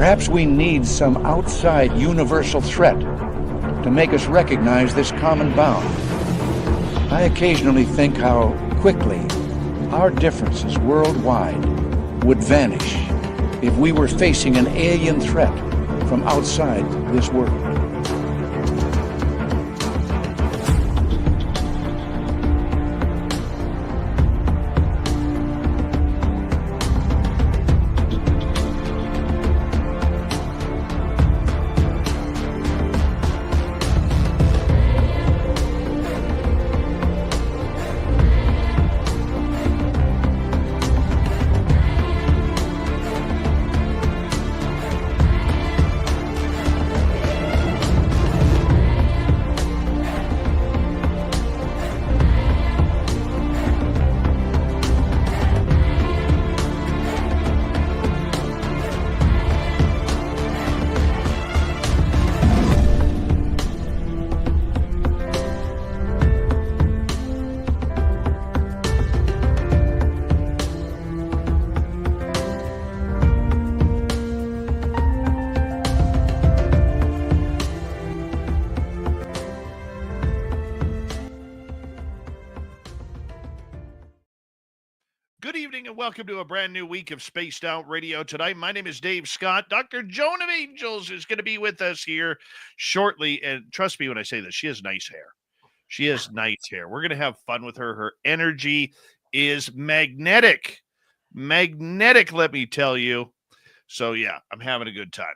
Perhaps we need some outside universal threat to make us recognize this common bound. I occasionally think how quickly our differences worldwide would vanish if we were facing an alien threat from outside this world. Good evening and welcome to a brand new week of Spaced Out Radio tonight. My name is Dave Scott. Dr. Joan of Angels is going to be with us here shortly. And trust me when I say this, she has nice hair. She has nice hair. We're going to have fun with her. Her energy is magnetic. Magnetic, let me tell you. So, yeah, I'm having a good time.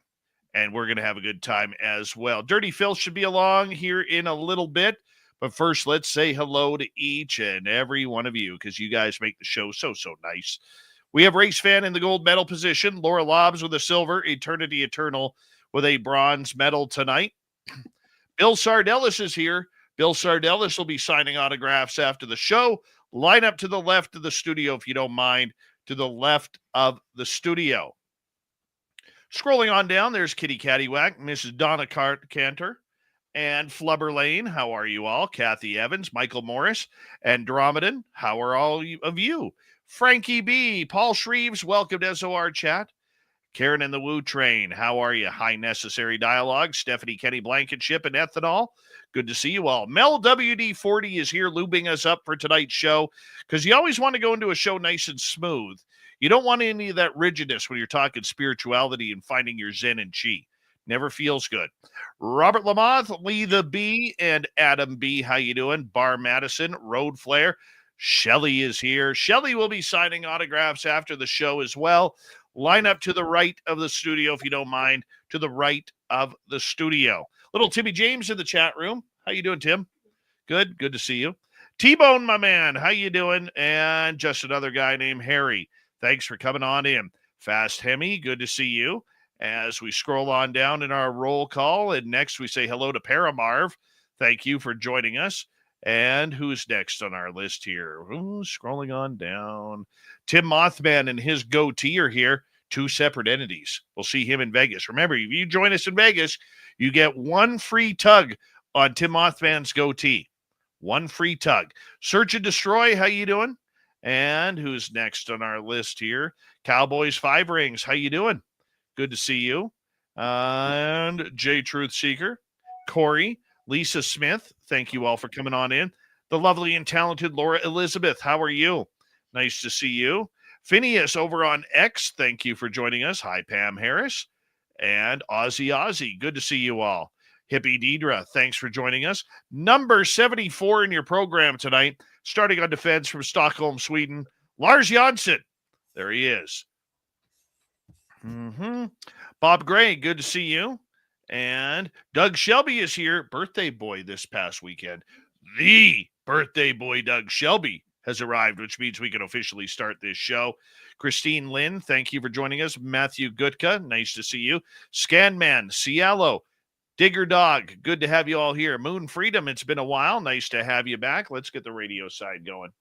And we're going to have a good time as well. Dirty Phil should be along here in a little bit. But first, let's say hello to each and every one of you because you guys make the show so nice. We have Race Fan in the gold medal position. Laura Lobbs with a silver. Eternity Eternal with a bronze medal tonight. Bill Sardellis is here. Bill Sardellis will be signing autographs after the show. Line up to the left of the studio, if you don't mind, to the left of the studio. Scrolling on down, there's Kitty Caddywhack, Mrs. Donna Cantor, and Flubber Lane. How are you all? Kathy Evans, Michael Morris, Andromedan. How are all of you? Frankie B, Paul Shreves, welcome to SOR Chat. Karen and the Woo Train, how are you? High Necessary Dialogue, Stephanie Kenny Blankenship and Ethanol. Good to see you all. Mel WD40 is here lubing us up for tonight's show because you always want to go into a show nice and smooth. You don't want any of that rigidness when you're talking spirituality and finding your Zen and Chi. Never feels good. Robert Lamoth, Lee the B, and Adam B. How you doing? Bar Madison, Road Flare. Shelly is here. Shelly will be signing autographs after the show as well. Line up to the right of the studio, if you don't mind, to the right of the studio. Little Timmy James in the chat room. How you doing, Tim? Good. Good to see you. T-Bone, my man. How you doing? And just another guy named Harry. Thanks for coming on in. Fast Hemi, good to see you. As we scroll on down in our roll call, and next we say hello to Paramarv. Thank you for joining us. And who's next on our list here? Ooh, scrolling on down. Tim Mothman and his goatee are here. Two separate entities. We'll see him in Vegas. Remember, if you join us in Vegas, you get one free tug on Tim Mothman's goatee. One free tug. Search and Destroy, how you doing? And who's next on our list here? Cowboys 5 Rings, how you doing? Good to see you. And J Truth Seeker, Corey, Lisa Smith, thank you all for coming on in. The lovely and talented Laura Elizabeth, how are you? Nice to see you. Phineas over on X, thank you for joining us. Hi, Pam Harris. And Ozzy, good to see you all. Hippie Deidre, thanks for joining us. Number 74 in your program tonight, starting on defense from Stockholm, Sweden, Lars Jansson. There he is. Bob Gray, good to see you. And Doug Shelby is here. Birthday boy this past weekend. The birthday boy, Doug Shelby, has arrived, which means we can officially start this show. Christine Lynn, thank you for joining us. Matthew Gutka, nice to see you. Scanman, Cielo, Digger Dog, good to have you all here. Moon Freedom, it's been a while. Nice to have you back. Let's get the radio side going.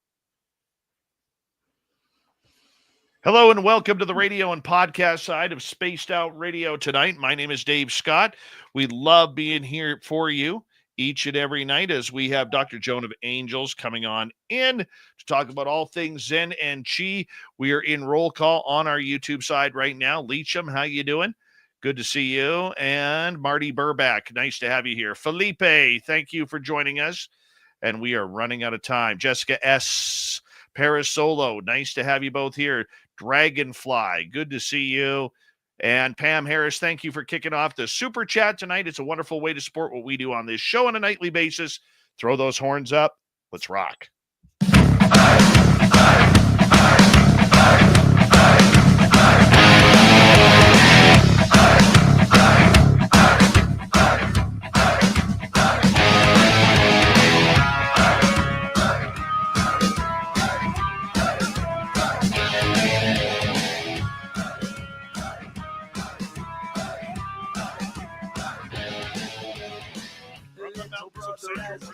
Hello and welcome to the radio and podcast side of Spaced Out Radio tonight. My name is Dave Scott. We love being here for you each and every night as we have Dr. Joan of Angels coming on in to talk about all things Zen and Chi. We are in roll call on our YouTube side right now. Leecham, how you doing? Good to see you. And Marty Burback, nice to have you here. Felipe, thank you for joining us. And we are running out of time. Jessica S. Parasolo, nice to have you both here. Dragonfly, good to see you. And Pam Harris, thank you for kicking off the super chat tonight. It's a wonderful way to support what we do on this show on a nightly basis. Throw those horns up. Let's rock.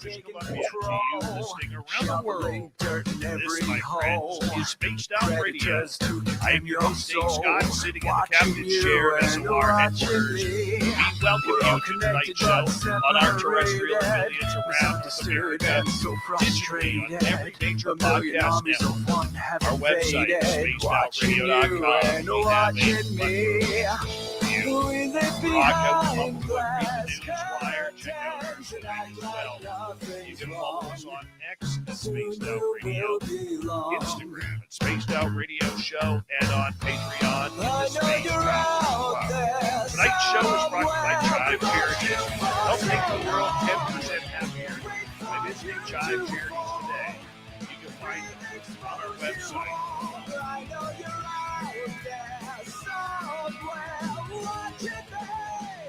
British Columbia to you listening around the world. This, my friends, is Spaced Out Radio. I am your host, Dave Scott, sitting in the captain's chair at SOR headquarters. We welcome you to tonight's show on our terrestrial affiliates around America, digitally on every major podcast network. Our website is spacedoutradio.com. We have a broadcast public news wire. Check out our stream as well. You can follow us on X at Spaced Out Radio, Instagram at Spaced Out Radio Show, and on Patreon at Spaced Out. Tonight's show is brought to you by Chive Charities. Help make the world 10% happier by visiting Chive Charities today. You can find them on our website.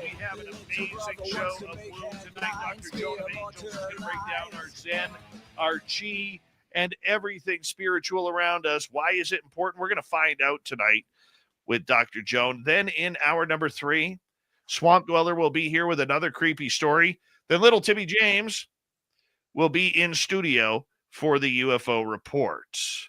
We have an amazing show of Woo tonight. Dr. Joan of Angels is going to break down our Zen, our Chi, and everything spiritual around us. Why is it important? We're going to find out tonight with Dr. Joan. Then in hour number 3, Swamp Dweller will be here with another creepy story. Then little Timmy James will be in studio for the UFO reports.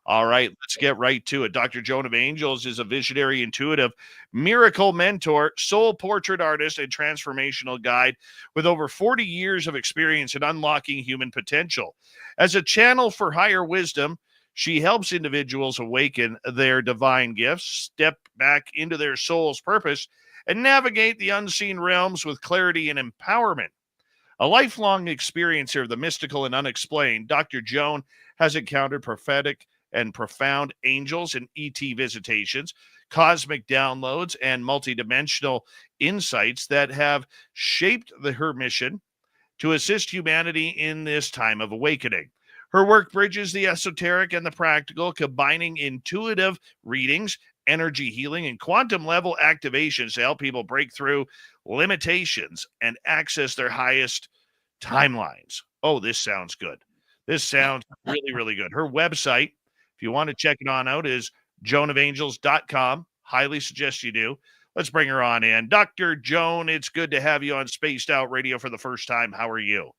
All right, let's get right to it. Dr. Joan of Angels is a visionary, intuitive, miracle mentor, soul portrait artist, and transformational guide with over 40 years of experience in unlocking human potential. As a channel for higher wisdom, she helps individuals awaken their divine gifts, step back into their soul's purpose, and navigate the unseen realms with clarity and empowerment. A lifelong experiencer of the mystical and unexplained, Dr. Joan has encountered prophetic and profound angels and ET visitations, cosmic downloads, and multidimensional insights that have shaped her mission to assist humanity in this time of awakening. Her work bridges the esoteric and the practical, combining intuitive readings, energy healing, and quantum level activations to help people break through limitations and access their highest timelines. Oh, this sounds good. This sounds really, really good. Her website, if you want to check it on out, is joanofangels.com. Highly suggest you do. Let's bring her on in. Dr. Joan, it's good to have you on Spaced Out Radio for the first time. How are you?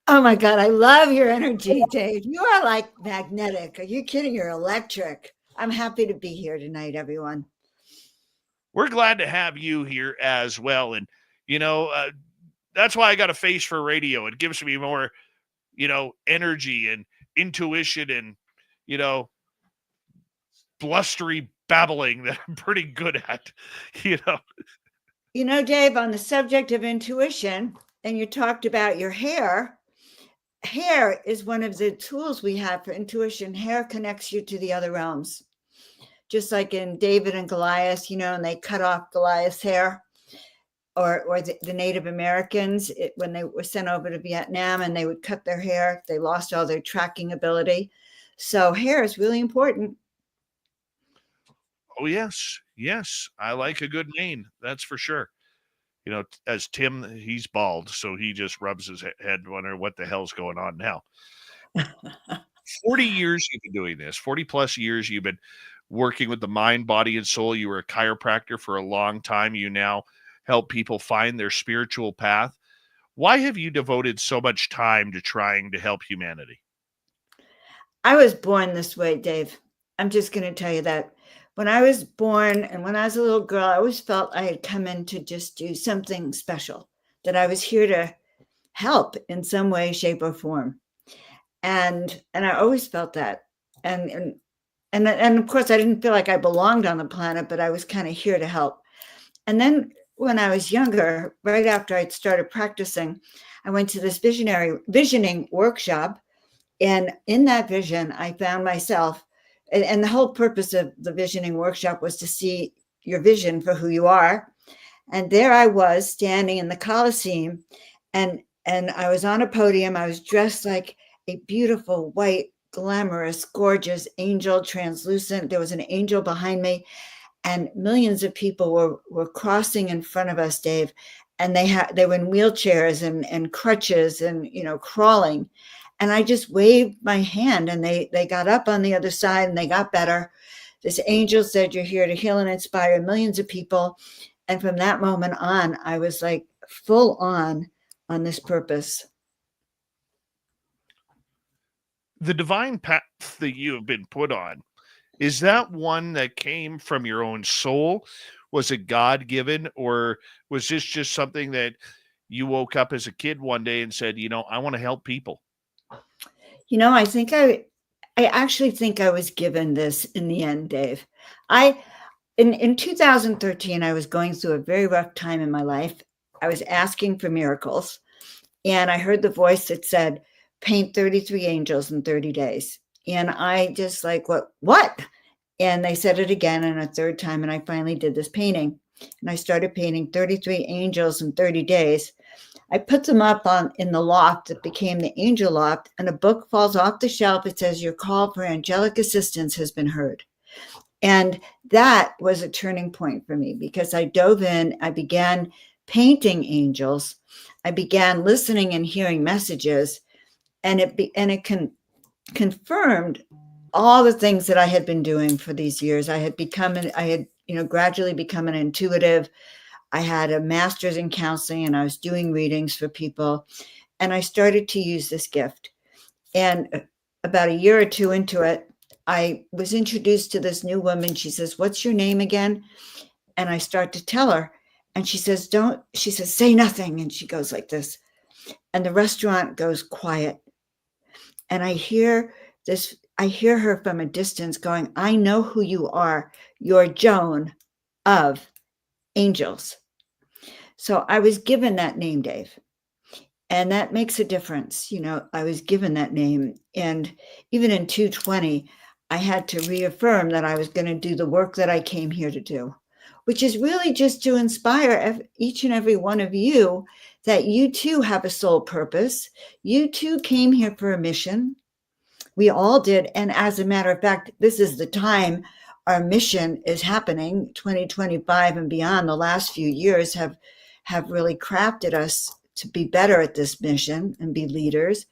Oh my God, I love your energy, Dave. You are like magnetic. Are you kidding? You're electric. I'm happy to be here tonight, everyone. We're glad to have you here as well. And, that's why I got a face for radio. It gives me more, energy and intuition and, blustery babbling that I'm pretty good at, Dave, on the subject of intuition, and you talked about your hair. Hair is one of the tools we have for intuition. Hair connects you to the other realms. Just like in David and Goliath, and they cut off Goliath's hair, or the Native Americans, when they were sent over to Vietnam and they would cut their hair, they lost all their tracking ability. So hair is really important. Oh, yes. Yes. I like a good mane. That's for sure. As Tim, he's bald, so he just rubs his head, wondering what the hell's going on now. 40 years you've been doing this, 40 plus years you've been working with the mind, body, and soul. You were a chiropractor for a long time. You now help people find their spiritual path. Why have you devoted so much time to trying to help humanity? I was born this way, Dave. I'm just going to tell you that. When I was born and when I was a little girl, I always felt I had come in to just do something special, that I was here to help in some way, shape, or form. And I always felt that. And of course, I didn't feel like I belonged on the planet, but I was kind of here to help. And then when I was younger, right after I'd started practicing, I went to this visioning workshop. And in that vision, I found myself, and the whole purpose of the visioning workshop was to see your vision for who you are. And there I was standing in the Coliseum, and I was on a podium. I was dressed like a beautiful, white, glamorous, gorgeous angel, translucent. There was an angel behind me, and millions of people were crossing in front of us, Dave. And they were in wheelchairs and crutches and crawling. And I just waved my hand, and they got up on the other side, and they got better. This angel said, "You're here to heal and inspire millions of people." And from that moment on, I was like full on this purpose. The divine path that you have been put on, is that one that came from your own soul? Was it God given, or was this just something that you woke up as a kid one day and said, I want to help people? I think I actually think I was given this in the end, Dave. In 2013, I was going through a very rough time in my life. I was asking for miracles, and I heard the voice that said, "Paint 33 angels in 30 days." And I just like, what? And they said it again and a third time, and I finally did this painting. And I started painting 33 angels in 30 days. I put them up in the loft that became the angel loft, and a book falls off the shelf. It says, "Your call for angelic assistance has been heard." And that was a turning point for me, because I dove in, I began painting angels, I began listening and hearing messages, and it confirmed all the things that I had been doing for these years. I had gradually become an intuitive. I had a master's in counseling, and I was doing readings for people, and I started to use this gift. And about a year or two into it, I was introduced to this new woman. She says, "What's your name again?" And I start to tell her. And she says, "Say nothing." And she goes like this. And the restaurant goes quiet. And I hear her from a distance going, "I know who you are. You're Joan of Angels." So I was given that name, Dave. And that makes a difference. I was given that name. And even in 220, I had to reaffirm that I was going to do the work that I came here to do, which is really just to inspire each and every one of you that you too have a soul purpose. You too came here for a mission. We all did. And as a matter of fact, this is the time our mission is happening. 2025 and beyond, the last few years have really crafted us to be better at this mission and be leaders.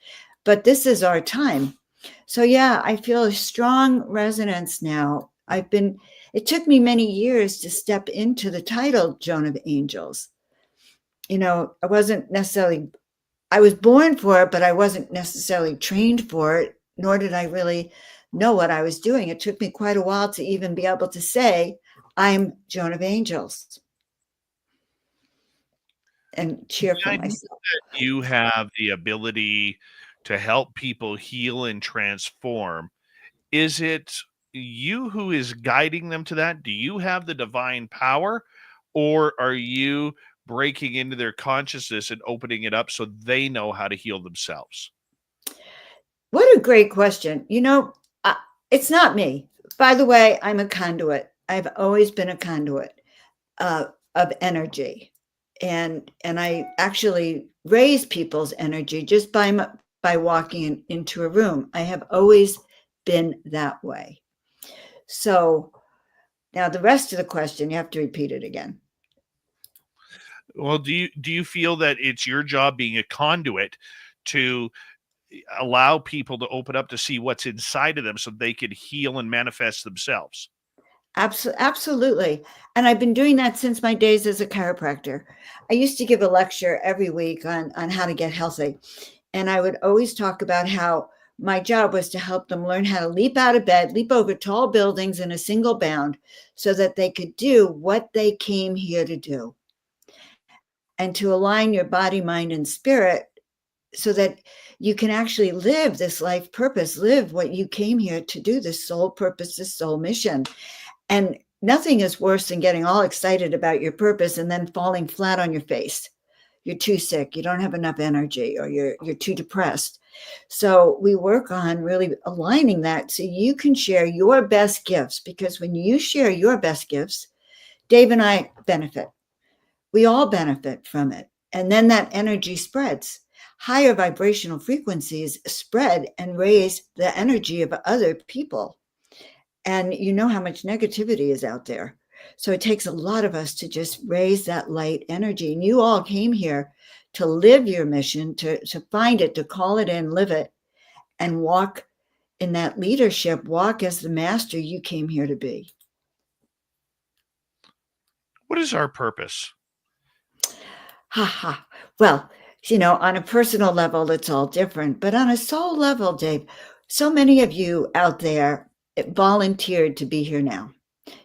But this is our time. So yeah, I feel a strong resonance now. It took me many years to step into the title Joan of Angels. I was born for it, but I wasn't necessarily trained for it, nor did I really know what I was doing. It took me quite a while to even be able to say, "I'm Joan of Angels," and cheer for I know myself. that you have the ability to help people heal and transform. Is it you who is guiding them to that? Do you have the divine power, or are you breaking into their consciousness and opening it up so they know how to heal themselves? What a great question. It's not me. By the way, I'm a conduit. I've always been a conduit of energy. And I actually raise people's energy just by walking into a room. I have always been that way. So now the rest of the question, you have to repeat it again. Well, do you feel that it's your job being a conduit to allow people to open up to see what's inside of them so they can heal and manifest themselves? Absolutely. And I've been doing that since my days as a chiropractor. I used to give a lecture every week on how to get healthy. And I would always talk about how my job was to help them learn how to leap out of bed, leap over tall buildings in a single bound so that they could do what they came here to do, and to align your body, mind, and spirit so that you can actually live this life purpose, live what you came here to do, this soul purpose, this soul mission. And nothing is worse than getting all excited about your purpose and then falling flat on your face. You're too sick, you don't have enough energy, or you're too depressed. So we work on really aligning that so you can share your best gifts, because when you share your best gifts, Dave and I benefit. We all benefit from it. And then that energy spreads. Higher vibrational frequencies spread and raise the energy of other people. And you know how much negativity is out there. So it takes a lot of us to just raise that light energy. And you all came here to live your mission, to find it, to call it in, live it, and walk in that leadership, walk as the master you came here to be. What is our purpose? Ha ha. Well, on a personal level, it's all different. But on a soul level, Dave, so many of you out there volunteered to be here now.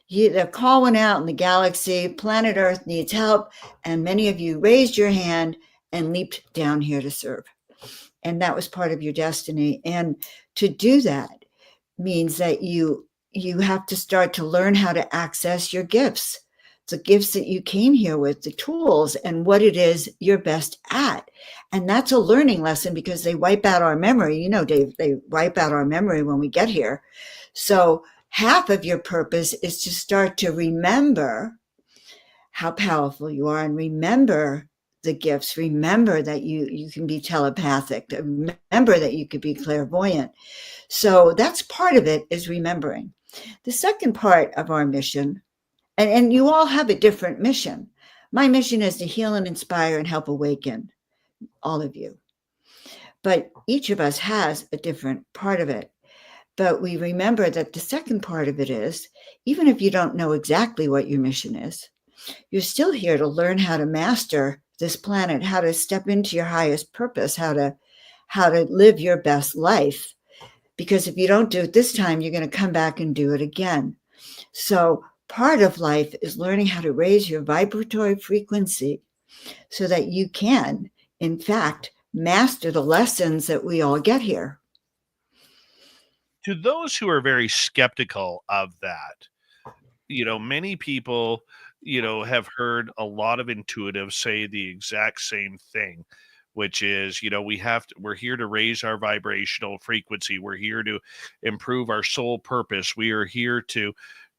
The call went out in the galaxy, planet Earth needs help, and many of you raised your hand and leaped down here to serve. And that was part of your destiny. And to do that means that you have to start to learn how to access your gifts, the gifts that you came here with, the tools, and what it is you're best at. And that's a learning lesson, because they wipe out our memory. Dave, they wipe out our memory when we get here. So half of your purpose is to start to remember how powerful you are, and remember the gifts. Remember that you can be telepathic. Remember that you could be clairvoyant. So that's part of it, is remembering. The second part of our mission, and you all have a different mission. My mission is to heal and inspire and help awaken all of you. But each of us has a different part of it. But we remember that the second part of it is, even if you don't know exactly what your mission is, you're still here to learn how to master this planet, how to step into your highest purpose, how to live your best life. Because if you don't do it this time, you're going to come back and do it again. So part of life is learning how to raise your vibratory frequency so that you can, in fact, master the lessons that we all get here. To those who are very skeptical of that, many people, have heard a lot of intuitives say the exact same thing, which is, we're here to raise our vibrational frequency. We're here to improve our soul purpose. We are here to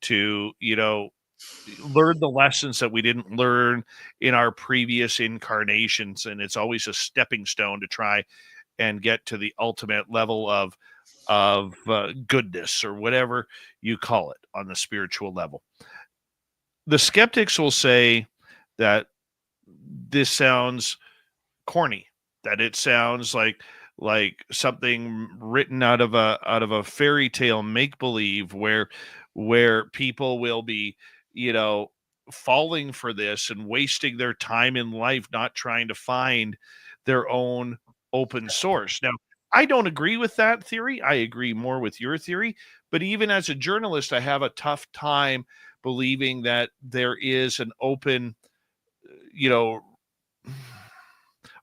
learn the lessons that we didn't learn in our previous incarnations. And it's always a stepping stone to try and get to the ultimate level of goodness, or whatever you call it on the spiritual level. The skeptics will say that this sounds corny, that it sounds like something written out of a fairy tale make-believe, where people will be, falling for this and wasting their time in life not trying to find their own open source. Now, I don't agree with that theory. I agree more with your theory. But even as a journalist, I have a tough time believing that there is an open,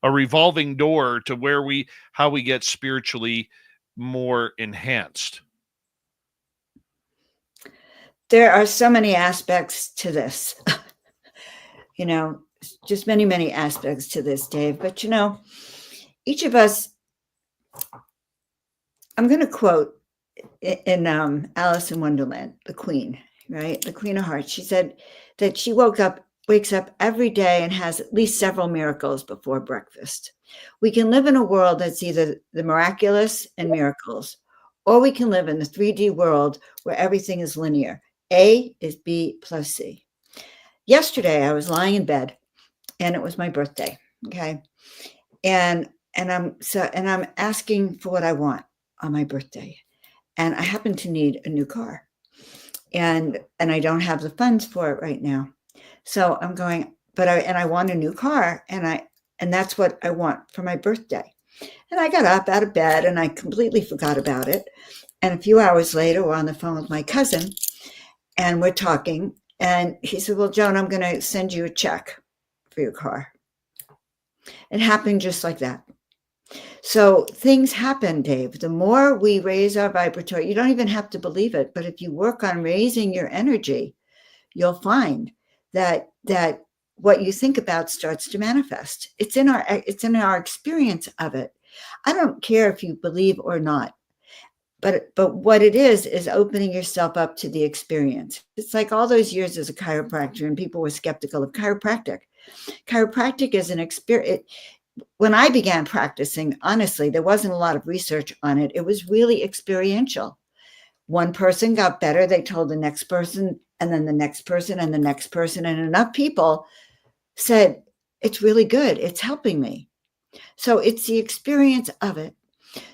a revolving door to how we get spiritually more enhanced. There are so many aspects to this, just many, many aspects to this, Dave. But, each of us, I'm going to quote in Alice in Wonderland, the Queen, right? The Queen of Hearts. She said that she wakes up every day and has at least several miracles before breakfast. We can live in a world that's either the miraculous and miracles, or we can live in the 3D world where everything is linear. A is B plus C. Yesterday, I was lying in bed, and it was my birthday. Okay. And I'm asking for what I want on my birthday. And I happen to need a new car. And I don't have the funds for it right now. So I'm going, I want a new car, and that's what I want for my birthday. And I got up out of bed and I completely forgot about it. And a few hours later, we're on the phone with my cousin and we're talking. And he said, well, Joan, I'm going to send you a check for your car. It happened just like that. So things happen, Dave. The more we raise our vibratory, you don't even have to believe it, but if you work on raising your energy, you'll find that what you think about starts to manifest. It's in our experience of it. I don't care if you believe or not, but what it is opening yourself up to the experience. It's like all those years as a chiropractor, and people were skeptical of chiropractic. Chiropractic is an experience. When I began practicing, honestly, there wasn't a lot of research on it. It was really experiential. One person got better, they told the next person, and then the next person, and the next person, and enough people said, it's really good. It's helping me. So it's the experience of it.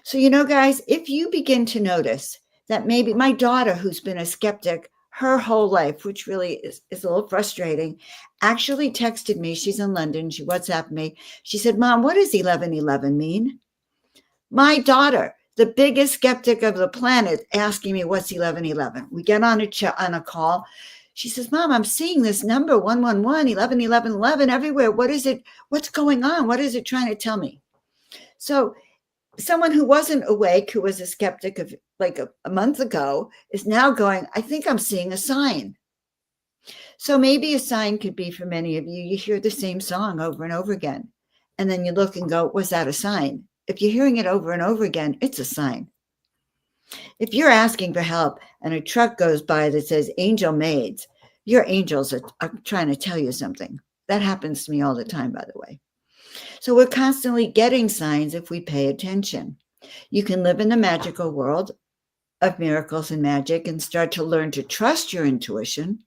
So, guys, if you begin to notice that maybe my daughter, who's been a skeptic her whole life, which really is a little frustrating, actually texted me. She's in London. She WhatsApped me. She said, Mom, what does 1111 mean? My daughter, the biggest skeptic of the planet, asking me what's 1111. We get on a call. She says, Mom, I'm seeing this number 111, 11, 11, 11 everywhere. What is it? What's going on? What is it trying to tell me? So someone who wasn't awake, who was a skeptic of like a month ago, is now going, I think I'm seeing a sign. So maybe a sign could be, for many of you, you hear the same song over and over again. And then you look and go, was that a sign? If you're hearing it over and over again, it's a sign. If you're asking for help and a truck goes by that says angel maids, your angels are trying to tell you something. That happens to me all the time, by the way. So we're constantly getting signs if we pay attention. You can live in the magical world of miracles and magic and start to learn to trust your intuition,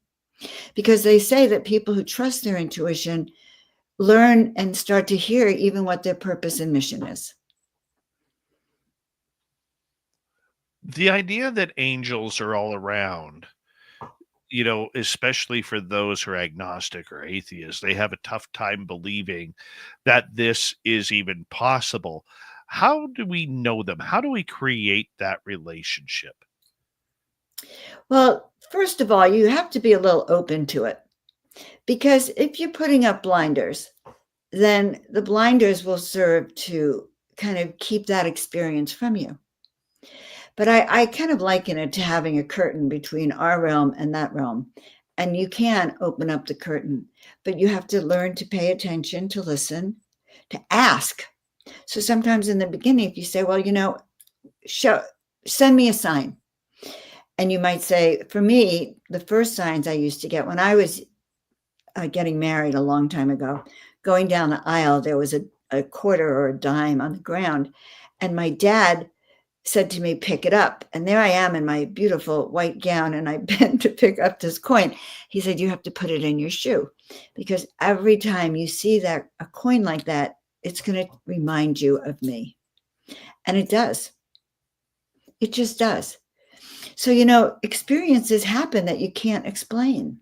because they say that people who trust their intuition learn and start to hear even what their purpose and mission is. The idea that angels are all around, especially for those who are agnostic or atheists, they have a tough time believing that this is even possible. How do we know them? How do we create that relationship? Well, first of all, you have to be a little open to it, because if you're putting up blinders, then the blinders will serve to kind of keep that experience from you. But I kind of liken it to having a curtain between our realm and that realm. And you can open up the curtain, but you have to learn to pay attention, to listen, to ask. So sometimes in the beginning, if you say, well, send me a sign. And you might say, for me, the first signs I used to get when I was getting married a long time ago, going down the aisle, there was a quarter or a dime on the ground. And my dad said to me, pick it up. And there I am in my beautiful white gown, and I bent to pick up this coin. He said, you have to put it in your shoe, because every time you see that a coin like that, it's going to remind you of me. And it does. It just does. So, experiences happen that you can't explain.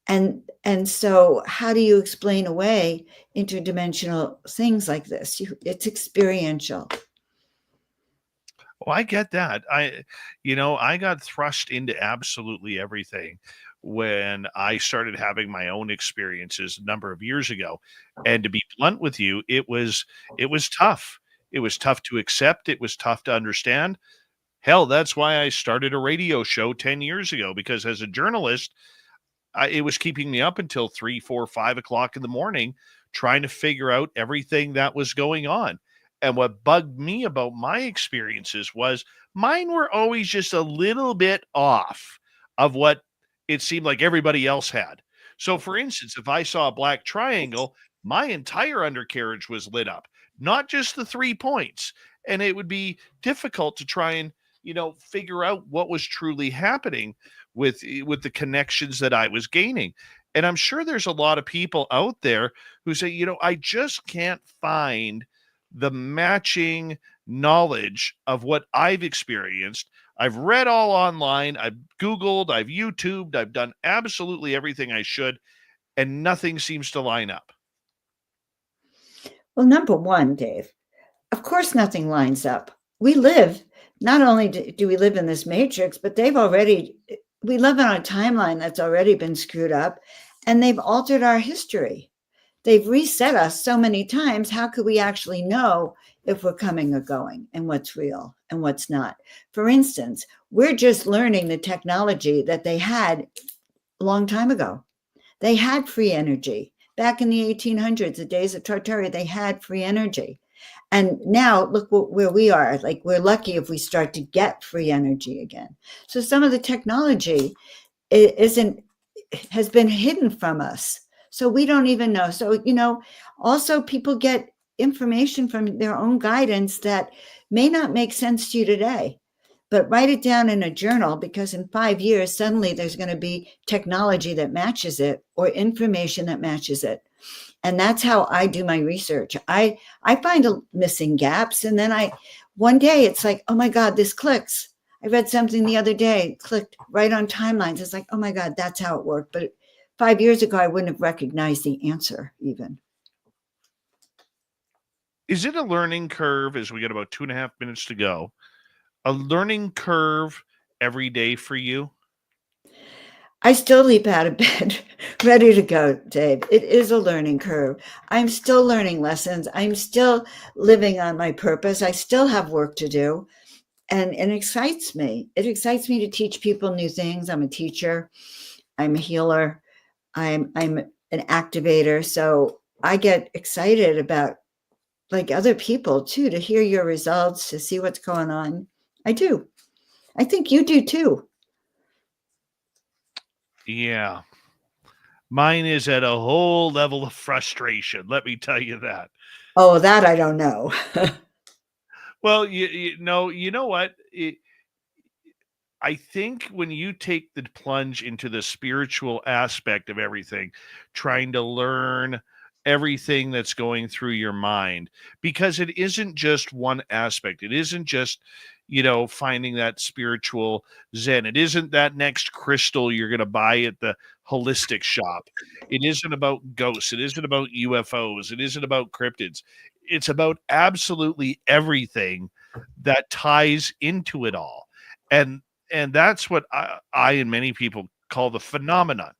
And so how do you explain away interdimensional things like this? It's experiential. Oh, I get that. I got thrust into absolutely everything when I started having my own experiences a number of years ago. And to be blunt with you, it was tough. It was tough to accept. It was tough to understand. Hell, that's why I started a radio show 10 years ago, because as a journalist, it was keeping me up until 3, 4, 5 o'clock in the morning trying to figure out everything that was going on. And what bugged me about my experiences was mine were always just a little bit off of what it seemed like everybody else had. So, for instance, if I saw a black triangle, my entire undercarriage was lit up, not just the 3 points. And it would be difficult to try and, figure out what was truly happening with the connections that I was gaining. And I'm sure there's a lot of people out there who say, I just can't find the matching knowledge of what I've experienced. I've read all online, I've Googled, I've YouTubed, I've done absolutely everything I should, and nothing seems to line up. Well, number one, Dave, of course, nothing lines up. Not only do we live in this matrix, but we live on a timeline that's already been screwed up, and they've altered our history. They've reset us so many times. How could we actually know if we're coming or going, and what's real and what's not? For instance, we're just learning the technology that they had a long time ago. They had free energy. Back in the 1800s, the days of Tartary, they had free energy. And now look where we are. Like, we're lucky if we start to get free energy again. So some of the technology has been hidden from us. So we don't even know. So, also people get information from their own guidance that may not make sense to you today, but write it down in a journal, because in 5 years, suddenly there's going to be technology that matches it or information that matches it. And that's how I do my research. I find missing gaps. And then one day it's like, oh my God, this clicks. I read something the other day, clicked right on timelines. It's like, oh my God, that's how it worked. But 5 years ago, I wouldn't have recognized the answer even. Is it a learning curve, as we got about 2.5 minutes to go, a learning curve every day for you? I still leap out of bed ready to go, Dave. It is a learning curve. I'm still learning lessons. I'm still living on my purpose. I still have work to do. And it excites me. It excites me to teach people new things. I'm a teacher. I'm a healer. I'm an activator. So I get excited about, like, other people too, to hear your results, to see what's going on. I do. I think you do too. Yeah. Mine is at a whole level of frustration. Let me tell you that. Oh, that I don't know. Well, you know what? I think when you take the plunge into the spiritual aspect of everything, trying to learn everything that's going through your mind, because it isn't just one aspect. It isn't just, finding that spiritual zen. It isn't that next crystal you're going to buy at the holistic shop. It isn't about ghosts. It isn't about UFOs. It isn't about cryptids. It's about absolutely everything that ties into it all. And that's what I and many people call the phenomenon.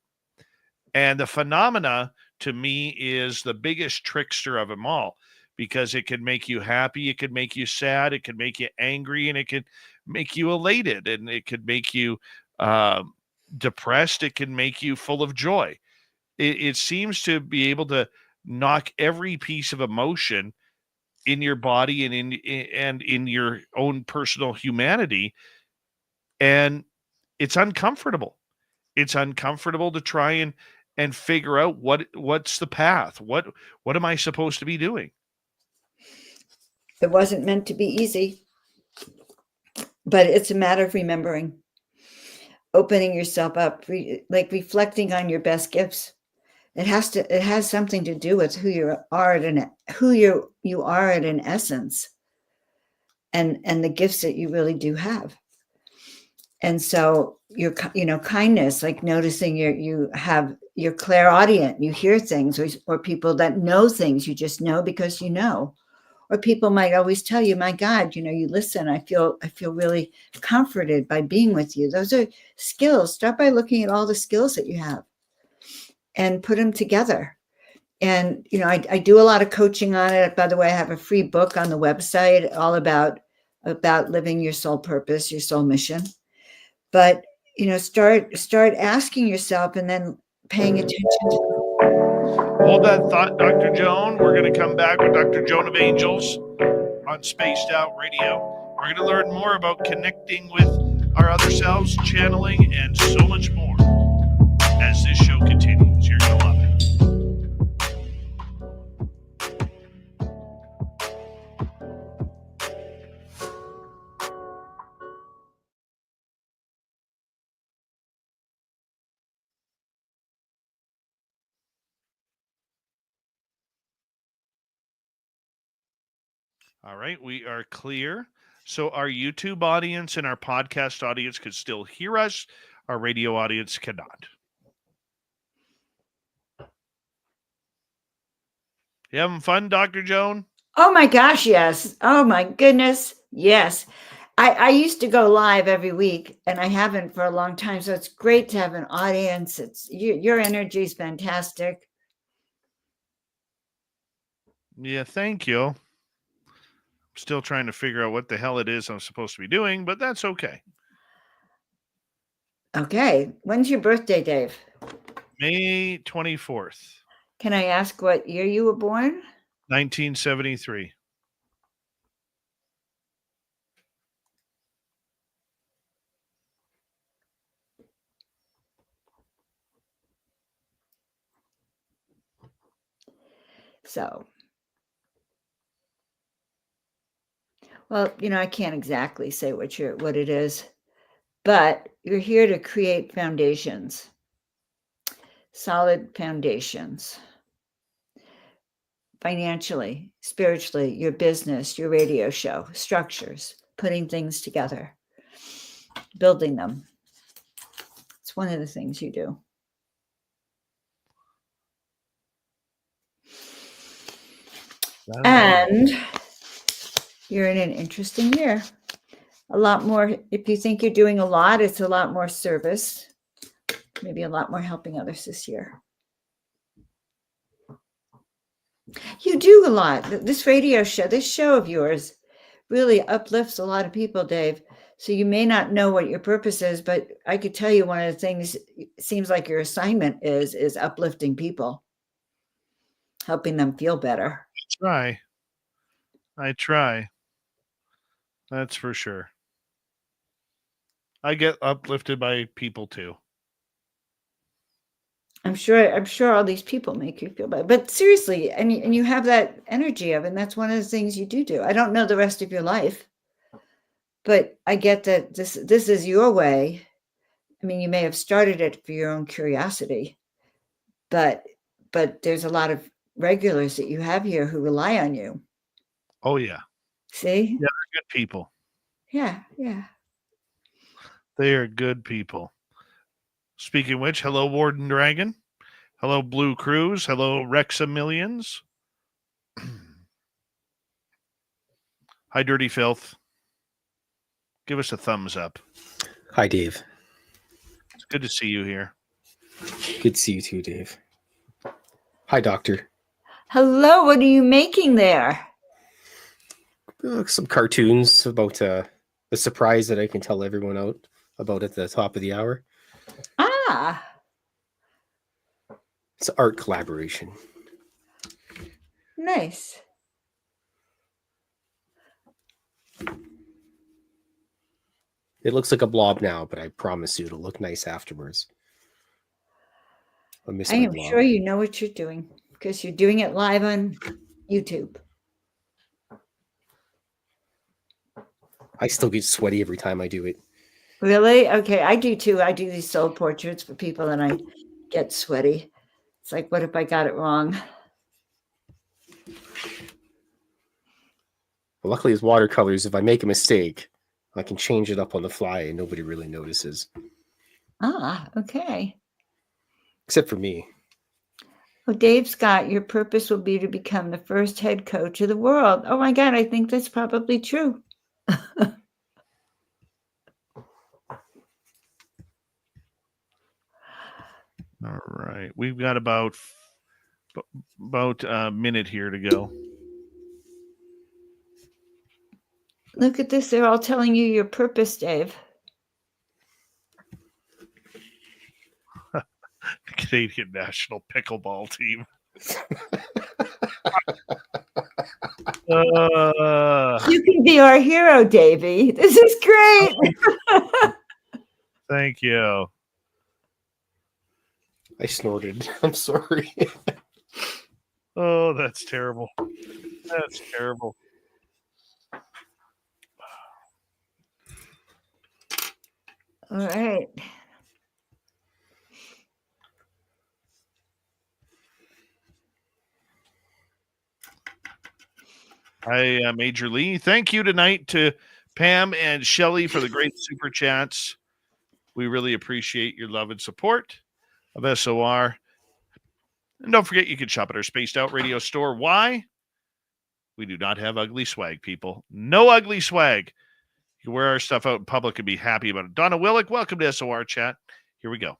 And the phenomena, to me, is the biggest trickster of them all, because it can make you happy, it could make you sad, it could make you angry, and it could make you elated, and it could make you depressed, it can make you full of joy. It seems to be able to knock every piece of emotion in your body and in your own personal humanity, and it's uncomfortable. It's uncomfortable to try and figure out what's the path. What am I supposed to be doing? It wasn't meant to be easy, but it's a matter of remembering, opening yourself up, like reflecting on your best gifts. It has something to do with who you are at an essence, and the gifts that you really do have. And so kindness, like noticing you're clairaudient, you hear things, or people that know things, you just know because you know. Or people might always tell you, my God, you listen, I feel really comforted by being with you. Those are skills. Start by looking at all the skills that you have and put them together. And, I do a lot of coaching on it. By the way, I have a free book on the website all about living your soul purpose, your soul mission. But, start asking yourself, and then paying attention to. Hold that thought, Dr. Joan. We're going to come back with Dr. Joan of Angels on Spaced Out Radio. We're going to learn more about connecting with our other selves, channeling, and so much more as this show continues. You're going to love it. All right, we are clear. So our YouTube audience and our podcast audience could still hear us. Our radio audience cannot. You having fun, Dr. Joan? Oh my gosh, yes. Oh my goodness, yes. I used to go live every week, and I haven't for a long time. So it's great to have an audience. Your energy is fantastic. Yeah, thank you. I'm still trying to figure out what the hell it is I'm supposed to be doing, but that's okay. Okay. When's your birthday, Dave? May 24th, Can I ask what year you were born? 1973. So, well, I can't exactly say what it is, but you're here to create foundations, solid foundations, financially, spiritually, your business, your radio show, structures, putting things together, building them. It's one of the things you do. And you're in an interesting year. A lot more, if you think you're doing a lot, it's a lot more service, maybe a lot more helping others this year. You do a lot. This radio show, this show of yours really uplifts a lot of people, Dave. So you may not know what your purpose is, but I could tell you one of the things it seems like your assignment is uplifting people, helping them feel better. I try. That's for sure. I get uplifted by people too. I'm sure all these people make you feel better. But seriously, and you have that energy of it, and that's one of the things you do. I don't know the rest of your life, but I get that this is your way. I mean, you may have started it for your own curiosity, but there's a lot of regulars that you have here who rely on you. Oh, yeah. See? Yeah, they're good people. Yeah. They are good people. Speaking of which, hello, Warden Dragon. Hello, Blue Cruise. Hello, Rexa Millions. Hi, Dirty Filth. Give us a thumbs up. Hi, Dave. It's good to see you here. Good to see you too, Dave. Hi, Doctor. Hello, what are you making there? Some cartoons about a surprise that I can tell everyone out about at the top of the hour. Ah. It's an art collaboration. Nice. It looks like a blob now, but I promise you it'll look nice afterwards. I am sure you know what you're doing because you're doing it live on YouTube. I still get sweaty every time I do it. Really? Okay, I do too. I do these soul portraits for people and I get sweaty. It's like, what if I got it wrong? Well, luckily, it's watercolors. If I make a mistake, I can change it up on the fly and nobody really notices. Ah, okay. Except for me. Well, Dave Scott, your purpose will be to become the first head coach of the world. Oh my God, I think that's probably true. All right. We've got about a minute here to go. Look at this. They're all telling you your purpose, Dave. Canadian national pickleball team. You can be our hero, Davey. This is great. Thank you. I snorted. I'm sorry. Oh, that's terrible. That's terrible. All right. Hi, Major Lee. Thank you tonight to Pam and Shelley for the great super chats. We really appreciate your love and support of SOR. And don't forget, you can shop at our Spaced Out Radio store. Why? We do not have ugly swag, people. No ugly swag. You can wear our stuff out in public and be happy about it. Donna Willick, welcome to SOR Chat. Here we go.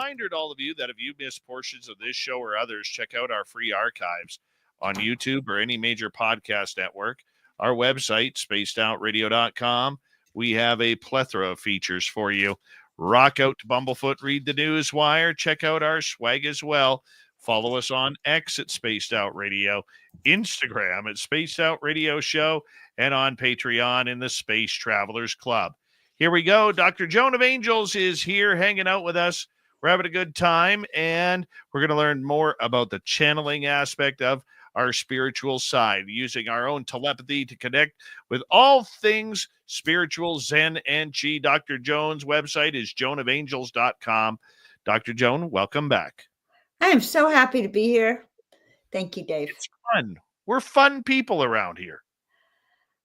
reminder to all of you that if you missed portions of this show or others, check out our free archives on YouTube or any major podcast network. Our website, spacedoutradio.com. We have a plethora of features for you. Rock out to Bumblefoot, read the news wire, check out our swag as well. Follow us on X at Spaced Out Radio, Instagram at Spaced Out Radio Show, and on Patreon in the Space Travelers Club. Here we go. Dr. Joan of Angels is here hanging out with us. We're having a good time, and we're going to learn more about the channeling aspect of our spiritual side, using our own telepathy to connect with all things spiritual, Zen, and Chi. Dr. Joan's website is joanofangels.com. Dr. Joan, welcome back. I am so happy to be here. Thank you, Dave. It's fun. We're fun people around here.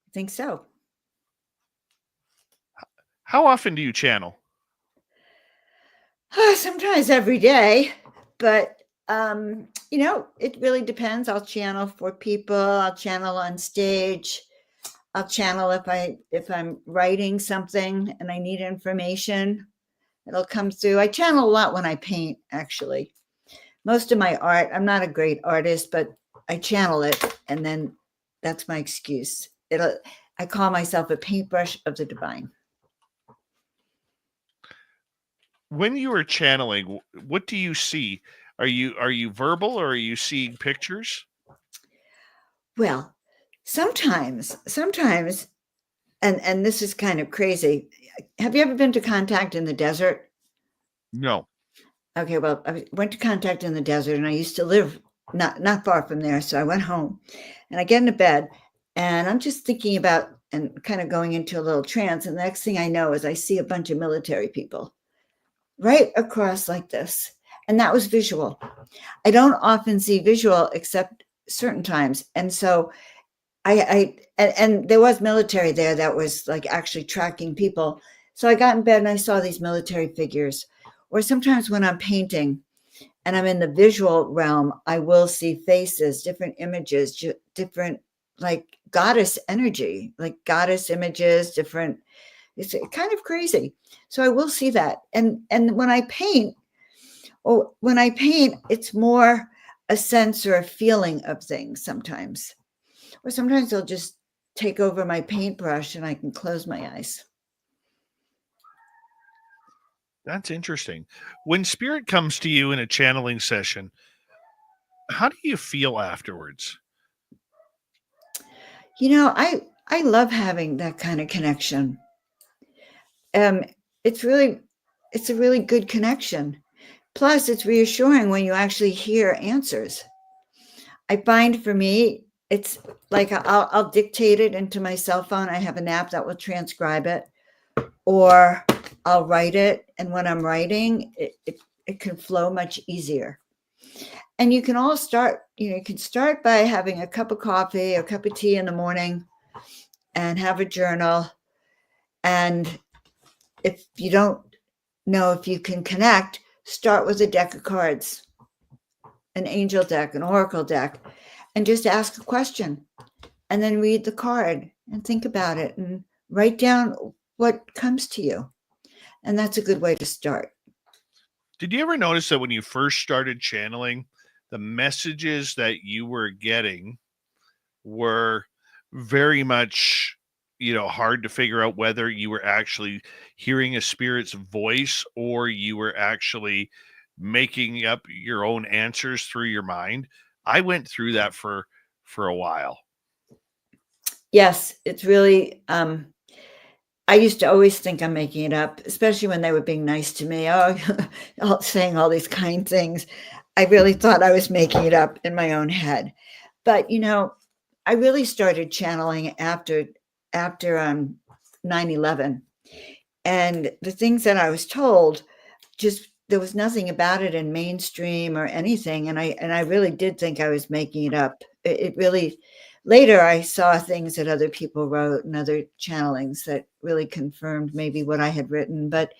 I think so. How often do you channel? Sometimes every day, but it really depends. I'll channel for people. I'll channel on stage. I'll channel if I'm writing something and I need information. It'll come through. I channel a lot when I paint, actually. Most of my art, I'm not a great artist, but I channel it, and then that's my excuse. I call myself a paintbrush of the divine. When you are channeling, what do you see? Are you verbal, or are you seeing pictures? Well, sometimes, and this is kind of crazy. Have you ever been to Contact in the desert? No. Okay, well, I went to Contact in the desert, and I used to live not far from there. So I went home, and I get into bed, and I'm just thinking about and kind of going into a little trance. And the next thing I know is I see a bunch of military people right across like this. And that was visual. I don't often see visual except certain times. And so and there was military there that was like actually tracking people. So I got in bed and I saw these military figures. Or sometimes when I'm painting and I'm in the visual realm, I will see faces, different images, different like goddess energy, like goddess images, different. It's kind of crazy. So I will see that. And when I paint, it's more a sense or a feeling of things sometimes. Or sometimes they'll just take over my paintbrush and I can close my eyes. That's interesting. When spirit comes to you in a channeling session, how do you feel afterwards? I love having that kind of connection. It's a really good connection. Plus, it's reassuring when you actually hear answers. I find for me, it's like I'll dictate it into my cell phone. I have an app that will transcribe it, or I'll write it. And when I'm writing, it can flow much easier. And you can all start, you can start by having a cup of coffee or a cup of tea in the morning and have a journal. And if you don't know if you can connect, start with a deck of cards, an angel deck, an oracle deck, and just ask a question and then read the card and think about it and write down what comes to you. And that's a good way to start. Did you ever notice that when you first started channeling, the messages that you were getting were very much, hard to figure out whether you were actually hearing a spirit's voice or you were actually making up your own answers through your mind? I went through that for a while. Yes, it's really, I used to always think I'm making it up, especially when they were being nice to me. Saying all these kind things. I really thought I was making it up in my own head. But, I really started channeling after 9/11. And the things that I was told, just there was nothing about it in mainstream or anything. And I really did think I was making it up. It really, later I saw things that other people wrote and other channelings that really confirmed maybe what I had written. But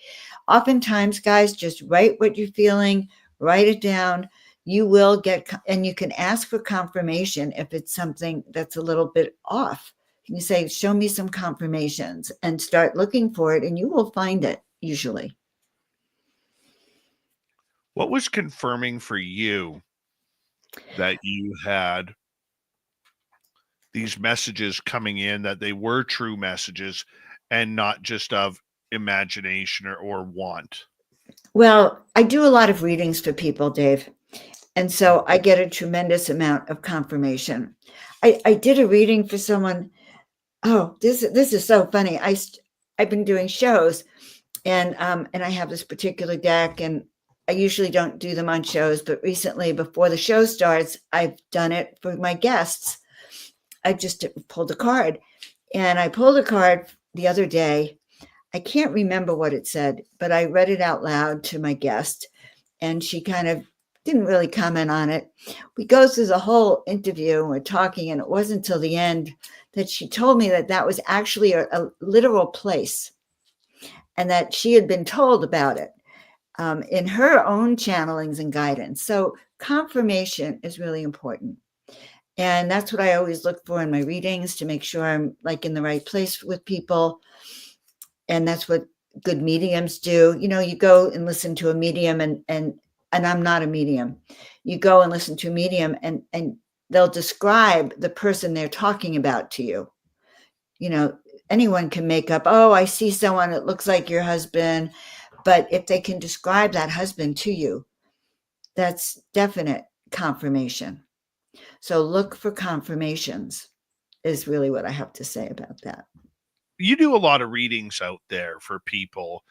oftentimes, guys, just write what you're feeling, write it down. You will get, and you can ask for confirmation if it's something that's a little bit off. You say, show me some confirmations, and start looking for it, and you will find it usually. What was confirming for you that you had these messages coming in, that they were true messages and not just of imagination or want? Well, I do a lot of readings for people, Dave. And so I get a tremendous amount of confirmation. I did a reading for someone. Oh, this is so funny. I've been doing shows, and I have this particular deck, and I usually don't do them on shows, but recently, before the show starts, I've done it for my guests. I just pulled a card, and I pulled a card the other day. I can't remember what it said, but I read it out loud to my guest, and she kind of didn't really comment on it. We go through the whole interview and we're talking, and it wasn't until the end that she told me that that was actually a literal place, and that she had been told about it in her own channelings and guidance. So confirmation is really important. And that's what I always look for in my readings, to make sure I'm like in the right place with people. And that's what good mediums do. You know, you go and listen to a medium, and I'm not a medium. You go and listen to a medium, and they'll describe the person they're talking about to you. You know, anyone can make up, oh, I see someone that looks like your husband. But if they can describe that husband to you, that's definite confirmation. So look for confirmations, is really what I have to say about that. You do a lot of readings out there for people.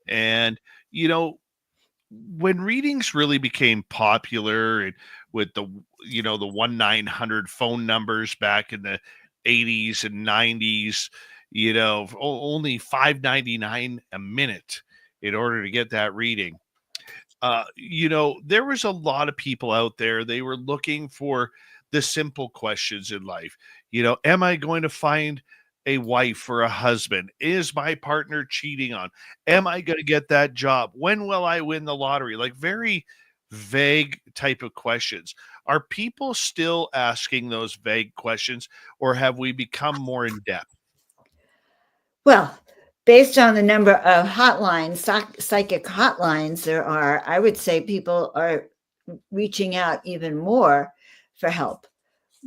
And, when readings really became popular, and with the 1-900 phone numbers back in the 80s and 90s, only $5.99 a minute in order to get that reading. There was a lot of people out there. They were looking for the simple questions in life. Am I going to find a wife or a husband? Is my partner cheating on? Am I going to get that job? When will I win the lottery? Like, very vague type of questions. Are people still asking those vague questions, or have we become more in depth? Well, based on the number of hotlines, psychic hotlines there are, I would say people are reaching out even more for help.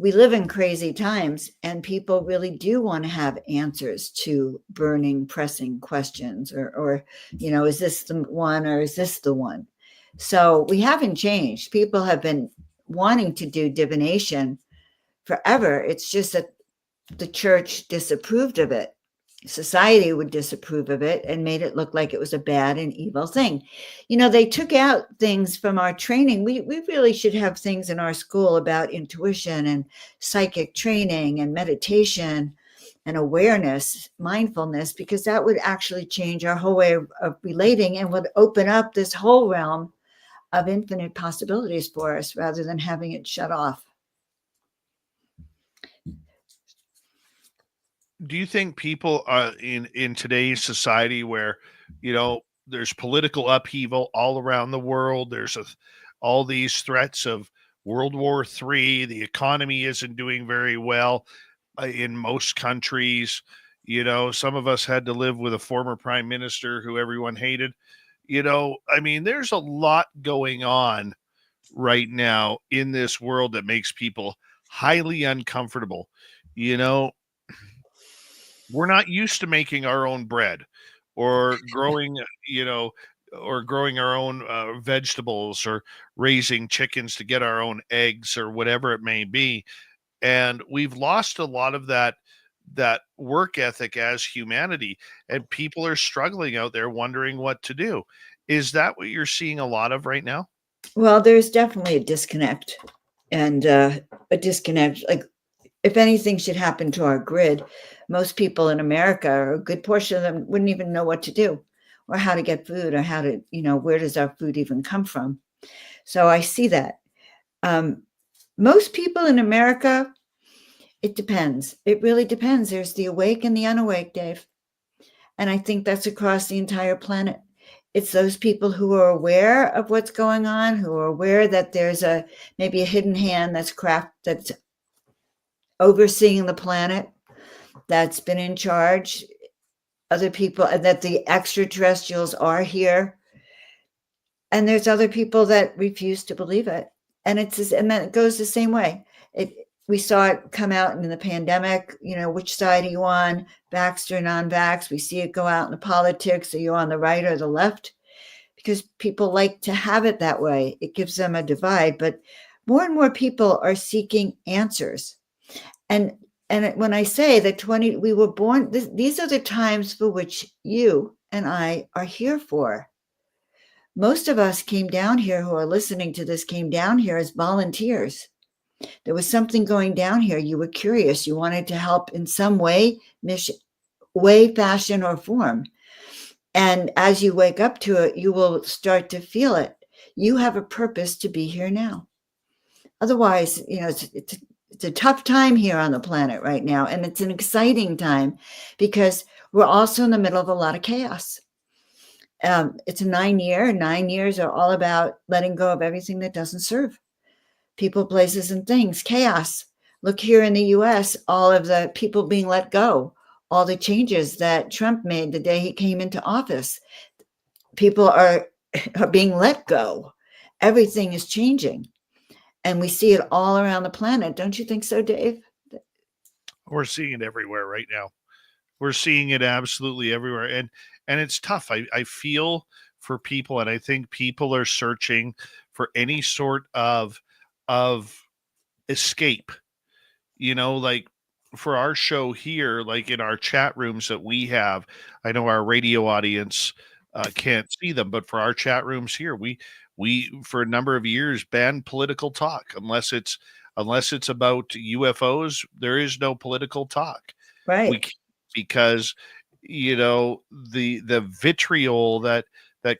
We live in crazy times, and people really do want to have answers to burning, pressing questions, or is this the one, or is this the one? So we haven't changed. People have been wanting to do divination forever. It's just that the church disapproved of it. Society would disapprove of it and made it look like it was a bad and evil thing. They took out things from our training. We really should have things in our school about intuition and psychic training and meditation and awareness, mindfulness, because that would actually change our whole way of relating, and would open up this whole realm of infinite possibilities for us, rather than having it shut off. Do you think people in today's society, where there's political upheaval all around the world, there's all these threats of World War III, the economy isn't doing very well in most countries? Some of us had to live with a former prime minister who everyone hated. There's a lot going on right now in this world that makes people highly uncomfortable. We're not used to making our own bread, or growing, or growing our own vegetables, or raising chickens to get our own eggs, or whatever it may be. And we've lost a lot of that work ethic as humanity, and people are struggling out there wondering what to do. Is that what you're seeing a lot of right now? Well, there's definitely a disconnect, and a disconnect. Like, if anything should happen to our grid, most people in America, or a good portion of them, wouldn't even know what to do, or how to get food, or how to, where does our food even come from? So I see that. Most people in America, it depends. It really depends. There's the awake and the unawake, Dave. And I think that's across the entire planet. It's those people who are aware of what's going on, who are aware that there's maybe a hidden hand that's overseeing the planet, that's been in charge. Other people, that the extraterrestrials are here. And there's other people that refuse to believe it. And and then it goes the same way. We saw it come out in the pandemic, which side are you on, vaxxed or non-vax? We see it go out in the politics. Are you on the right or the left? Because people like to have it that way. It gives them a divide, but more and more people are seeking answers. And when I say that we were born, these are the times for which you and I are here for. Most of us came down here who are listening to this came down here as volunteers. There was something going down here. You were curious. You wanted to help in some way, fashion, or form. And as you wake up to it, you will start to feel it. You have a purpose to be here now. Otherwise, it's a tough time here on the planet right now. And it's an exciting time because we're also in the middle of a lot of chaos. It's a 9-year, and 9 years are all about letting go of everything that doesn't serve people, places, and things. Chaos. Look here in the US, all of the people being let go, all the changes that Trump made the day he came into office. People are being let go. Everything is changing. And we see it all around the planet. Don't you think so, Dave? We're seeing it everywhere right now. We're seeing it absolutely everywhere. And it's tough. I feel for people, and I think people are searching for any sort of escape. Like for our show here, like in our chat rooms that we have, I know our radio audience can't see them, but for our chat rooms here, we for a number of years banned political talk unless it's about UFOs. There is no political talk. Right. Because the vitriol that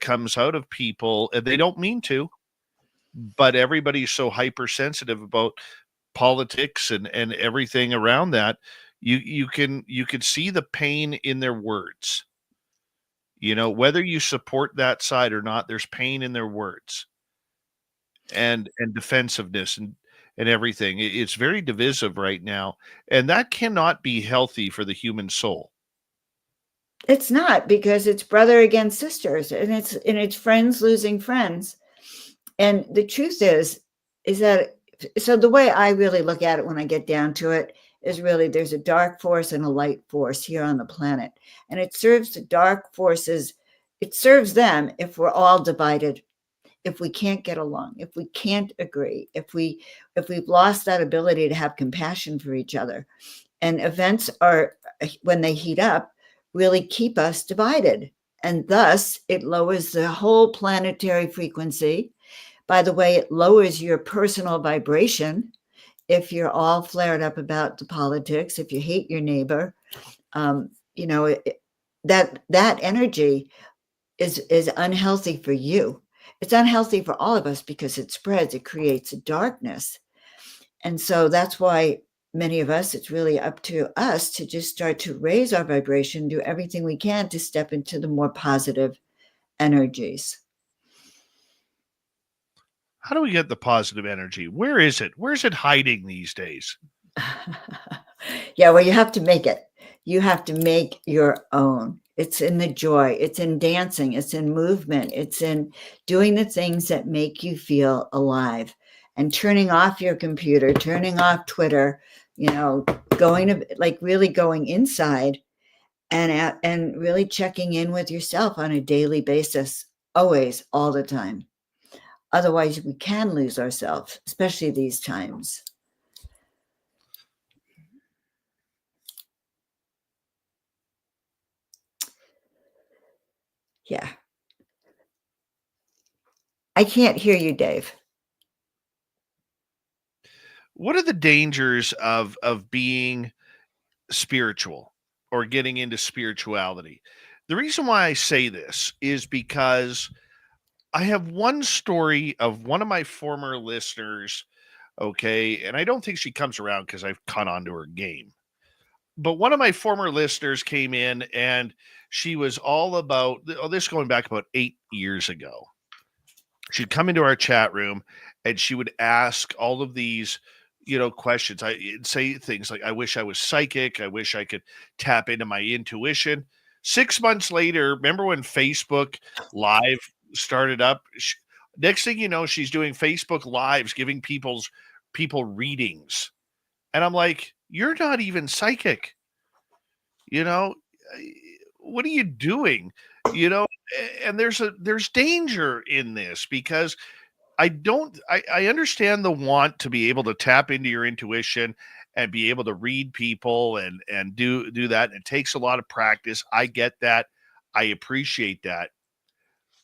comes out of people, and they don't mean to, but everybody's so hypersensitive about politics and everything around that. You can see the pain in their words. Whether you support that side or not, there's pain in their words and defensiveness and everything. It's very divisive right now, and that cannot be healthy for the human soul. It's not, because it's brother against sisters, and it's friends losing friends. And the truth is that, so the way I really look at it when I get down to it is really there's a dark force and a light force here on the planet. And it serves the dark forces. It serves them if we're all divided, if we can't get along, if we can't agree, if we've lost that ability to have compassion for each other. And events are, when they heat up, really keep us divided. And thus it lowers the whole planetary frequency. By the way, it lowers your personal vibration if you're all flared up about the politics, if you hate your neighbor. That energy is unhealthy for you. It's unhealthy for all of us because it spreads, it creates a darkness. And so that's why many of us, it's really up to us to just start to raise our vibration, do everything we can to step into the more positive energies. How do we get the positive energy? Where is it? Where's it hiding these days? Yeah, well, you have to make it. You have to make your own. It's in the joy. It's in dancing. It's in movement. It's in doing the things that make you feel alive, and turning off your computer, turning off Twitter, going to really going inside and really checking in with yourself on a daily basis, always, all the time. Otherwise, we can lose ourselves, especially these times. Yeah. I can't hear you, Dave. What are the dangers of being spiritual or getting into spirituality? The reason why I say this is because I have one story of one of my former listeners, okay, and I don't think she comes around because I've caught on to her game. But one of my former listeners came in, and she was all about, this going back about 8 years ago. She'd come into our chat room and she would ask all of these, questions. I'd say things like, I wish I was psychic. I wish I could tap into my intuition. 6 months later, remember when Facebook Live started up. Next thing you know, she's doing Facebook Lives, giving people readings, and I'm like, you're not even psychic. You know, what are you doing? You know, and there's danger in this because I understand the want to be able to tap into your intuition and be able to read people and do that. It takes a lot of practice. I get that. I appreciate that.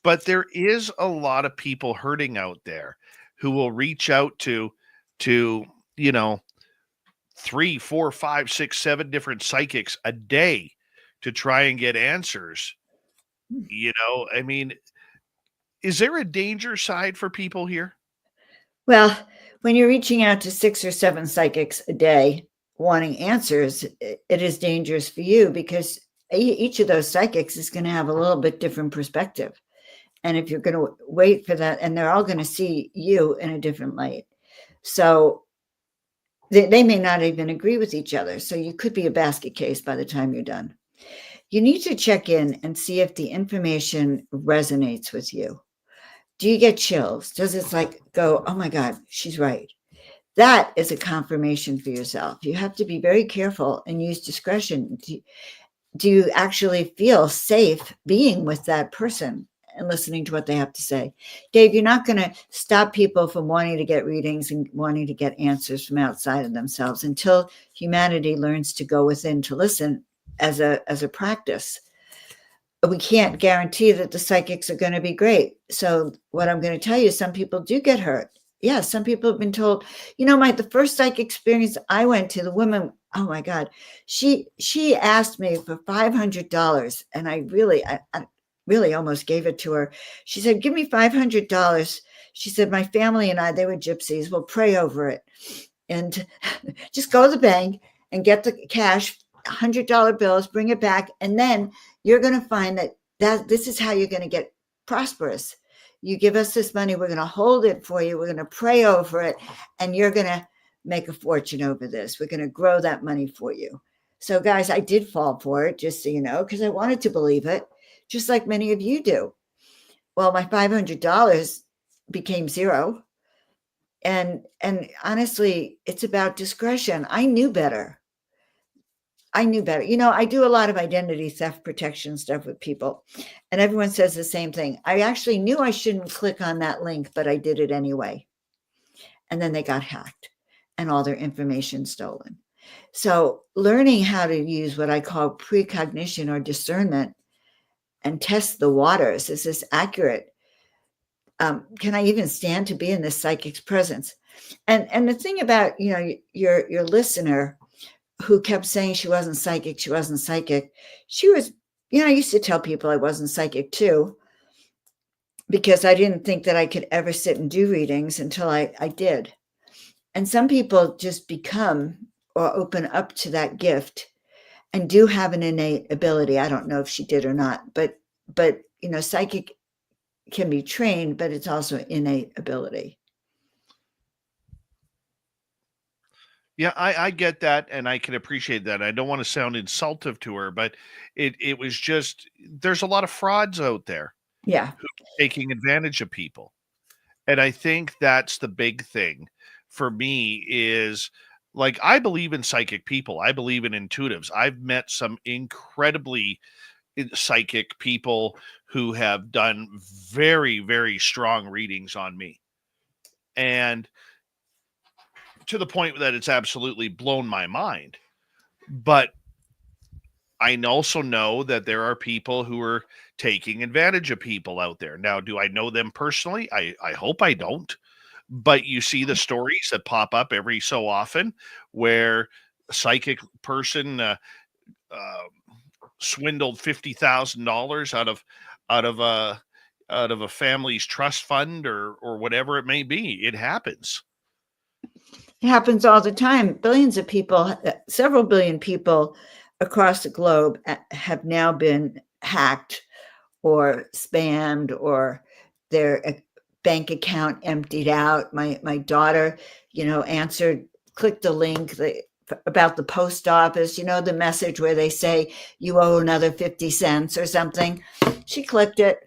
But there is a lot of people hurting out there who will reach out to you know 3, 4, 5, 6, 7 different psychics a day to try and get answers. I mean, is there a danger side for people here? Well, when you're reaching out to 6 or 7 psychics a day wanting answers, it is dangerous for you because each of those psychics is going to have a little bit different perspective. And if you're going to wait for that, and they're all going to see you in a different light. So they may not even agree with each other. So you could be a basket case by the time you're done. You need to check in and see if the information resonates with you. Do you get chills? Does it like go, oh my God, she's right? That is a confirmation for yourself. You have to be very careful and use discretion. Do you actually feel safe being with that person and listening to what they have to say? Dave, you're not going to stop people from wanting to get readings and wanting to get answers from outside of themselves until humanity learns to go within to listen as a practice. We can't guarantee that the psychics are going to be great. So what I'm going to tell you, some people do get hurt. Yeah, some people have been told, the first psychic experience I went to, the woman, oh my God, she asked me for $500, and I really almost gave it to her. She said, give me $500. She said, my family and I, they were gypsies, we'll pray over it. And just go to the bank and get the cash, $100 bills, bring it back. And then you're going to find that this is how you're going to get prosperous. You give us this money, we're going to hold it for you. We're going to pray over it. And you're going to make a fortune over this. We're going to grow that money for you. So guys, I did fall for it, just so you know, because I wanted to believe it, just like many of you do. Well, my $500 became zero. And honestly, it's about discretion. I knew better. I do a lot of identity theft protection stuff with people, and everyone says the same thing. I actually knew I shouldn't click on that link, but I did it anyway. And then they got hacked and all their information stolen. So learning how to use what I call precognition or discernment and test the waters. Is this accurate? Can I even stand to be in this psychic's presence? And the thing about, your listener who kept saying she wasn't psychic, she was, I used to tell people I wasn't psychic too, because I didn't think that I could ever sit and do readings until I did. And some people just become or open up to that gift and do have an innate ability. I don't know if she did or not, but psychic can be trained, but it's also innate ability. Yeah, I get that, and I can appreciate that. I don't want to sound insultive to her, but it was just there's a lot of frauds out there Yeah. who are taking advantage of people. And I think that's the big thing for me is like I believe in psychic people. I believe in intuitives. I've met some incredibly psychic people who have done very, very strong readings on me. And to the point that it's absolutely blown my mind. But I also know that there are people who are taking advantage of people out there. Now, do I know them personally? I hope I don't. But you see the stories that pop up every so often where a psychic person swindled $50,000 out of a family's trust fund or whatever it may be. It happens. It happens all the time. Billions of people, several billion people across the globe have now been hacked or spammed or their bank account emptied out. My daughter, clicked the link about the post office, the message where they say you owe another 50 cents or something. She clicked it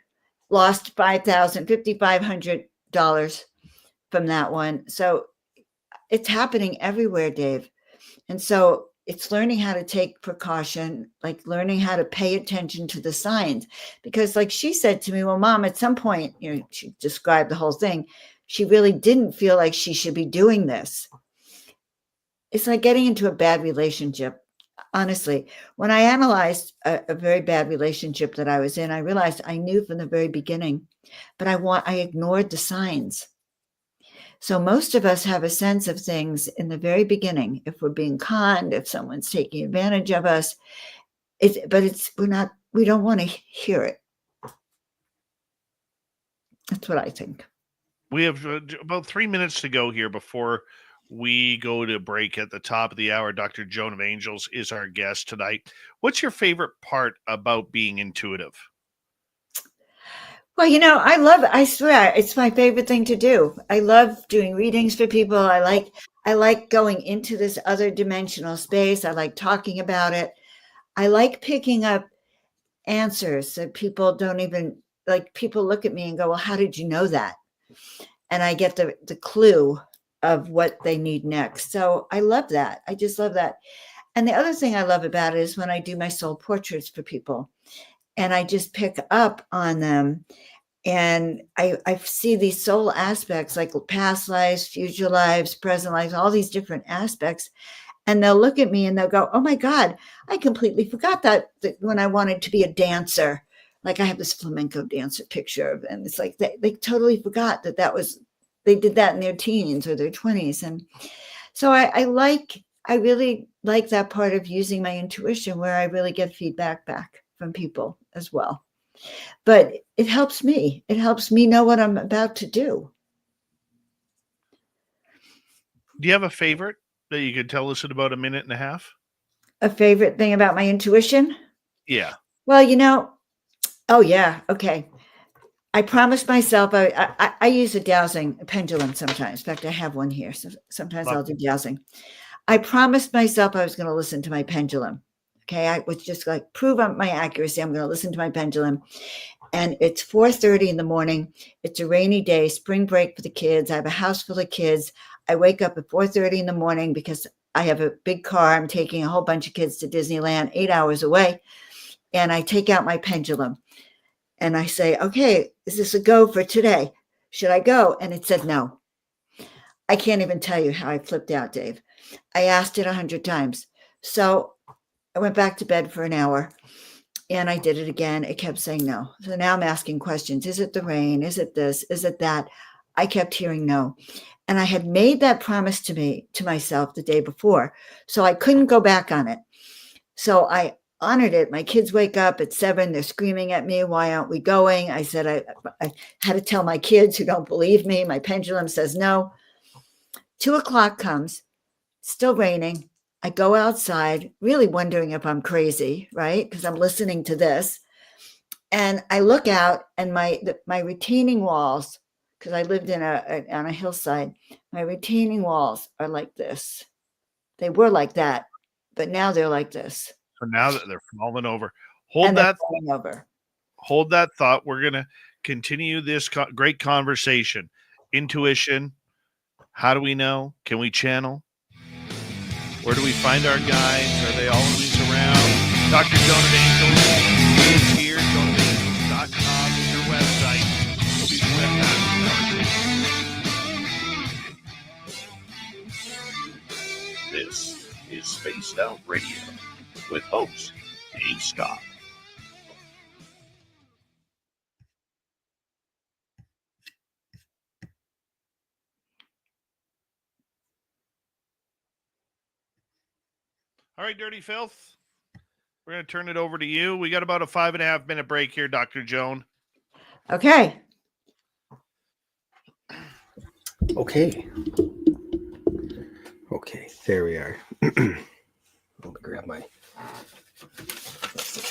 lost $5,500 from that one. So it's happening everywhere, Dave. And so it's learning how to take precaution, like learning how to pay attention to the signs. Because like she said to me, well, Mom, at some point, she described the whole thing. She really didn't feel like she should be doing this. It's like getting into a bad relationship. Honestly, when I analyzed a very bad relationship that I was in, I realized I knew from the very beginning, but I ignored the signs. So most of us have a sense of things in the very beginning. If we're being conned, if someone's taking advantage of us, we don't want to hear it. That's what I think. We have about 3 minutes to go here before we go to break at the top of the hour. Dr. Joan of Angels is our guest tonight. What's your favorite part about being intuitive? Well, I swear it's my favorite thing to do. I love doing readings for people. I like going into this other dimensional space. I like talking about it. I like picking up answers that people don't even like. People look at me and go, well, how did you know that? And I get the clue of what they need next. So I love that. I just love that. And the other thing I love about it is when I do my soul portraits for people and I just pick up on them. And I see these soul aspects like past lives, future lives, present lives, all these different aspects. And they'll look at me and they'll go, oh my God, I completely forgot that when I wanted to be a dancer. Like I have this flamenco dancer picture of, and it's like they totally forgot they did that in their teens or their 20s. And so I really like that part of using my intuition where I really get feedback back from people as well. But it helps me. It helps me know what I'm about to do. Do you have a favorite that you could tell us in about a minute and a half? A favorite thing about my intuition? Yeah. Well, oh yeah, okay. I promised myself I use a dowsing pendulum sometimes. In fact, I have one here. So sometimes I'll do dowsing. I promised myself I was going to listen to my pendulum. Okay, I was just like prove my accuracy. I'm going to listen to my pendulum. And it's 4:30 in the morning. It's a rainy day, spring break for the kids. I have a house full of kids. I wake up at 4:30 in the morning because I have a big car. I'm taking a whole bunch of kids to Disneyland, 8 hours away. And I take out my pendulum and I say, okay, is this a go for today? Should I go? And it said no. I can't even tell you how I flipped out, Dave. I asked it 100 times. So I went back to bed for an hour. And I did it again. It kept saying no. So now I'm asking questions. Is it the rain? Is it this? Is it that? I kept hearing no. And I had made that promise to myself the day before. So I couldn't go back on it. So I honored it. My kids wake up at 7. They're screaming at me. Why aren't we going? I said, I had to tell my kids who don't believe me. My pendulum says no. 2:00 comes, still raining. I go outside, really wondering if I'm crazy, right? Because I'm listening to this. And I look out and my retaining walls, because I lived on a hillside, my retaining walls are like this. They were like that, but now they're like this. So now that they're falling over. Hold that thought. We're going to continue this great conversation. Intuition. How do we know? Can we channel? Where do we find our guides? Are they always around? Dr. Joan of Angels is here. JoanOfAngels.com is your website. We'll be right back. This is Spaced Out Radio with host Dave Scott. All right, Dirty Filth. We're going to turn it over to you. We got about a 5.5 minute break here, Dr. Joan. Okay. Okay, there we are. Let me grab my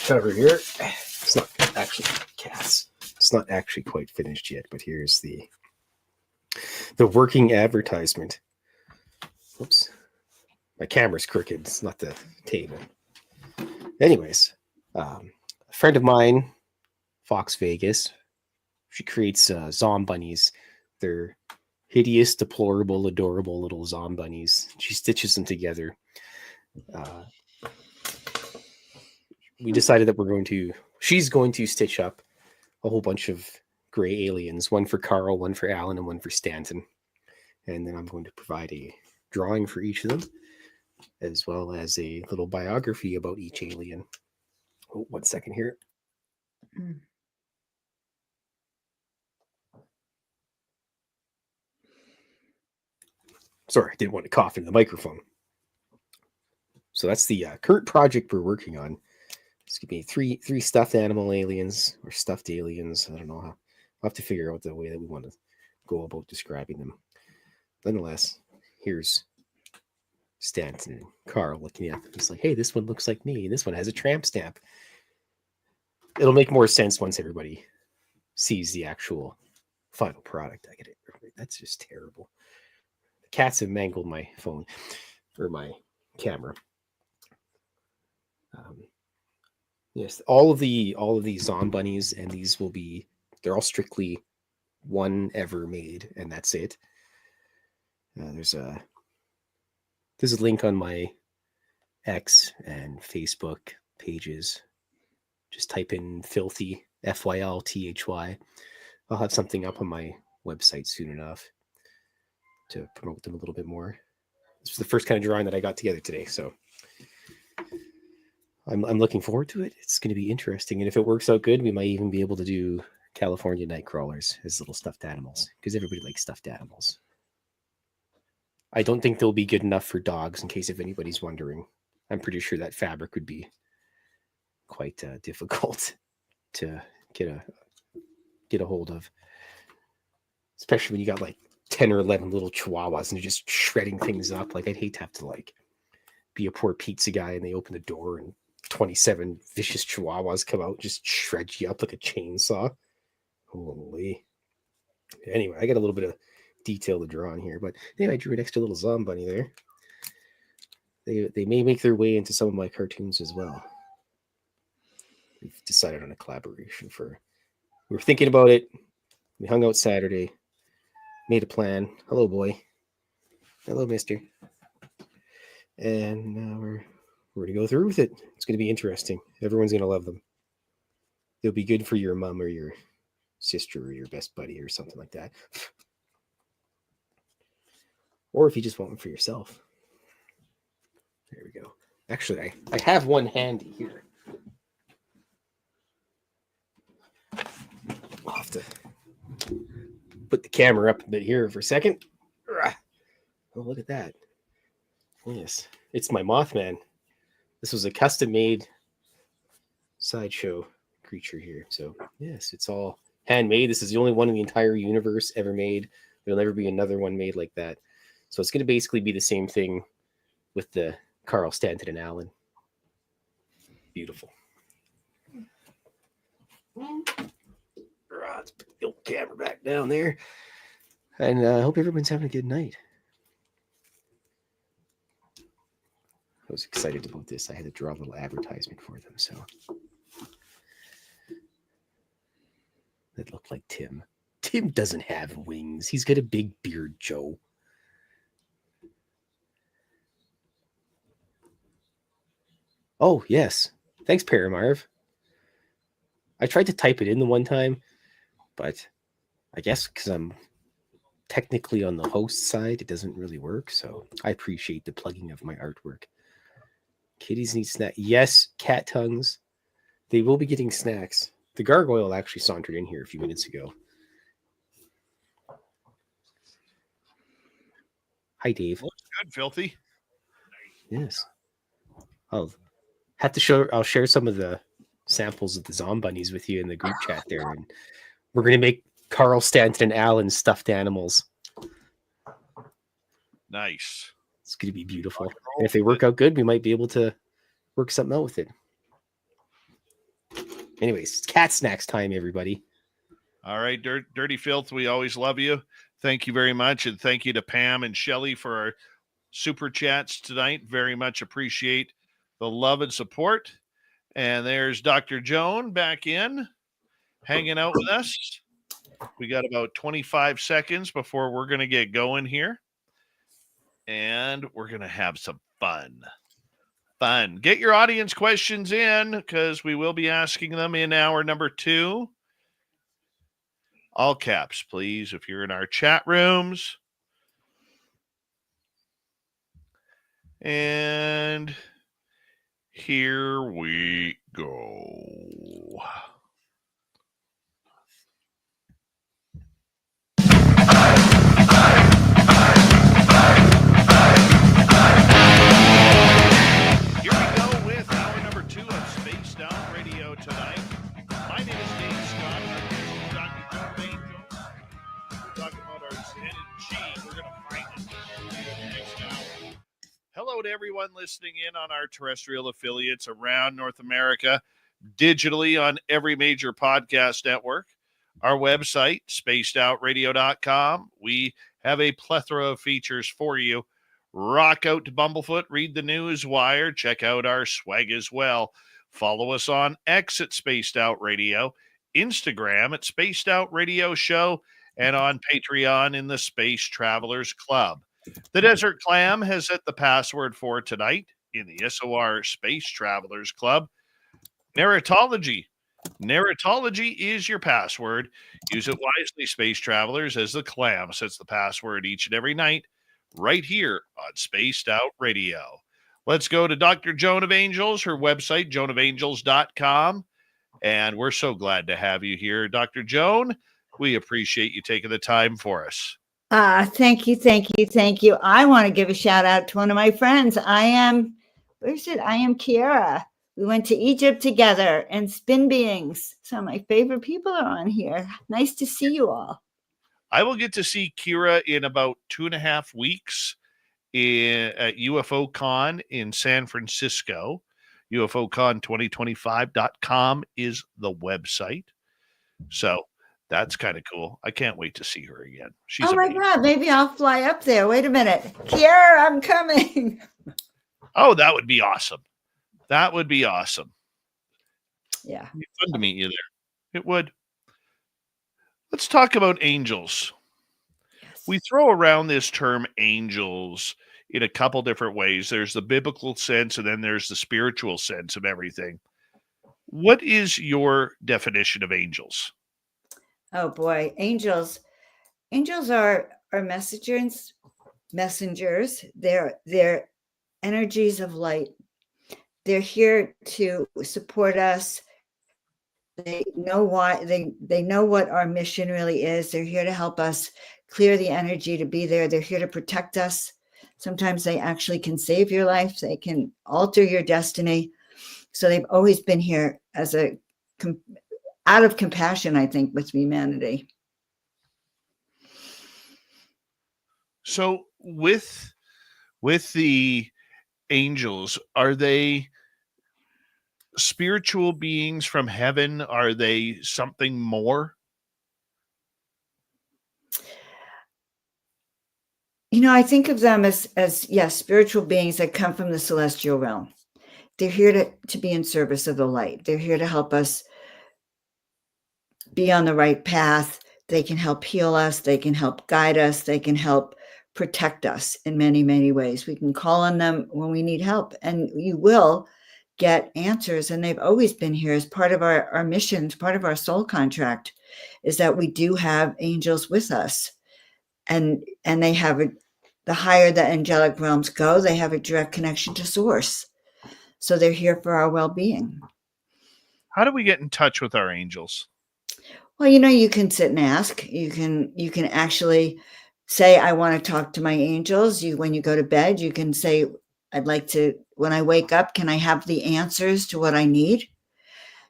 cover here. It's not actually cats. It's not actually quite finished yet, but here's the working advertisement. Oops. My camera's crooked. It's not the table. Anyways, a friend of mine, Fox Vegas, She creates zombunnies. They're hideous, deplorable, adorable little zombunnies. She stitches them together. We decided that she's going to stitch up a whole bunch of gray aliens, one for Carl, one for Alan, and one for Stanton. And then I'm going to provide a drawing for each of them, as well as a little biography about each alien. Oh, 1 second here. Sorry, I didn't want to cough into the microphone. So that's the current project we're working on. It's going to be three stuffed animal aliens or stuffed aliens. I don't know how. We'll have to figure out the way that we want to go about describing them. Nonetheless, here's Stanton and Carl looking at them. He's like, hey, this one looks like me. This one has a tramp stamp. It'll make more sense once everybody sees the actual final product. I get it. That's just terrible. The cats have mangled my phone or my camera. Yes, all of these zombunnies, and these will be, they're all strictly one ever made, and that's it. There's a link on my X and Facebook pages. Just type in filthy, FYLTHY. I'll have something up on my website soon enough to promote them a little bit more. This was the first kind of drawing that I got together today, so I'm looking forward to it. It's going to be interesting, and if it works out good, we might even be able to do California night crawlers as little stuffed animals, because everybody likes stuffed animals. I don't think they'll be good enough for dogs, in case if anybody's wondering. I'm pretty sure that fabric would be quite difficult to get a hold of, especially when you got like 10 or 11 little chihuahuas and you're just shredding things up. Like, I'd hate to have to like be a poor pizza guy and they open the door and 27 vicious chihuahuas come out and just shred you up like a chainsaw. Holy. Anyway, I got a little bit of detail to draw on here, but anyway, I drew an extra little zombunny there. They may make their way into some of my cartoons as well. We've decided on a collaboration we were thinking about it. We hung out Saturday, made a plan. Hello, boy. Hello, mister. And now we're going to go through with it. It's going to be interesting. Everyone's going to love them. They'll be good for your mom or your sister or your best buddy or something like that. Or if you just want one for yourself. There we go. Actually, I have one handy here. I'll have to put the camera up a bit here for a second. Oh, look at that. Yes, it's my Mothman. This was a custom-made sideshow creature here. So, yes, it's all handmade. This is the only one in the entire universe ever made. There'll never be another one made like that. So it's going to basically be the same thing with the Carl, Stanton, and Alan. Beautiful. Let's put the old camera back down there. And I hope everyone's having a good night. I was excited about this. I had to draw a little advertisement for them, so that looked like Tim. Tim doesn't have wings. He's got a big beard, Joe. Oh, yes. Thanks, Paramarv. I tried to type it in the one time, but I guess because I'm technically on the host side, it doesn't really work. So I appreciate the plugging of my artwork. Kitties need snacks. Yes, cat tongues. They will be getting snacks. The gargoyle actually sauntered in here a few minutes ago. Hi, Dave. Looks good, filthy. Yes. I'll share some of the samples of the zombunnies with you in the group chat there. And we're going to make Carl, Stanton, and Alan stuffed animals. Nice. It's going to be beautiful. And if they work out good, we might be able to work something out with it. Anyways, it's cat snacks time, everybody. All right, Dirty Filth, we always love you. Thank you very much. And thank you to Pam and Shelly for our super chats tonight. Very much appreciate the love and support. And there's Dr. Joan back in, hanging out with us. We got about 25 seconds before we're going to get going here. And we're going to have some fun. Get your audience questions in because we will be asking them in hour number 2. All caps, please, if you're in our chat rooms. And here we go. Here we go with hour number 2 of Spaced Out Radio tonight. My name is Dave Scott. I'm here with Dr. Joan of Angels. We're talking about our energy. We're going to find it in the next hour. Hello to everyone listening in on our terrestrial affiliates around North America, digitally on every major podcast network. Our website, spacedoutradio.com. We have a plethora of features for you. Rock out to Bumblefoot, read the news wire, check out our swag as well. Follow us on X at Spaced Out Radio, Instagram at Spaced Out Radio Show, and on Patreon in the Space Travelers Club. The Desert Clam has set the password for tonight in the SOR Space Travelers Club. Narratology. Narratology is your password. Use it wisely, Space Travelers, as the Clam sets the password each and every night right here on Spaced Out Radio. Let's go to Dr. Joan of Angels, her website, joanofangels.com. And we're so glad to have you here, Dr. Joan. We appreciate you taking the time for us. Thank you. I want to give a shout out to one of my friends. I am Kiara. We went to Egypt together and Spin Beings. Some of my favorite people are on here. Nice to see you all. I will get to see Kira in about 2.5 weeks at UFO Con in San Francisco. UFOCon2025.com is the website. So that's kind of cool. I can't wait to see her again. She's amazing. God, maybe I'll fly up there. Wait a minute. Kiara, I'm coming. Oh, that would be awesome. That would be awesome. Yeah. It'd be fun to meet you there. It would. Let's talk about angels. Yes. We throw around this term angels in a couple different ways. There's the biblical sense, and then there's the spiritual sense of everything. What is your definition of angels? Oh boy, angels are messengers. They're energies of light. They're here to support us. They know why they know what our mission really is. They're here to help us clear the energy to be there. They're here to protect us. Sometimes they actually can save your life. They can alter your destiny. So they've always been here as out of compassion, I think, with humanity. So with the angels, are they spiritual beings from heaven? Are they something more? I think of them as yes, spiritual beings that come from the celestial realm. They're here to be in service of the light. They're here to help us be on the right path. They can help heal us. They can help guide us. They can help protect us in many, many ways. We can call on them when we need help, and you will get answers. And they've always been here as part of our mission, part of our soul contract, is that we do have angels with us. And they have the higher the angelic realms go, they have a direct connection to source. So they're here for our well-being. How do we get in touch with our angels? Well, you can sit and ask. You can actually say, I want to talk to my angels. When you go to bed, you can say, I'd like to, when I wake up, can I have the answers to what I need?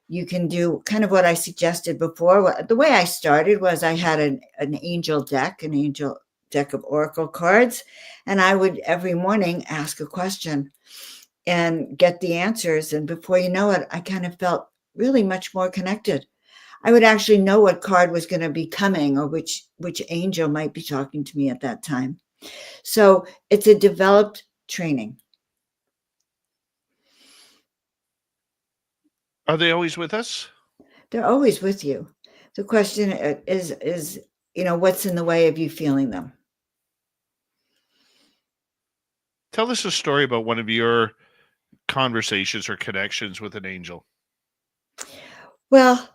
You can do kind of what I suggested before. The way I started was I had an angel deck of oracle cards, and I would every morning ask a question and get the answers. And before you know it, I kind of felt really much more connected. I would actually know what card was going to be coming or which angel might be talking to me at that time. So it's a developed training. Are they always with us? They're always with you. The question is, what's in the way of you feeling them? Tell us a story about one of your conversations or connections with an angel. Well,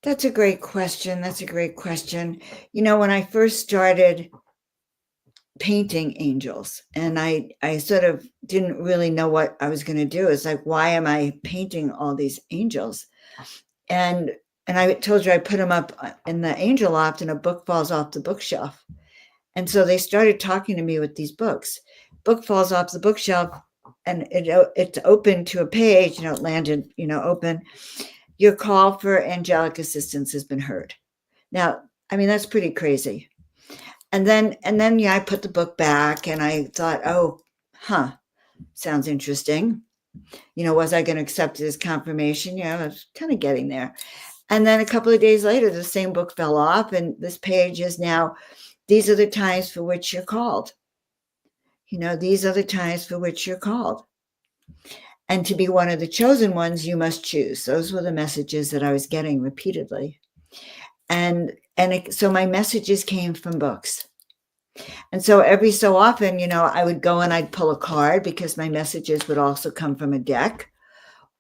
that's a great question. That's a great question. When I first started painting angels, and I sort of didn't really know what I was going to do. It's like, why am I painting all these angels? And I told you I put them up in the angel loft, and a book falls off the bookshelf. And so they started talking to me with these books. Book falls off the bookshelf, and it's open to a page. It landed, open. Your call for angelic assistance has been heard. Now, I mean, that's pretty crazy. And then, I put the book back, and I thought, oh, sounds interesting. Was I going to accept it as confirmation? I was kind of getting there. And then a couple of days later, the same book fell off, and this page is now, these are the times for which you're called. These are the times for which you're called. And to be one of the chosen ones, you must choose. Those were the messages that I was getting repeatedly. So my messages came from books. And so every so often, I would go and I'd pull a card, because my messages would also come from a deck,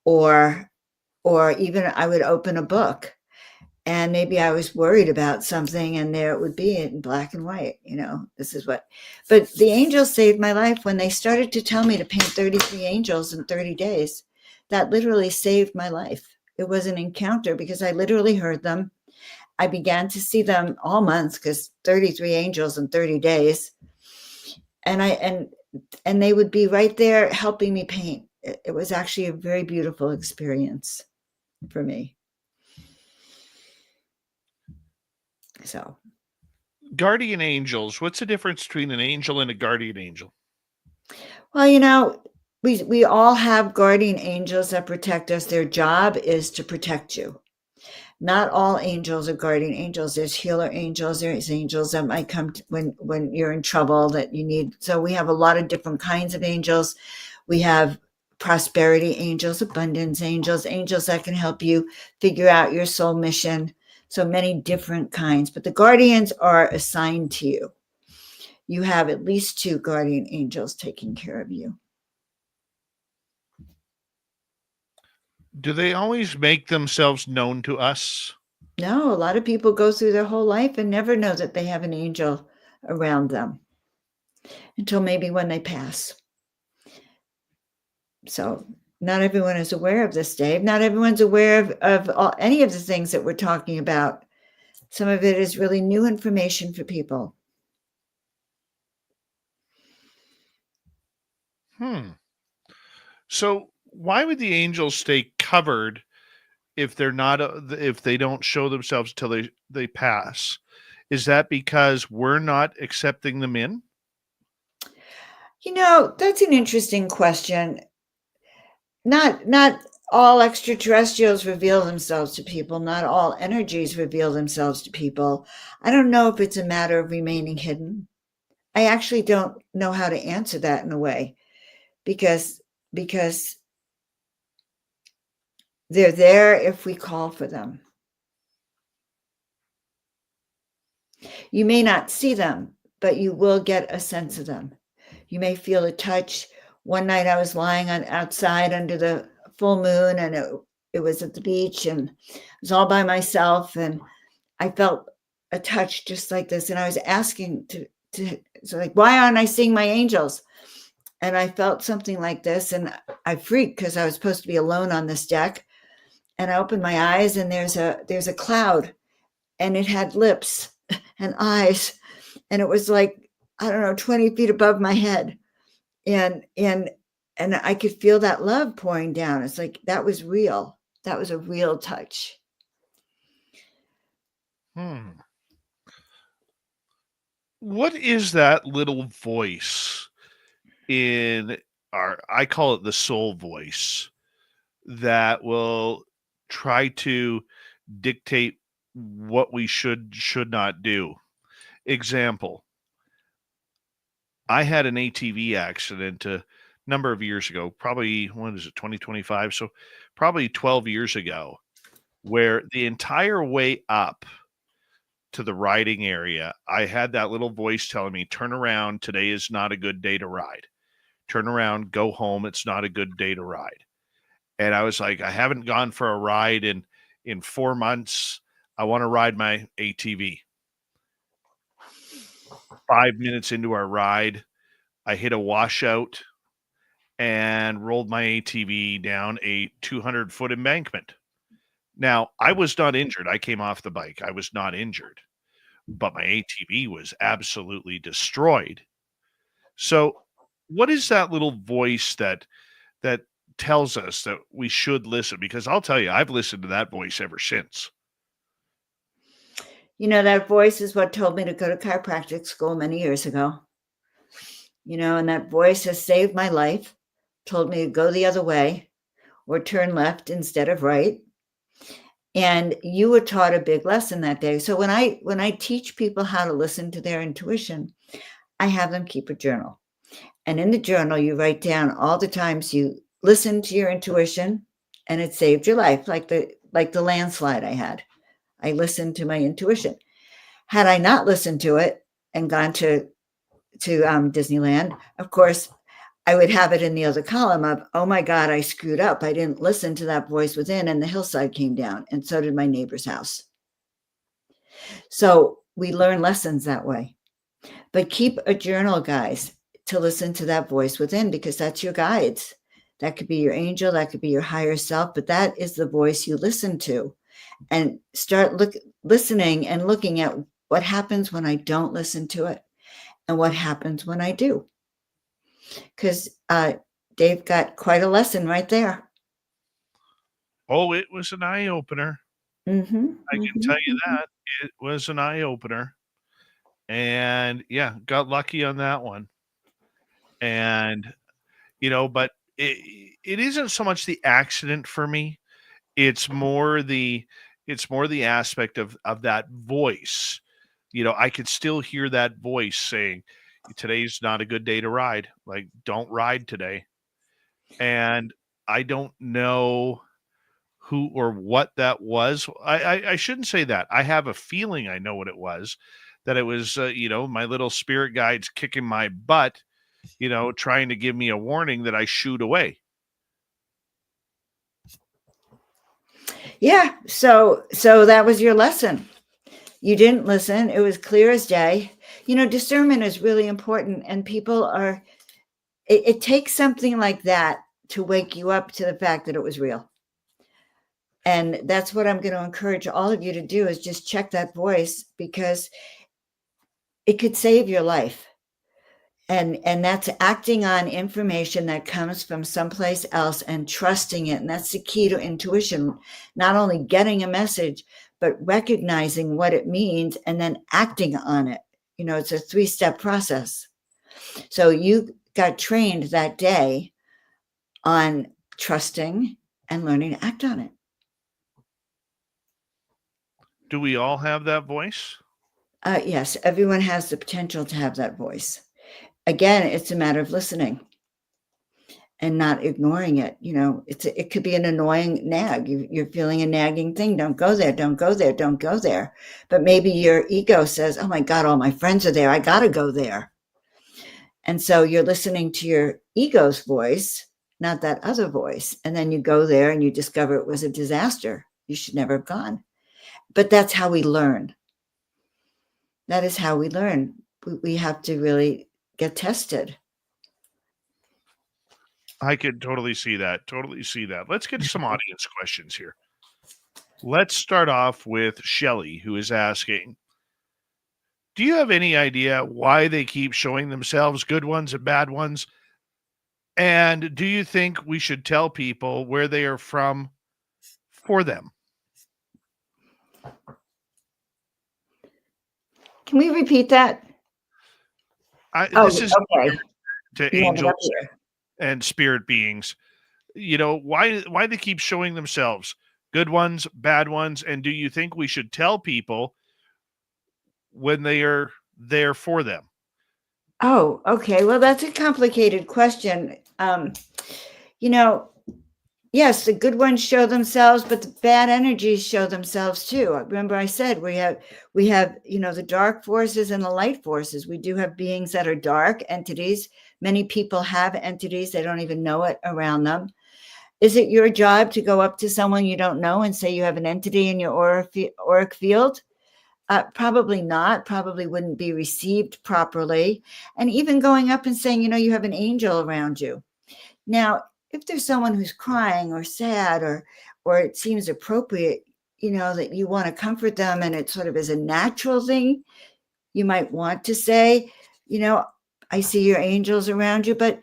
or even I would open a book, and maybe I was worried about something, and there it would be in black and white. This is what. But the angels saved my life when they started to tell me to paint 33 angels in 30 days. That literally saved my life. It was an encounter, because I literally heard them. I began to see them all months, because 33 angels in 30 days. And they would be right there helping me paint. It was actually a very beautiful experience for me. So, Guardian angels. What's the difference between an angel and a guardian angel? well, we all have guardian angels that protect us. Their job is to protect you. Not all angels are guardian angels. There's healer angels. There's angels that might come when you're in trouble that you need. So we have a lot of different kinds of angels. We have prosperity angels, abundance angels, angels that can help you figure out your soul mission. So many different kinds. But the guardians are assigned to you. You have at least 2 guardian angels taking care of you. Do they always make themselves known to us? No, a lot of people go through their whole life and never know that they have an angel around them until maybe when they pass. So not everyone is aware of this, Dave. Not everyone's aware of any of the things that we're talking about. Some of it is really new information for people. So why would the angels stay covered if they're not if they don't show themselves until they pass? Is that because we're not accepting them in? That's an interesting question. Not all extraterrestrials reveal themselves to people. Not all energies reveal themselves to people. I don't know if it's a matter of remaining hidden. I actually don't know how to answer that in a way, because they're there if we call for them. You may not see them, but you will get a sense of them. You may feel a touch. One night I was lying outside under the full moon, and it was at the beach, and I was all by myself, and I felt a touch just like this. And I was asking so like, why aren't I seeing my angels? And I felt something like this, and I freaked because I was supposed to be alone on this deck. And I opened my eyes, and there's a cloud, and it had lips and eyes, and it was like, I don't know, 20 feet above my head. And I could feel that love pouring down. It's like, that was real. That was a real touch. What is that little voice in I call it the soul voice, that will try to dictate what we should not do? Example, I had an ATV accident a number of years ago, probably, 2025? So probably 12 years ago. where the entire way up to the riding area, I had that little voice telling me, turn around, today is not a good day to ride. Turn around, go home, it's not a good day to ride. And I was like, I haven't gone for a ride in 4 months. I want to ride my ATV. 5 minutes into our ride, I hit a washout and rolled my ATV down a 200-foot embankment. Now, I was not injured. I came off the bike. I was not injured, but my ATV was absolutely destroyed. So, what is that little voice that tells us that we should listen? Because I'll tell you, I've listened to that voice ever since. That voice is what told me to go to chiropractic school many years ago. And that voice has saved my life, told me to go the other way or turn left instead of right. And you were taught a big lesson that day. So when I teach people how to listen to their intuition, I have them keep a journal. And in the journal, you write down all the times you listened to your intuition and it saved your life, like the landslide I had. I listened to my intuition. Had I not listened to it and gone to Disneyland, of course, I would have it in the other column of, oh my God, I screwed up. I didn't listen to that voice within, and the hillside came down, and so did my neighbor's house. So we learn lessons that way. But keep a journal, guys, to listen to that voice within, because that's your guides. That could be your angel, that could be your higher self, but that is the voice you listen to. And start listening and looking at what happens when I don't listen to it and what happens when I do. Because Dave got quite a lesson right there. Oh, it was an eye-opener. I can tell you that. It was an eye-opener. And yeah, got lucky on that one. And, but it isn't so much the accident for me. It's more the aspect of that voice. I could still hear that voice saying, today's not a good day to ride. Like, don't ride today. And I don't know who or what that was. I shouldn't say that. I have a feeling I know what it was, that it was, my little spirit guides kicking my butt, trying to give me a warning that I shoot away. Yeah. So that was your lesson. You didn't listen. It was clear as day. Discernment is really important, and it takes something like that to wake you up to the fact that it was real. And that's what I'm going to encourage all of you to do, is just check that voice, because it could save your life. And that's acting on information that comes from someplace else and trusting it. And that's the key to intuition, not only getting a message, but recognizing what it means and then acting on it. It's a 3-step process. So you got trained that day on trusting and learning to act on it. Do we all have that voice? Yes, everyone has the potential to have that voice. Again, it's a matter of listening and not ignoring it. It could be an annoying nag. You're feeling a nagging thing. Don't go there. Don't go there. Don't go there. But maybe your ego says, oh my God, all my friends are there. I got to go there. And so you're listening to your ego's voice, not that other voice. And then you go there and you discover it was a disaster. You should never have gone. But that's how we learn. That is how we learn. We have to really get tested. I could totally see that. Totally see that. Let's get some audience questions here. Let's start off with Shelly, who is asking, do you have any idea why they keep showing themselves, good ones and bad ones? And do you think we should tell people where they are from for them? Can we repeat that? This is okay. To angels and spirit beings. Why they keep showing themselves, good ones, bad ones, and do you think we should tell people when they are there for them? Oh, okay. Well, that's a complicated question. Yes, the good ones show themselves, but the bad energies show themselves too. Remember, I said we have the dark forces and the light forces. We do have beings that are dark entities. Many people have entities, they don't even know it around them. Is it your job to go up to someone you don't know and say you have an entity in your auric field? Probably not. Probably wouldn't be received properly. And even going up and saying, you have an angel around you. Now, if there's someone who's crying or sad, or it seems appropriate, that you want to comfort them, and it sort of is a natural thing, you might want to say, I see your angels around you, but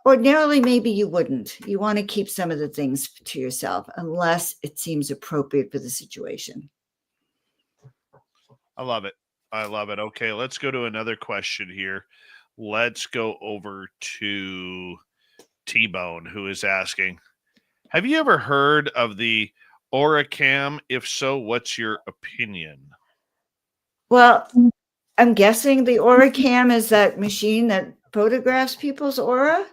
ordinarily maybe you wouldn't. You want to keep some of the things to yourself unless it seems appropriate for the situation. I love it. I love it. Okay, let's go to another question here. Let's go over to T-Bone, who is asking, have you ever heard of the Aura Cam? If so, what's your opinion? Well, I'm guessing the Aura Cam is that machine that photographs people's aura.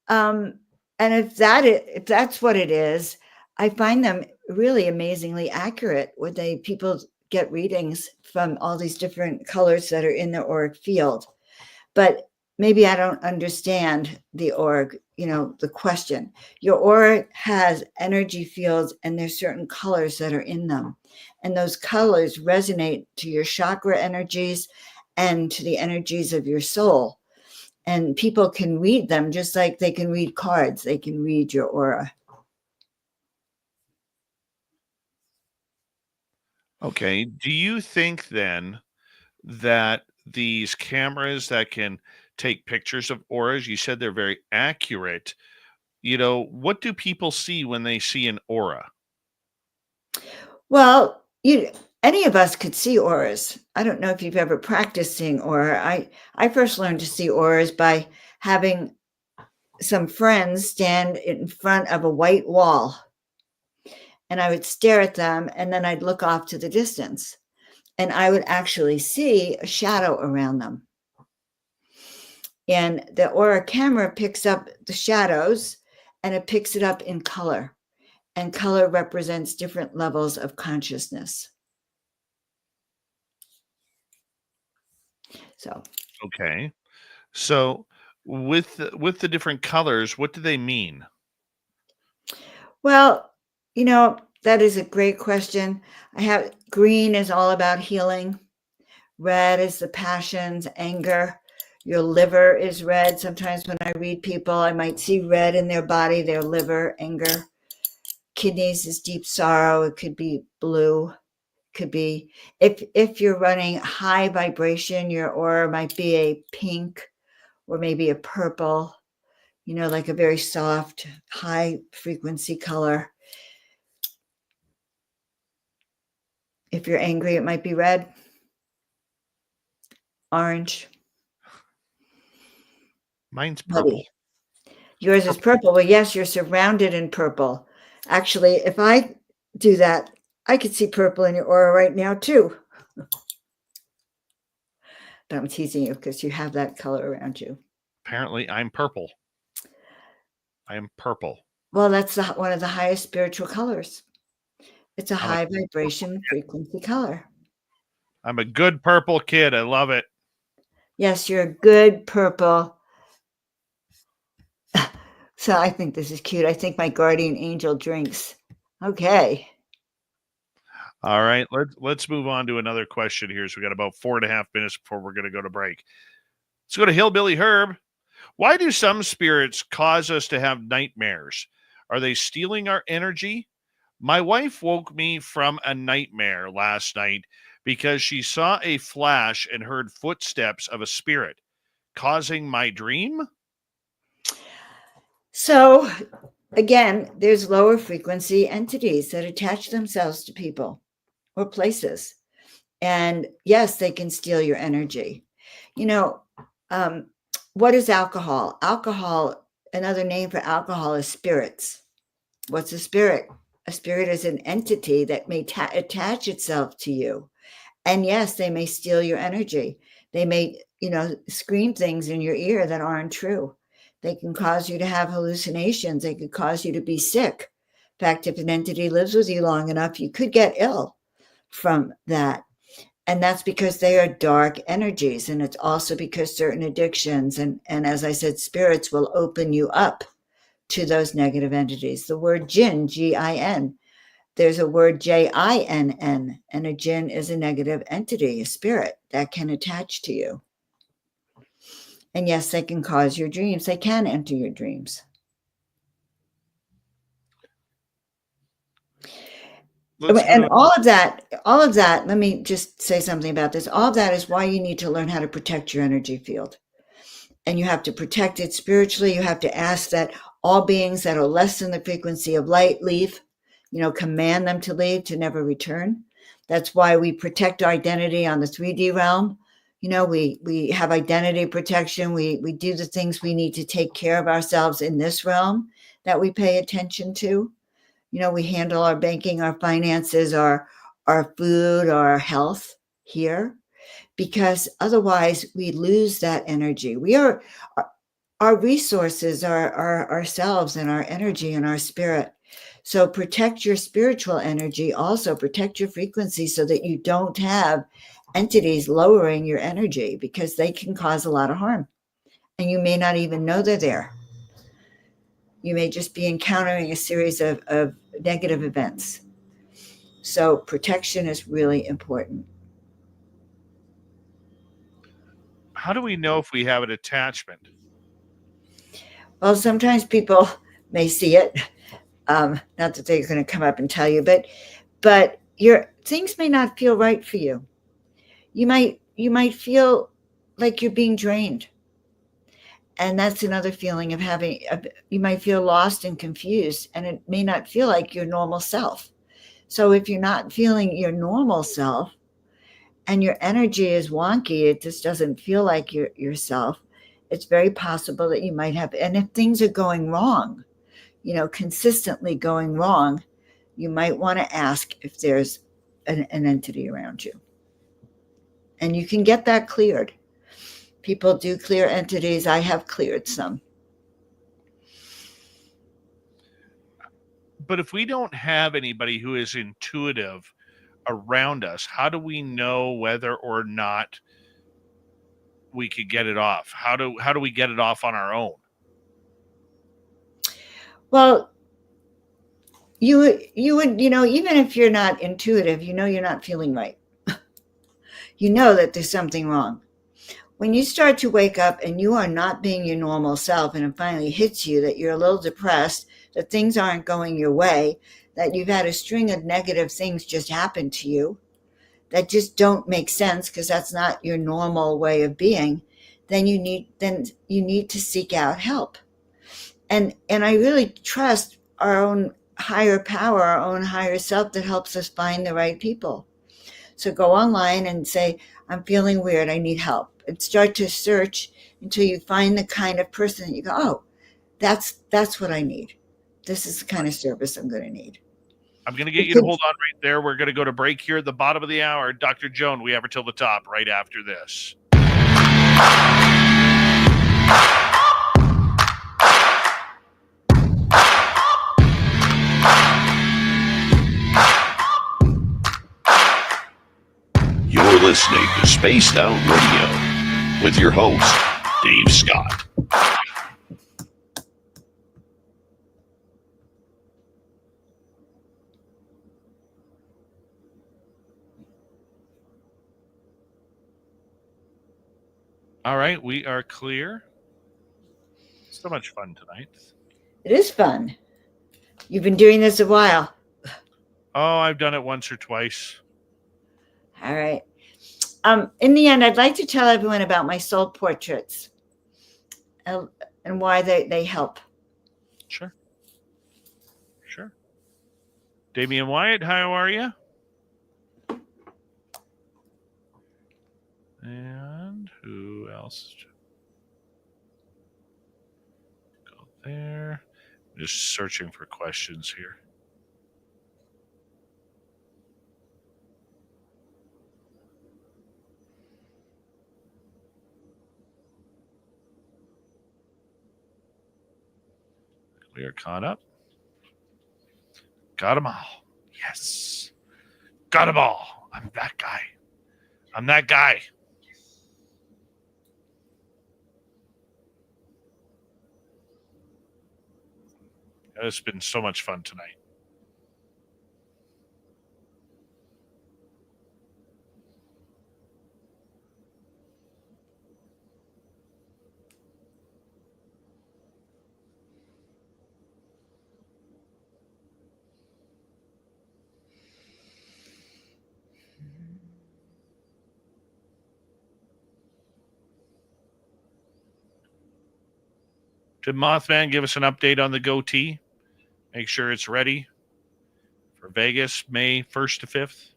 And if that's what it is, I find them really amazingly accurate. People get readings from all these different colors that are in the auric field. But maybe I don't understand the auric, the question. Your aura has energy fields, and there's certain colors that are in them. And those colors resonate to your chakra energies and to the energies of your soul. And people can read them just like they can read cards. They can read your aura. Okay. Do you think then that these cameras that can take pictures of auras, you said they're very accurate. What do people see when they see an aura? Well, any of us could see auras. I don't know if you've ever practiced seeing aura. I first learned to see auras by having some friends stand in front of a white wall, and I would stare at them, and then I'd look off to the distance, and I would actually see a shadow around them. And the aura camera picks up the shadows, and it picks it up in color. And color represents different levels of consciousness. So, Okay. So with the different colors, what do they mean? well, that is a great question. Green is all about healing. Red is the passions, anger. Your liver is red. Sometimes when I read people, I might see red in their body, their liver, anger. Kidneys is deep sorrow. It could be blue. Could be, if you're running high vibration, your aura might be a pink or maybe a purple, like a very soft, high frequency color. If you're angry, it might be red, orange. Mine's purple. Yours is purple. Well, yes, you're surrounded in purple. Actually, if I do that, I could see purple in your aura right now too. But I'm teasing you because you have that color around you. Apparently, I'm purple. I am purple. Well, that's one of the highest spiritual colors. It's a high vibration frequency color. I'm a good purple kid. I love it. Yes, you're a good purple. So I think this is cute. I think my guardian angel drinks. Okay. All right. Let's move on to another question here. So we got about 4.5 minutes before we're going to go to break. Let's go to Hillbilly Herb. Why do some spirits cause us to have nightmares? Are they stealing our energy? My wife woke me from a nightmare last night because she saw a flash and heard footsteps of a spirit, causing my dream. So again, there's lower frequency entities that attach themselves to people or places. And yes, they can steal your energy. What is alcohol? Alcohol, another name for alcohol is spirits. What's a spirit? A spirit is an entity that may attach itself to you. And yes, they may steal your energy. They may, scream things in your ear that aren't true. They can cause you to have hallucinations. They could cause you to be sick. In fact, if an entity lives with you long enough, you could get ill from that. And that's because they are dark energies. And it's also because certain addictions and as I said, spirits will open you up to those negative entities. The word jinn, G-I-N, there's a word J-I-N-N, and a jinn is a negative entity, a spirit that can attach to you. And yes, they can cause your dreams. They can enter your dreams. And all of that, let me just say something about this. All of that is why you need to learn how to protect your energy field. And you have to protect it spiritually. You have to ask that all beings that are less than the frequency of light leave, command them to leave, to never return. That's why we protect our identity on the 3D realm. We have identity protection. We do the things we need to take care of ourselves in this realm that we pay attention to. We handle our banking, our finances, our food, our health here, because otherwise we lose that energy. Our resources are ourselves and our energy and our spirit. So protect your spiritual energy, also protect your frequency so that you don't have entities lowering your energy, because they can cause a lot of harm and you may not even know they're there. You may just be encountering a series of negative events. So protection is really important. How do we know if we have an attachment? Well, sometimes people may see it. Not that they're going to come up and tell you, but your things may not feel right for you. You might feel like you're being drained. And that's another feeling of you might feel lost and confused, and it may not feel like your normal self. So if you're not feeling your normal self and your energy is wonky, it just doesn't feel like yourself, it's very possible that you might have, and if things are going wrong, consistently going wrong, you might want to ask if there's an entity around you. And you can get that cleared. People do clear entities. I have cleared some. But if we don't have anybody who is intuitive around us, how do we know whether or not we could get it off? How do we get it off on our own? Well, you would, even if you're not intuitive, you're not feeling right. You know that there's something wrong. When you start to wake up and you are not being your normal self, and it finally hits you that you're a little depressed, that things aren't going your way, that you've had a string of negative things just happen to you that just don't make sense because that's not your normal way of being, then you need to seek out help. And I really trust our own higher power, our own higher self, that helps us find the right people. So go online and say, I'm feeling weird, I need help. And start to search until you find the kind of person that you go, oh, that's what I need. This is the kind of service I'm going to need. I'm going to get you to hold on right there. We're going to go to break here at the bottom of the hour. Dr. Joan, we have her till the top right after this. You're listening to Spaced Out Radio with your host, Dave Scott. All right, we are clear. So much fun tonight. It is fun. You've been doing this a while. Oh, I've done it once or twice. All right. In the end, I'd like to tell everyone about my soul portraits and why they help. Sure. Damian Wyatt, how are you? And who else? Go there. Just searching for questions here. We are caught up. Got them all. Yes. Got them all. I'm that guy. I'm that guy. It's been so much fun tonight. Did Mothman give us an update on the goatee? Make sure it's ready for Vegas, May 1st to 5th.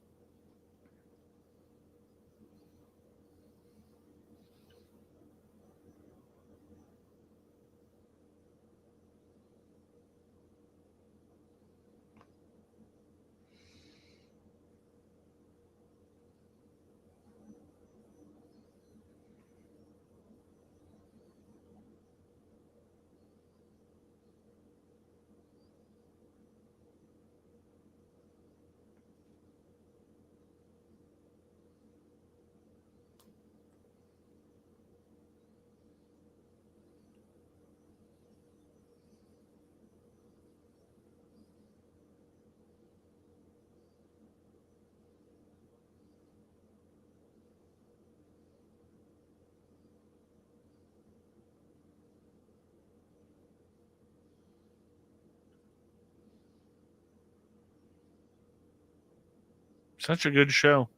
Such a good show.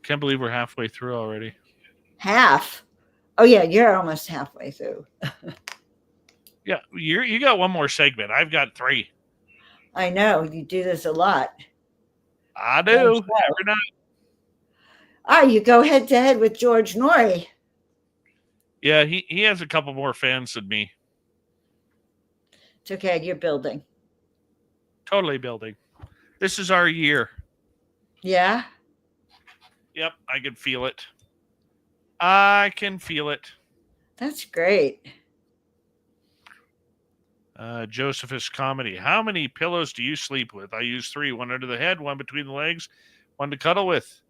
Can't believe we're halfway through already. Half. Oh yeah, you're almost halfway through. Yeah, you got one more segment. I've got 3. I know you do this a lot. I do. Yes, Every night. Ah, you go head to head with George Norrie. Yeah, he has a couple more fans than me. It's okay, you're building. Totally building. This is our year. Yeah? Yep, I can feel it. I can feel it. That's great. Josephus Comedy. How many pillows do you sleep with? I use 3. 1 under the head, 1 between the legs, 1 to cuddle with.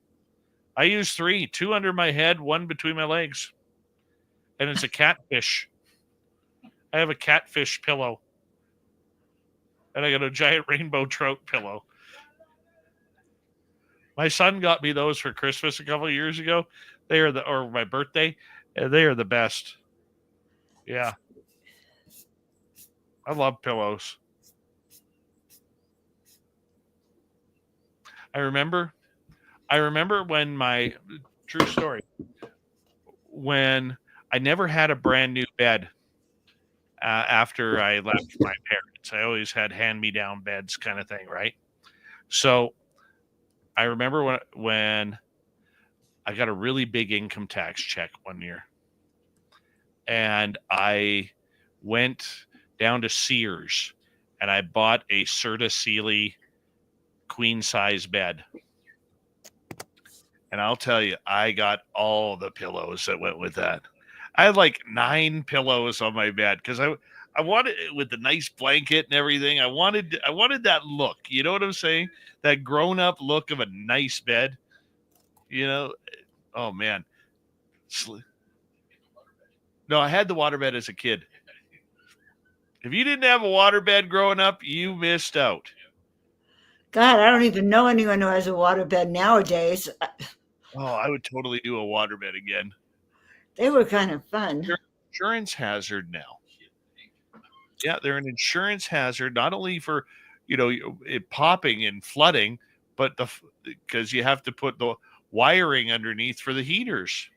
I use 3. 2 under my head, 1 between my legs. And it's a catfish. I have a catfish pillow. And I got a giant rainbow trout pillow. My son got me those for Christmas a couple of years ago. Or my birthday. And they are the best. Yeah. I love pillows. I remember when true story, when I never had a brand new bed after I left my parents. I always had hand-me-down beds kind of thing, right? So I remember when I got a really big income tax check one year, and I went down to Sears and I bought a Serta Sealy queen size bed. And I'll tell you, I got all the pillows that went with that. I had like 9 pillows on my bed because I wanted it with the nice blanket and everything. I wanted that look. You know what I'm saying? That grown up look of a nice bed. You know, oh man. No, I had the waterbed as a kid. If you didn't have a waterbed growing up, you missed out. God, I don't even know anyone who has a waterbed nowadays. Oh, I would totally do a waterbed again. They were kind of fun. They're an insurance hazard now. Yeah, they're an insurance hazard, not only for, it popping and flooding, but because you have to put the wiring underneath for the heaters.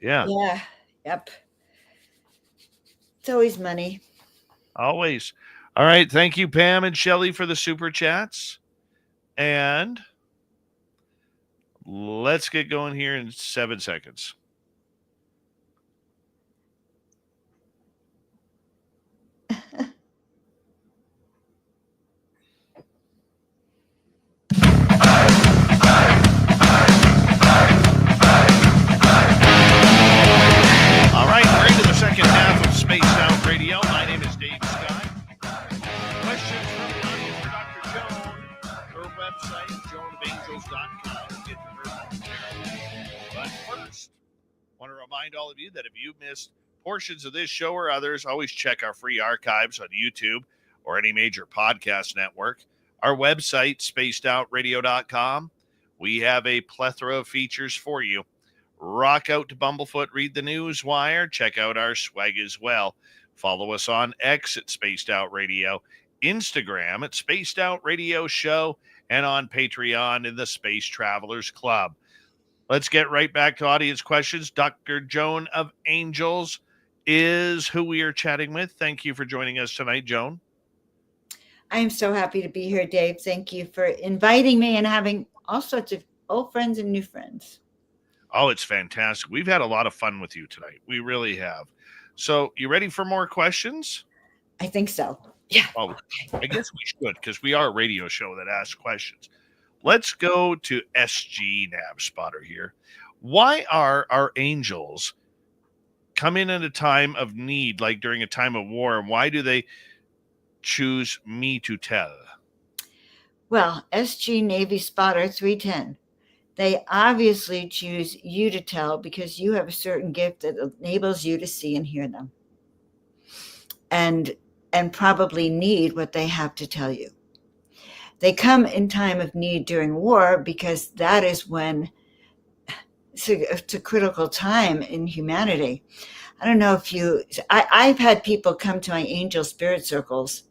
Yeah. Yeah. Yep. It's always money. Always. All right. Thank you, Pam and Shelley, for the super chats. And let's get going here in 7 seconds. All right, we're into the second half of Spaced Out Radio. My name is Dave Scott. you that if you missed portions of this show or others, always check our free archives on YouTube or any major podcast network. Our website, spacedoutradio.com. We have a plethora of features for you. Rock out to Bumblefoot, read the news wire, check out our swag as well. Follow us on X at Spaced Out Radio, Instagram at Spaced Out Radio Show, and on Patreon in the Space Travelers Club. Let's get right back to audience questions. Dr. Joan of Angels is who we are chatting with. Thank you for joining us tonight, Joan. I'm so happy to be here, Dave. Thank you for inviting me and having all sorts of old friends and new friends. Oh, it's fantastic. We've had a lot of fun with you tonight. We really have. So, you ready for more questions? I think so. Yeah. Well, I guess we should, because we are a radio show that asks questions. Let's go to SG Nav Spotter here. Why are our angels come in at a time of need, like during a time of war, and why do they choose me to tell? Well, SG Navy Spotter 310. They obviously choose you to tell because you have a certain gift that enables you to see and hear them. And probably need what they have to tell you. They come in time of need during war because that is when it's a critical time in humanity. I don't know if I've had people come to my angel spirit circles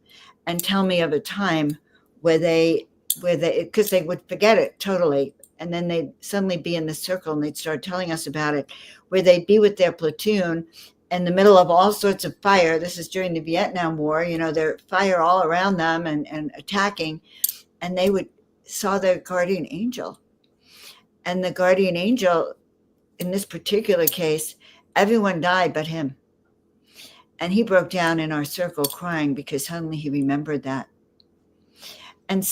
and tell me of a time where they, because they would forget it totally. And then they'd suddenly be in the circle and they'd start telling us about it, where they'd be with their platoon in the middle of all sorts of fire. This is during the Vietnam War, there's fire all around them and attacking. And they saw their guardian angel. And the guardian angel, in this particular case, everyone died but him. And he broke down in our circle crying because suddenly he remembered that. And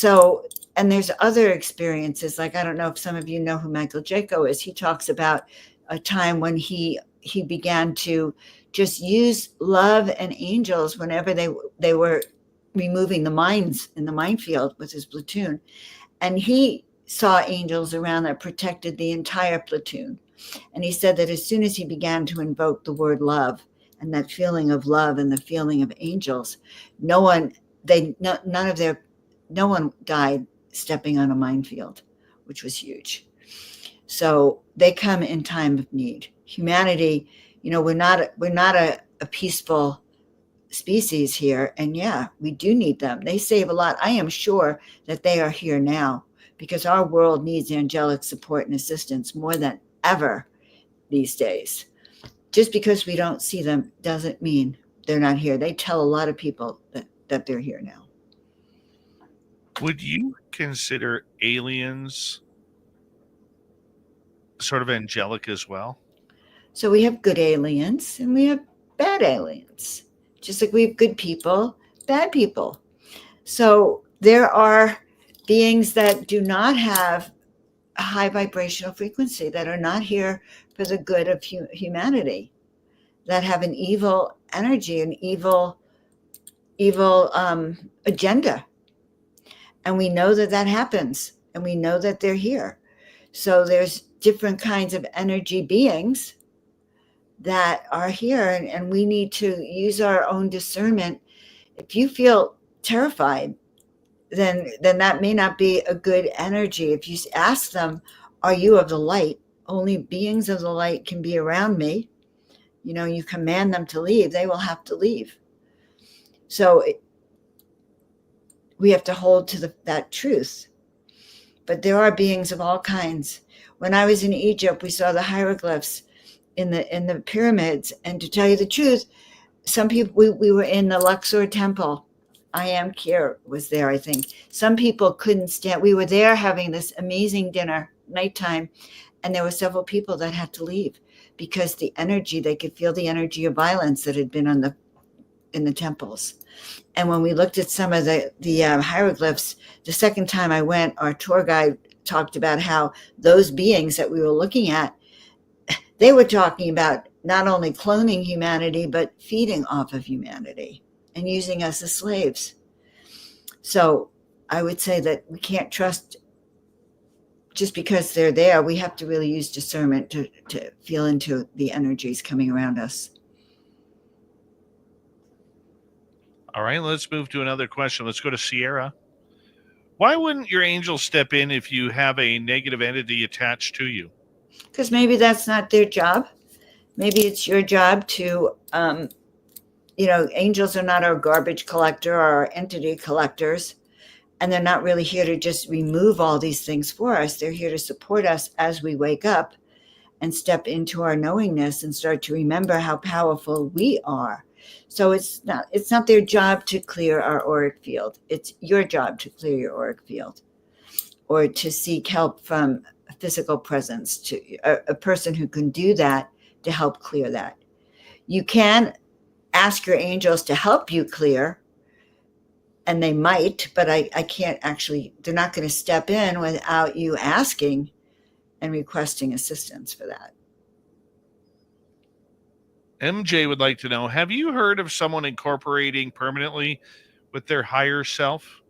there's other experiences, like I don't know if some of you know who Michael Jaco is. He talks about a time when he began to just use love and angels whenever they were removing the mines in the minefield with his platoon. And he saw angels around that protected the entire platoon. And he said that as soon as he began to invoke the word love and that feeling of love and the feeling of angels, no one died stepping on a minefield, which was huge. So they come in time of need. Humanity, we're not a peaceful species here. And yeah, we do need them. They save a lot. I am sure that they are here now because our world needs angelic support and assistance more than ever these days. Just because we don't see them doesn't mean they're not here. They tell a lot of people that they're here now. Would you consider aliens sort of angelic as well? So we have good aliens and we have bad aliens. Just like we have good people, bad people. So there are beings that do not have a high vibrational frequency, that are not here for the good of humanity, that have an evil energy, an evil agenda. And we know that happens, and we know that they're here. So there's different kinds of energy beings that are here, and we need to use our own discernment. If you feel terrified, then that may not be a good energy. If you ask them, are you of the light? Only beings of the light can be around me. You command them to leave, they will have to leave. So we have to hold to that truth. But there are beings of all kinds. When I was in Egypt, we saw the hieroglyphs in the pyramids. And to tell you the truth, some people, we were in the Luxor temple. I Am Kir was there, I think. Some people couldn't stand. We were there having this amazing dinner, nighttime, and there were several people that had to leave because they could feel the energy of violence that had been in the temples. And when we looked at some of the hieroglyphs, the second time I went, our tour guide talked about how those beings that we were looking at, they were talking about not only cloning humanity, but feeding off of humanity and using us as slaves. So I would say that we can't trust just because they're there, we have to really use discernment to feel into the energies coming around us. All right, let's move to another question. Let's go to Sierra. Why wouldn't your angel step in if you have a negative entity attached to you? Because maybe that's not their job. Maybe it's your job to, angels are not our garbage collector or our entity collectors. And they're not really here to just remove all these things for us. They're here to support us as we wake up and step into our knowingness and start to remember how powerful we are. So it's not their job to clear our auric field. It's your job to clear your auric field, or to seek help from a physical presence, to a person who can do that to help clear that. You can ask your angels to help you clear, and they might, but I can't actually, they're not going to step in without you asking and requesting assistance for that. MJ would like to know, have you heard of someone incorporating permanently with their higher self?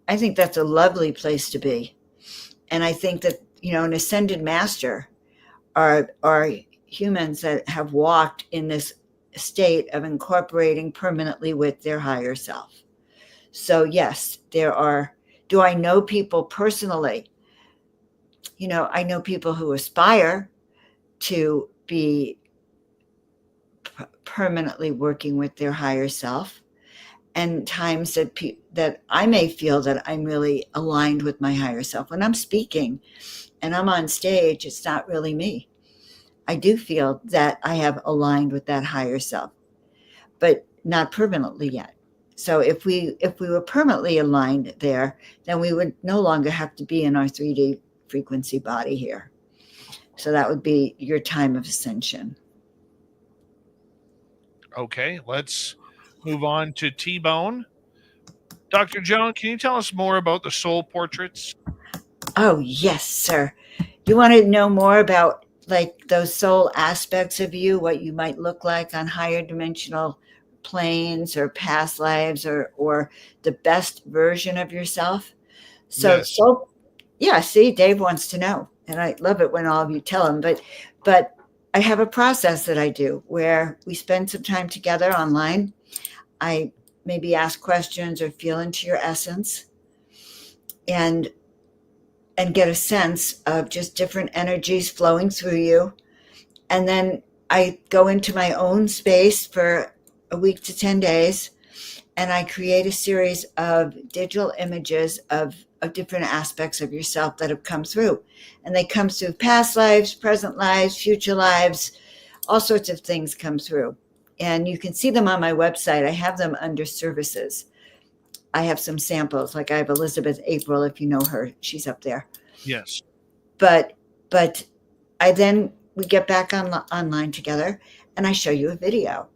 I think that's a lovely place to be. And I think that, an ascended master are humans that have walked in this state of incorporating permanently with their higher self. So yes, there are. Do I know people personally? I know people who aspire to be permanently working with their higher self, and times that I may feel that I'm really aligned with my higher self. When I'm speaking and I'm on stage, it's not really me. I do feel that I have aligned with that higher self, but not permanently yet. So if we were permanently aligned there, then we would no longer have to be in our 3D frequency body here. So that would be your time of ascension. Okay, let's move on to T-Bone. Dr. Joan, can you tell us more about the soul portraits? Oh, yes, sir. You want to know more about like those soul aspects of you, what you might look like on higher dimensional planes or past lives, or the best version of yourself? Yes. Yeah, see, Dave wants to know. And I love it when all of you tell him, but I have a process that I do where we spend some time together online. I maybe ask questions or feel into your essence and get a sense of just different energies flowing through you. And then I go into my own space for a week to 10 days, and I create a series of digital images of different aspects of yourself that have come through. And they come through past lives, present lives, future lives, all sorts of things come through. And you can see them on my website. I have them under services. I have some samples, like I have Elizabeth April, if you know her, she's up there. Yes. But we get back online together, and I show you a video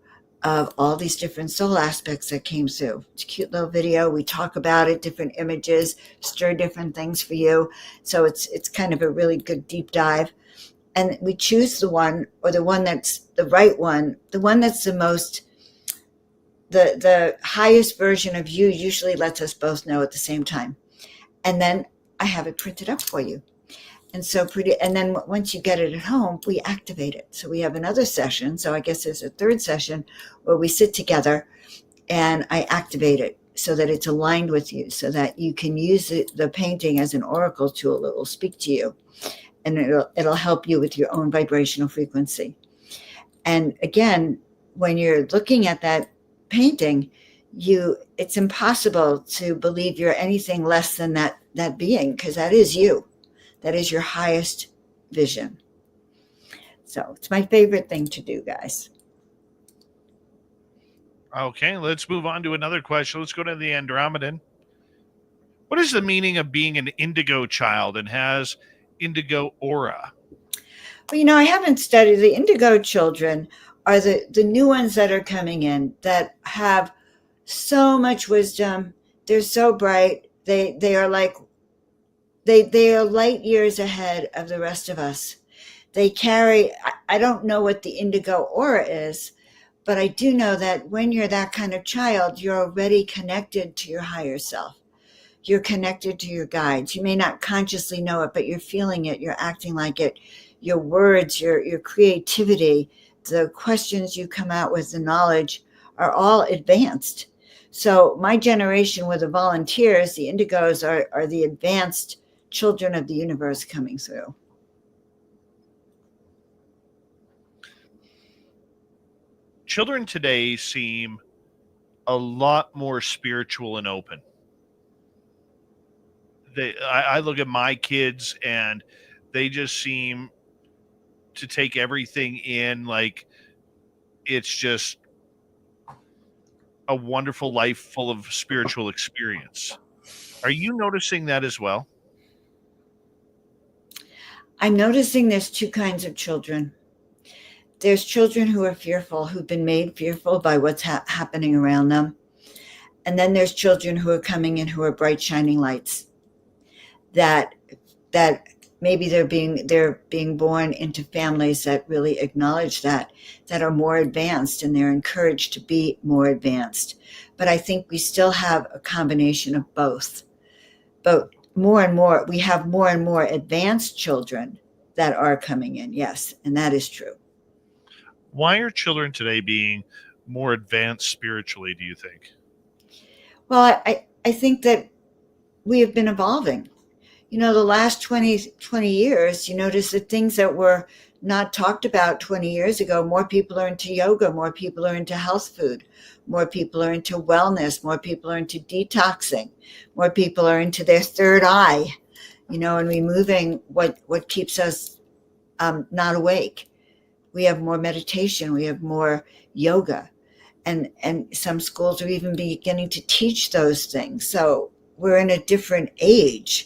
of all these different soul aspects that came through. It's a cute little video. We talk about it, different images, stir different things for you. So it's kind of a really good deep dive. And we choose the one, or the one that's the right one, the one that's the most, the highest version of you usually lets us both know at the same time. And then I have it printed up for you. And then once you get it at home, we activate it. So we have another session. So I guess there's a third session where we sit together and I activate it so that it's aligned with you, so that you can use the painting as an oracle tool. It will speak to you, and it'll help you with your own vibrational frequency. And again, when you're looking at that painting, it's impossible to believe you're anything less than that being, because that is you. That is your highest vision. So it's my favorite thing to do, guys. Okay, let's move on to another question. Let's go to the Andromedan. What is the meaning of being an indigo child and has indigo aura? Well, I haven't studied. The indigo children are the new ones that are coming in that have so much wisdom. They're so bright. They are like, they are light years ahead of the rest of us. They carry, I don't know what the indigo aura is, but I do know that when you're that kind of child, you're already connected to your higher self. You're connected to your guides. You may not consciously know it, but you're feeling it. You're acting like it. Your words, your creativity, the questions you come out with, the knowledge are all advanced. So my generation were the volunteers. The indigos are the advanced children of the universe coming through. Children today seem a lot more spiritual and open. I look at my kids and they just seem to take everything in like it's just a wonderful life full of spiritual experience. Are you noticing that as well? I'm noticing there's two kinds of children. There's children who are fearful, who've been made fearful by what's happening around them. And then there's children who are coming in who are bright, shining lights. That maybe they're being born into families that really acknowledge that are more advanced, and they're encouraged to be more advanced. But I think we still have a combination of both. But more and more, we have more and more advanced children that are coming in. Yes, and that is true. Why are children today being more advanced spiritually, do you think? Well, I think that we have been evolving. The last 20 years, you notice that things that were not talked about 20 years ago, more people are into yoga, more people are into health food, more people are into wellness, more people are into detoxing, more people are into their third eye, and removing what keeps us not awake. We have more meditation, we have more yoga, and some schools are even beginning to teach those things. So we're in a different age.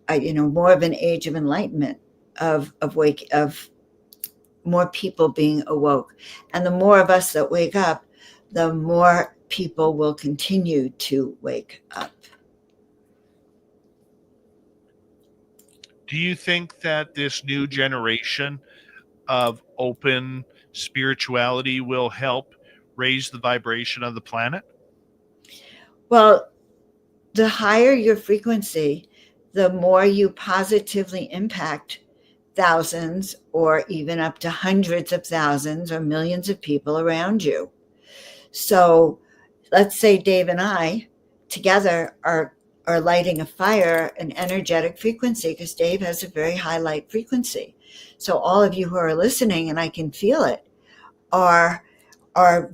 More of an age of enlightenment, of more people being awoke. And the more of us that wake up, the more people will continue to wake up. Do you think that this new generation of open spirituality will help raise the vibration of the planet? Well, the higher your frequency, the more you positively impact thousands or even up to hundreds of thousands or millions of people around you. So let's say Dave and I together are lighting a fire, an energetic frequency, because Dave has a very high light frequency. So all of you who are listening, and I can feel it, are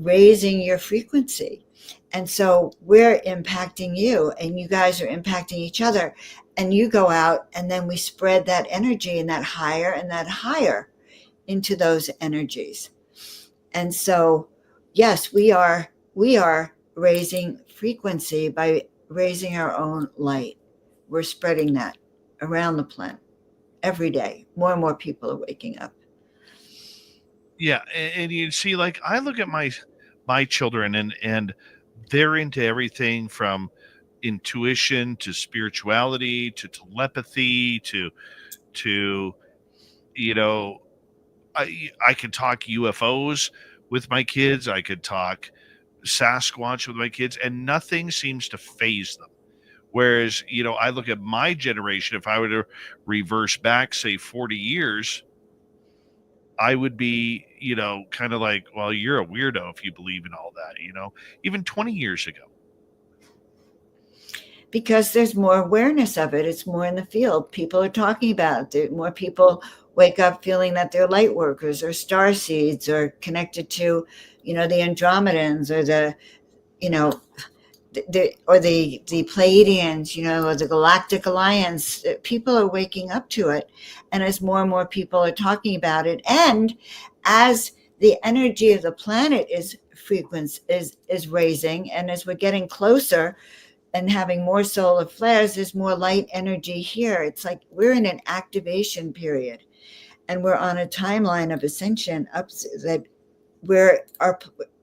raising your frequency. And so we're impacting you, and you guys are impacting each other, and you go out, and then we spread that energy and that higher into those energies. And so, yes, we are raising frequency by raising our own light. We're spreading that around the planet every day. More and more people are waking up. Yeah, and you see, like I look at my children, and they're into everything from intuition to spirituality to telepathy to I could talk UFOs with my kids. I could talk Sasquatch with my kids, and nothing seems to phase them. Whereas, I look at my generation, if I were to reverse back, say 40 years, I would be, kind of like, well, you're a weirdo if you believe in all that, even 20 years ago. Because there's more awareness of it. It's more in the field. People are talking about it. More people wake up feeling that they're light workers or star seeds or connected to, the Andromedans or the Pleiadians, or the Galactic Alliance. People are waking up to it. And as more and more people are talking about it, and as the energy of the planet is raising, and as we're getting closer and having more solar flares, there's more light energy here. It's like we're in an activation period, and we're on a timeline of ascension up that we're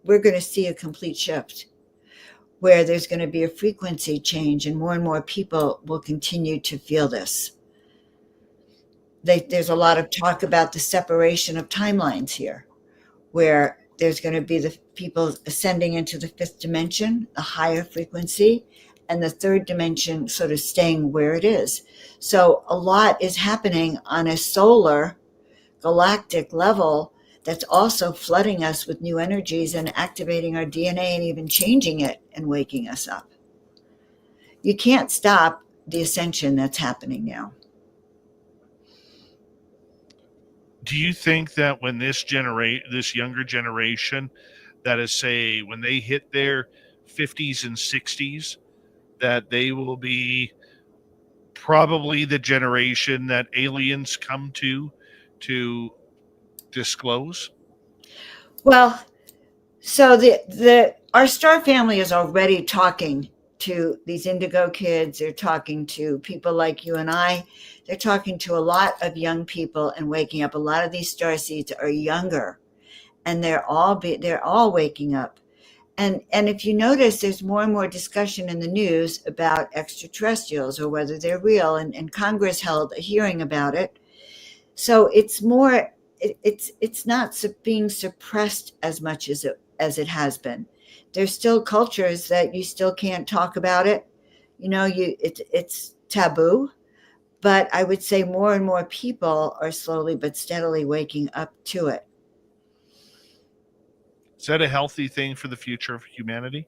going to see a complete shift, where there's going to be a frequency change, and more people will continue to feel this. There's a lot of talk about the separation of timelines here, where there's going to be the people ascending into the fifth dimension, a higher frequency, and the third dimension sort of staying where it is. So a lot is happening on a solar galactic level that's also flooding us with new energies and activating our DNA and even changing it and waking us up. You can't stop the ascension that's happening now. Do you think that when this younger generation, that is, say, when they hit their 50s and 60s, that they will be probably the generation that aliens come to disclose? Well, so the our star family is already talking to these indigo kids. They're talking to people like you and I. They're talking to a lot of young people and waking up. A lot of these star seeds are younger, and they're all waking up. And if you notice, there's more and more discussion in the news about extraterrestrials or whether they're real. And Congress held a hearing about it. So it's more, it's not being suppressed as much as it has been. There's still cultures that you still can't talk about it. It's taboo. But I would say more and more people are slowly but steadily waking up to it. Is that a healthy thing for the future of humanity?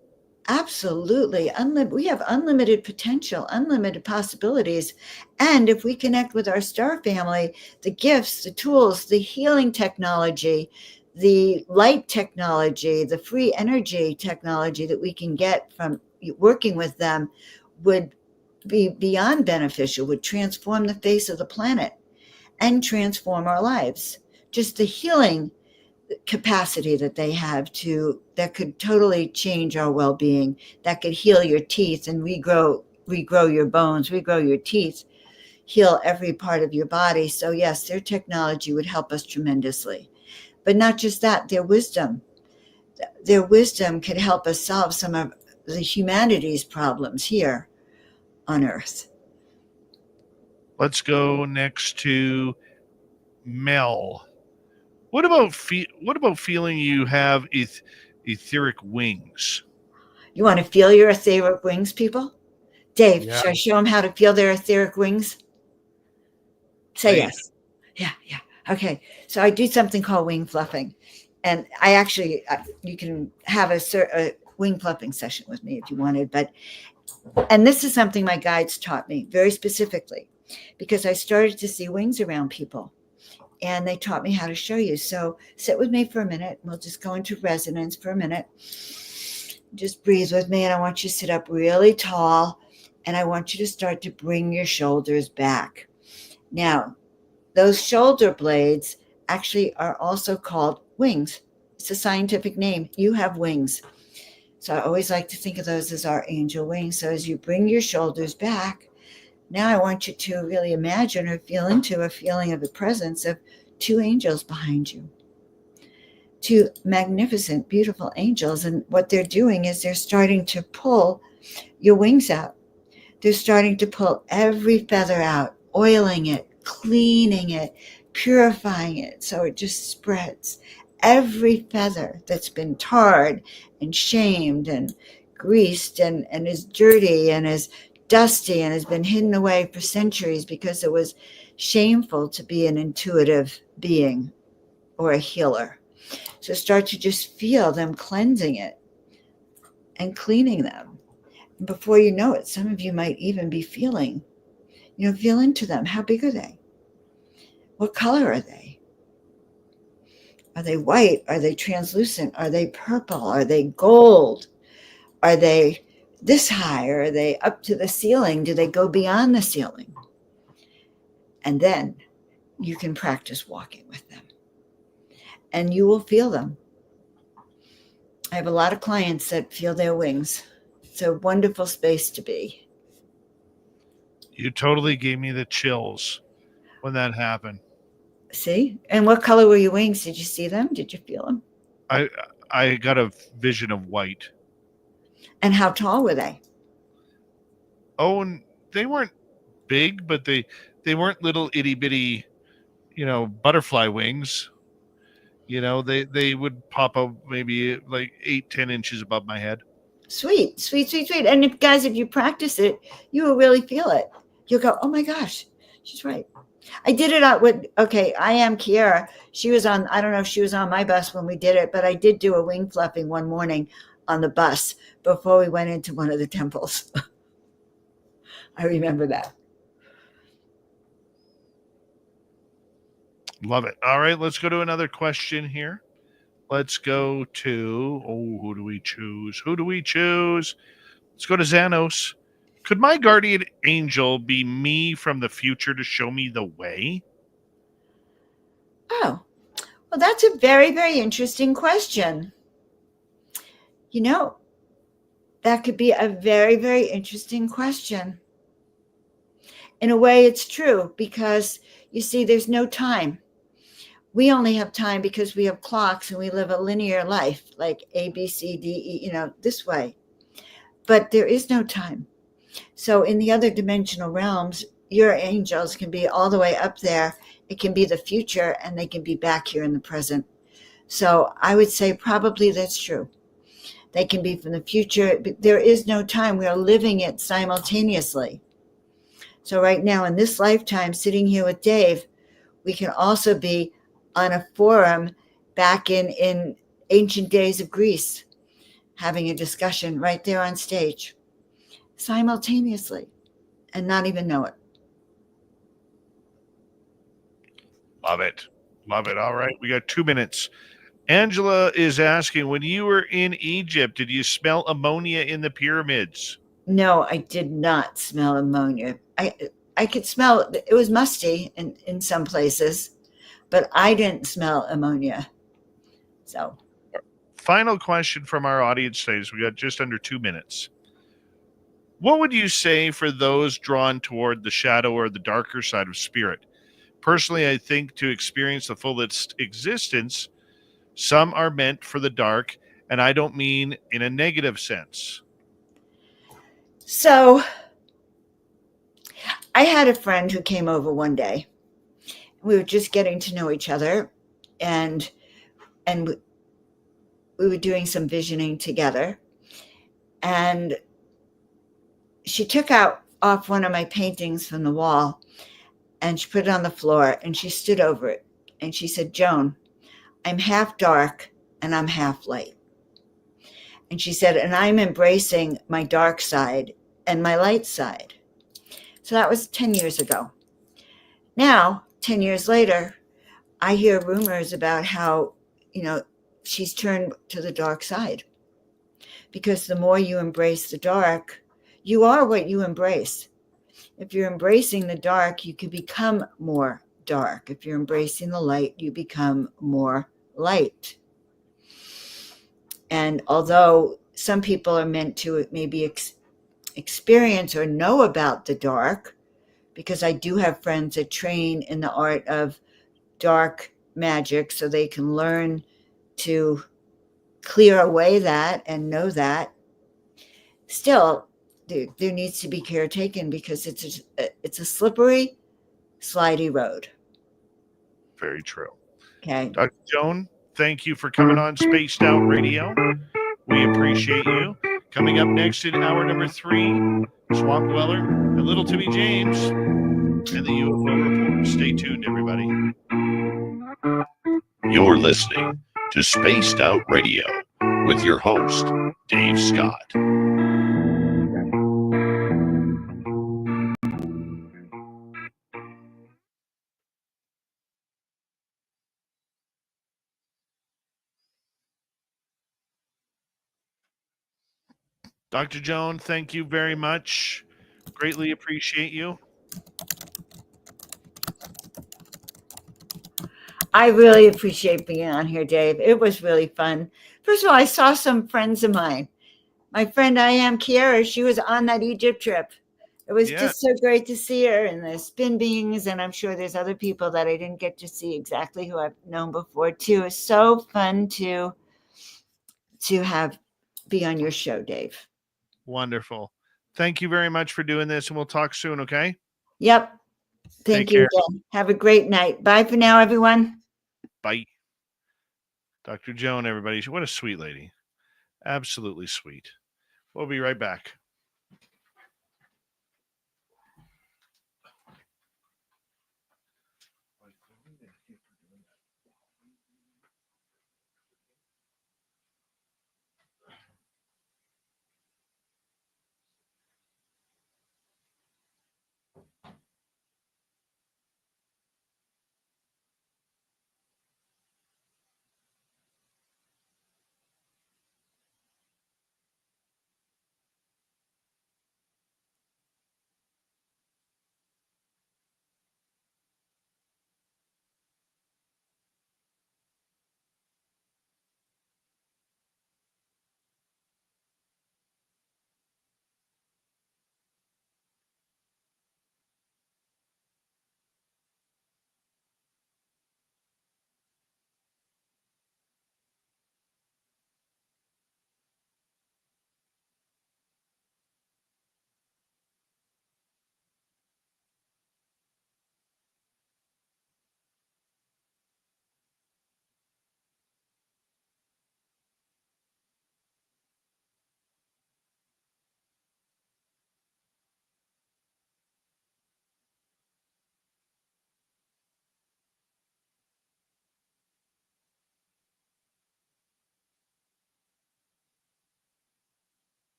Absolutely. We have unlimited potential, unlimited possibilities. And if we connect with our star family, the gifts, the tools, the healing technology, the light technology, the free energy technology that we can get from working with them would be beyond beneficial, would transform the face of the planet and transform our lives. Just the healing capacity that they have that could totally change our well-being, that could heal your teeth and regrow your bones, regrow your teeth, heal every part of your body. So yes, their technology would help us tremendously. But not just that, their wisdom could help us solve some of the humanity's problems here on Earth. Let's go next to Mel. What about feeling you have etheric wings? You want to feel your etheric wings, people? Dave, Yeah. should I show them how to feel their etheric wings? Say yes. Yeah. Okay. So I do something called wing fluffing. And I actually, you can have a wing fluffing session with me if you wanted. And this is something my guides taught me very specifically, because I started to see wings around people. And they taught me how to show you. So sit with me for a minute. We'll just go into resonance for a minute. Just breathe with me. And I want you to sit up really tall. And I want you to start to bring your shoulders back. Now, those shoulder blades actually are also called wings. It's a scientific name. You have wings. So I always like to think of those as our angel wings. So as you bring your shoulders back, now I want you to really imagine or feel into a feeling of the presence of two angels behind you. Two magnificent, beautiful angels. And what they're doing is they're starting to pull your wings out. They're starting to pull every feather out, oiling it, cleaning it, purifying it so it just spreads. Every feather that's been tarred and shamed and greased and is dirty and is dusty and has been hidden away for centuries because it was shameful to be an intuitive being or a healer. So start to just feel them cleansing it and cleaning them. And before you know it, some of you might even be feeling into them. How big are they? What color are they? Are they white? Are they translucent? Are they purple? Are they gold? Are they this high? Or are they up to the ceiling? Do they go beyond the ceiling? And then you can practice walking with them. And you will feel them. I have a lot of clients that feel their wings. It's a wonderful space to be. You totally gave me the chills when that happened. See? And what color were your wings? Did you see them? Did you feel them? I got a vision of white. And how tall were they? Oh, and they weren't big, but they weren't little itty bitty, butterfly wings. They would pop up maybe like 8-10 inches above my head. Sweet, sweet, sweet, sweet. And if guys, if you practice it, you will really feel it. You'll go, oh my gosh, she's right. I did it out with, okay, I am Kiara. She was on, I don't know if she was on my bus when we did it, but I did do a wing fluffing one morning on the bus before we went into one of the temples. I remember that. Love it. All right, let's go to another question here. Let's go to, who do we choose? Who do we choose? Let's go to Xanos. Could my guardian angel be me from the future to show me the way? Oh, well, that's a very, very interesting question. You know, that could be a very, very interesting question. In a way, it's true because you see, there's no time. We only have time because we have clocks and we live a linear life, like A, B, C, D, E, this way. But there is no time. So in the other dimensional realms, your angels can be all the way up there. It can be the future and they can be back here in the present. So I would say probably that's true. They can be from the future. But there is no time. We are living it simultaneously. So right now in this lifetime, sitting here with Dave, we can also be on a forum back in ancient days of Greece, having a discussion right there on stage simultaneously and not even know it. Love it. Love it. All right, we got 2 minutes. Angela is asking, when you were in Egypt, did you smell ammonia in the pyramids? No, I did not smell ammonia. I could smell it was musty in some places, but I didn't smell ammonia. So Final question from our audience today. We got just under 2 minutes. What would you say for those drawn toward the shadow or the darker side of spirit? Personally, I think to experience the fullest existence, some are meant for the dark, and I don't mean in a negative sense. So I had a friend who came over one day. We were just getting to know each other, and we were doing some visioning together. And she took off one of my paintings from the wall and she put it on the floor and she stood over it and she said, Joan, I'm half dark and I'm half light. And she said, and I'm embracing my dark side and my light side. So that was 10 years ago. Now, 10 years later, I hear rumors about how, she's turned to the dark side. Because the more you embrace the dark, you are what you embrace. If you're embracing the dark, you can become more dark. If you're embracing the light, you become more light. And although some people are meant to maybe experience or know about the dark, because I do have friends that train in the art of dark magic so they can learn to clear away that and know that, still there needs to be care taken because it's a slippery, slidey road. Very true. Okay. Dr. Joan, thank you for coming on Spaced Out Radio. We appreciate you. Coming up next in hour number 3, Swamp Dweller and Little Timmy James and the UFO Report. Stay tuned, everybody. You're listening to Spaced Out Radio with your host, Dave Scott. Dr. Joan, thank you very much. Greatly appreciate you. I really appreciate being on here, Dave. It was really fun. First of all, I saw some friends of mine. My friend I am Kiara, she was on that Egypt trip. It was just so great to see her and the spin beings, and I'm sure there's other people that I didn't get to see exactly who I've known before too. It's so fun to be on your show, Dave. Wonderful. Thank you very much for doing this, and we'll talk soon, okay? Yep. Thank you again. Have a great night. Bye for now, everyone. Bye. Dr. Joan, everybody. What a sweet lady. Absolutely sweet. We'll be right back.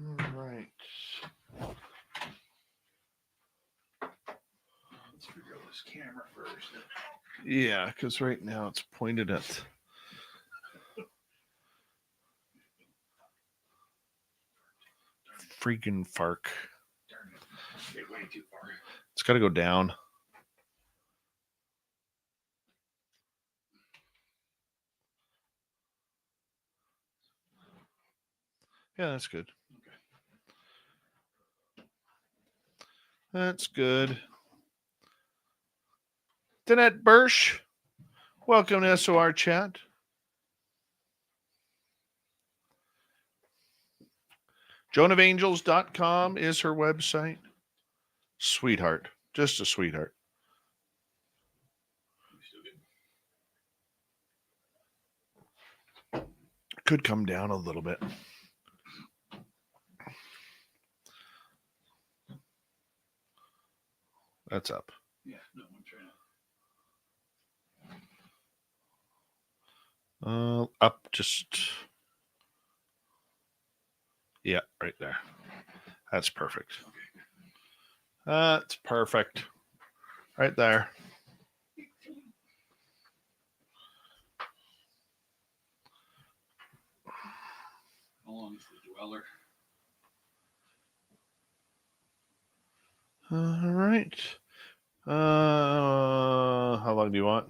All right. Let's figure out this camera first. Yeah, because right now it's pointed at freaking Fark. Darn it. Okay, way too far. It's got to go down. Yeah, that's good. That's good. Danette Birch, welcome to SOR Chat. joanofangels.com is her website. Sweetheart. Just a sweetheart. Could come down a little bit. That's up. Yeah, no, I'm trying to. Up just. Yeah, right there. That's perfect. That's perfect. Right there. long is the dweller? All right. How long do you want?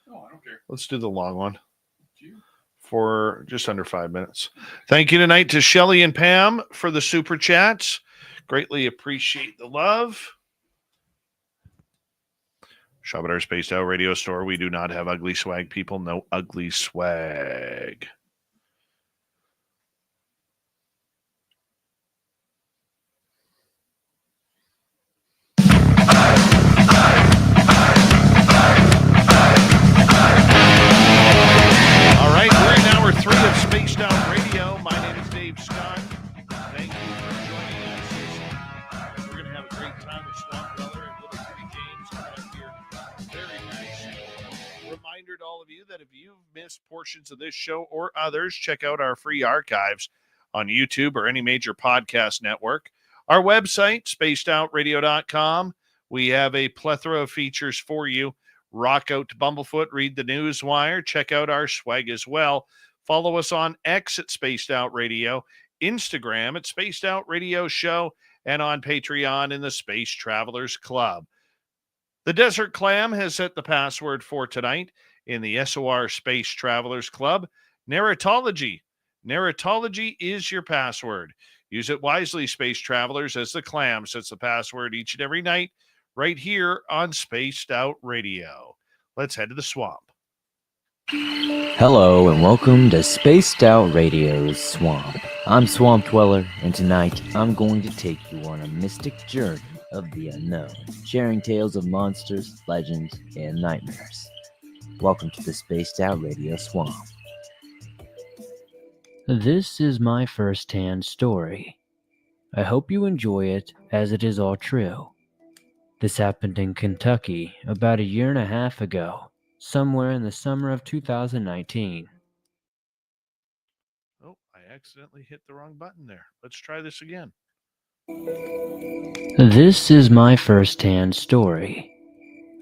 No, I don't care. Let's do the long one It's you. for just under 5 minutes. Thank you tonight to Shelly and Pam for the super chats. Greatly appreciate the love. Shop at our Spaced Out Radio store. We do not have ugly swag, people. No ugly swag. All right, we're in hour 3 of Spaced Out Radio. My name is Dave Scott. Thank you for joining us. We're going to have a great time with Swamp Dweller and Little Kitty James coming up here very nice. Reminder to all of you that if you've missed portions of this show or others, check out our free archives on YouTube or any major podcast network. Our website, spacedoutradio.com. We have a plethora of features for you. Rock out to Bumblefoot, read the Newswire, check out our swag as well. Follow us on X at Spaced Out Radio, Instagram at Spaced Out Radio Show, and on Patreon in the Space Travelers Club. The Desert Clam has set the password for tonight in the SOR Space Travelers Club. Narratology. Narratology is your password. Use it wisely, Space Travelers, as the Clam sets the password each and every night right here on Spaced Out Radio. Let's head to the swamp. Hello and welcome to Spaced Out Radio's Swamp. I'm Swamp Dweller, and tonight I'm going to take you on a mystic journey of the unknown, sharing tales of monsters, legends, and nightmares. Welcome to the Spaced Out Radio Swamp. This is my first-hand story. I hope you enjoy it, as it is all true. This happened in Kentucky about 1.5 years ago, somewhere in the summer of 2019. Oh, I accidentally hit the wrong button there. Let's try this again. This is my first-hand story.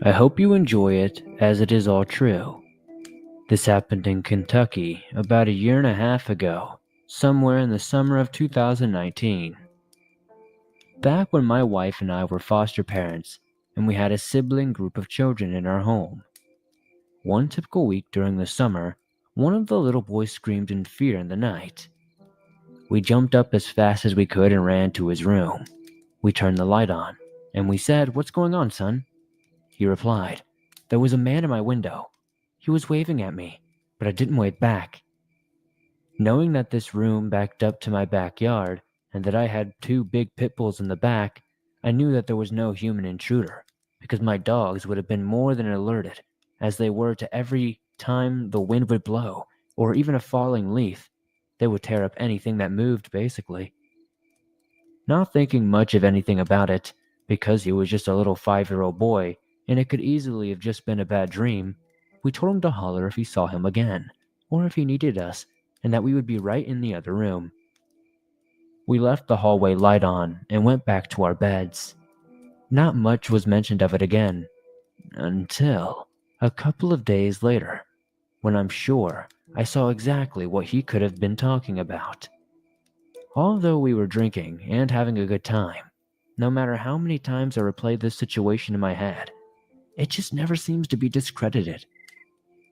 I hope you enjoy it, as it is all true. This happened in Kentucky about 1.5 years ago, somewhere in the summer of 2019. Back when my wife and I were foster parents, and we had a sibling group of children in our home. One typical week during the summer, one of the little boys screamed in fear in the night. We jumped up as fast as we could and ran to his room. We turned the light on, and we said, "What's going on, son?" He replied, "There was a man in my window. He was waving at me, but I didn't wave back." Knowing that this room backed up to my backyard, and that I had 2 big pit bulls in the back, I knew that there was no human intruder, because my dogs would have been more than alerted, as they were to every time the wind would blow, or even a falling leaf. They would tear up anything that moved, basically. Not thinking much of anything about it, because he was just a little 5-year-old boy, and it could easily have just been a bad dream, we told him to holler if he saw him again, or if he needed us, and that we would be right in the other room. We left the hallway light on and went back to our beds. Not much was mentioned of it again, until a couple of days later, when I'm sure I saw exactly what he could have been talking about. Although we were drinking and having a good time, no matter how many times I replay this situation in my head, it just never seems to be discredited.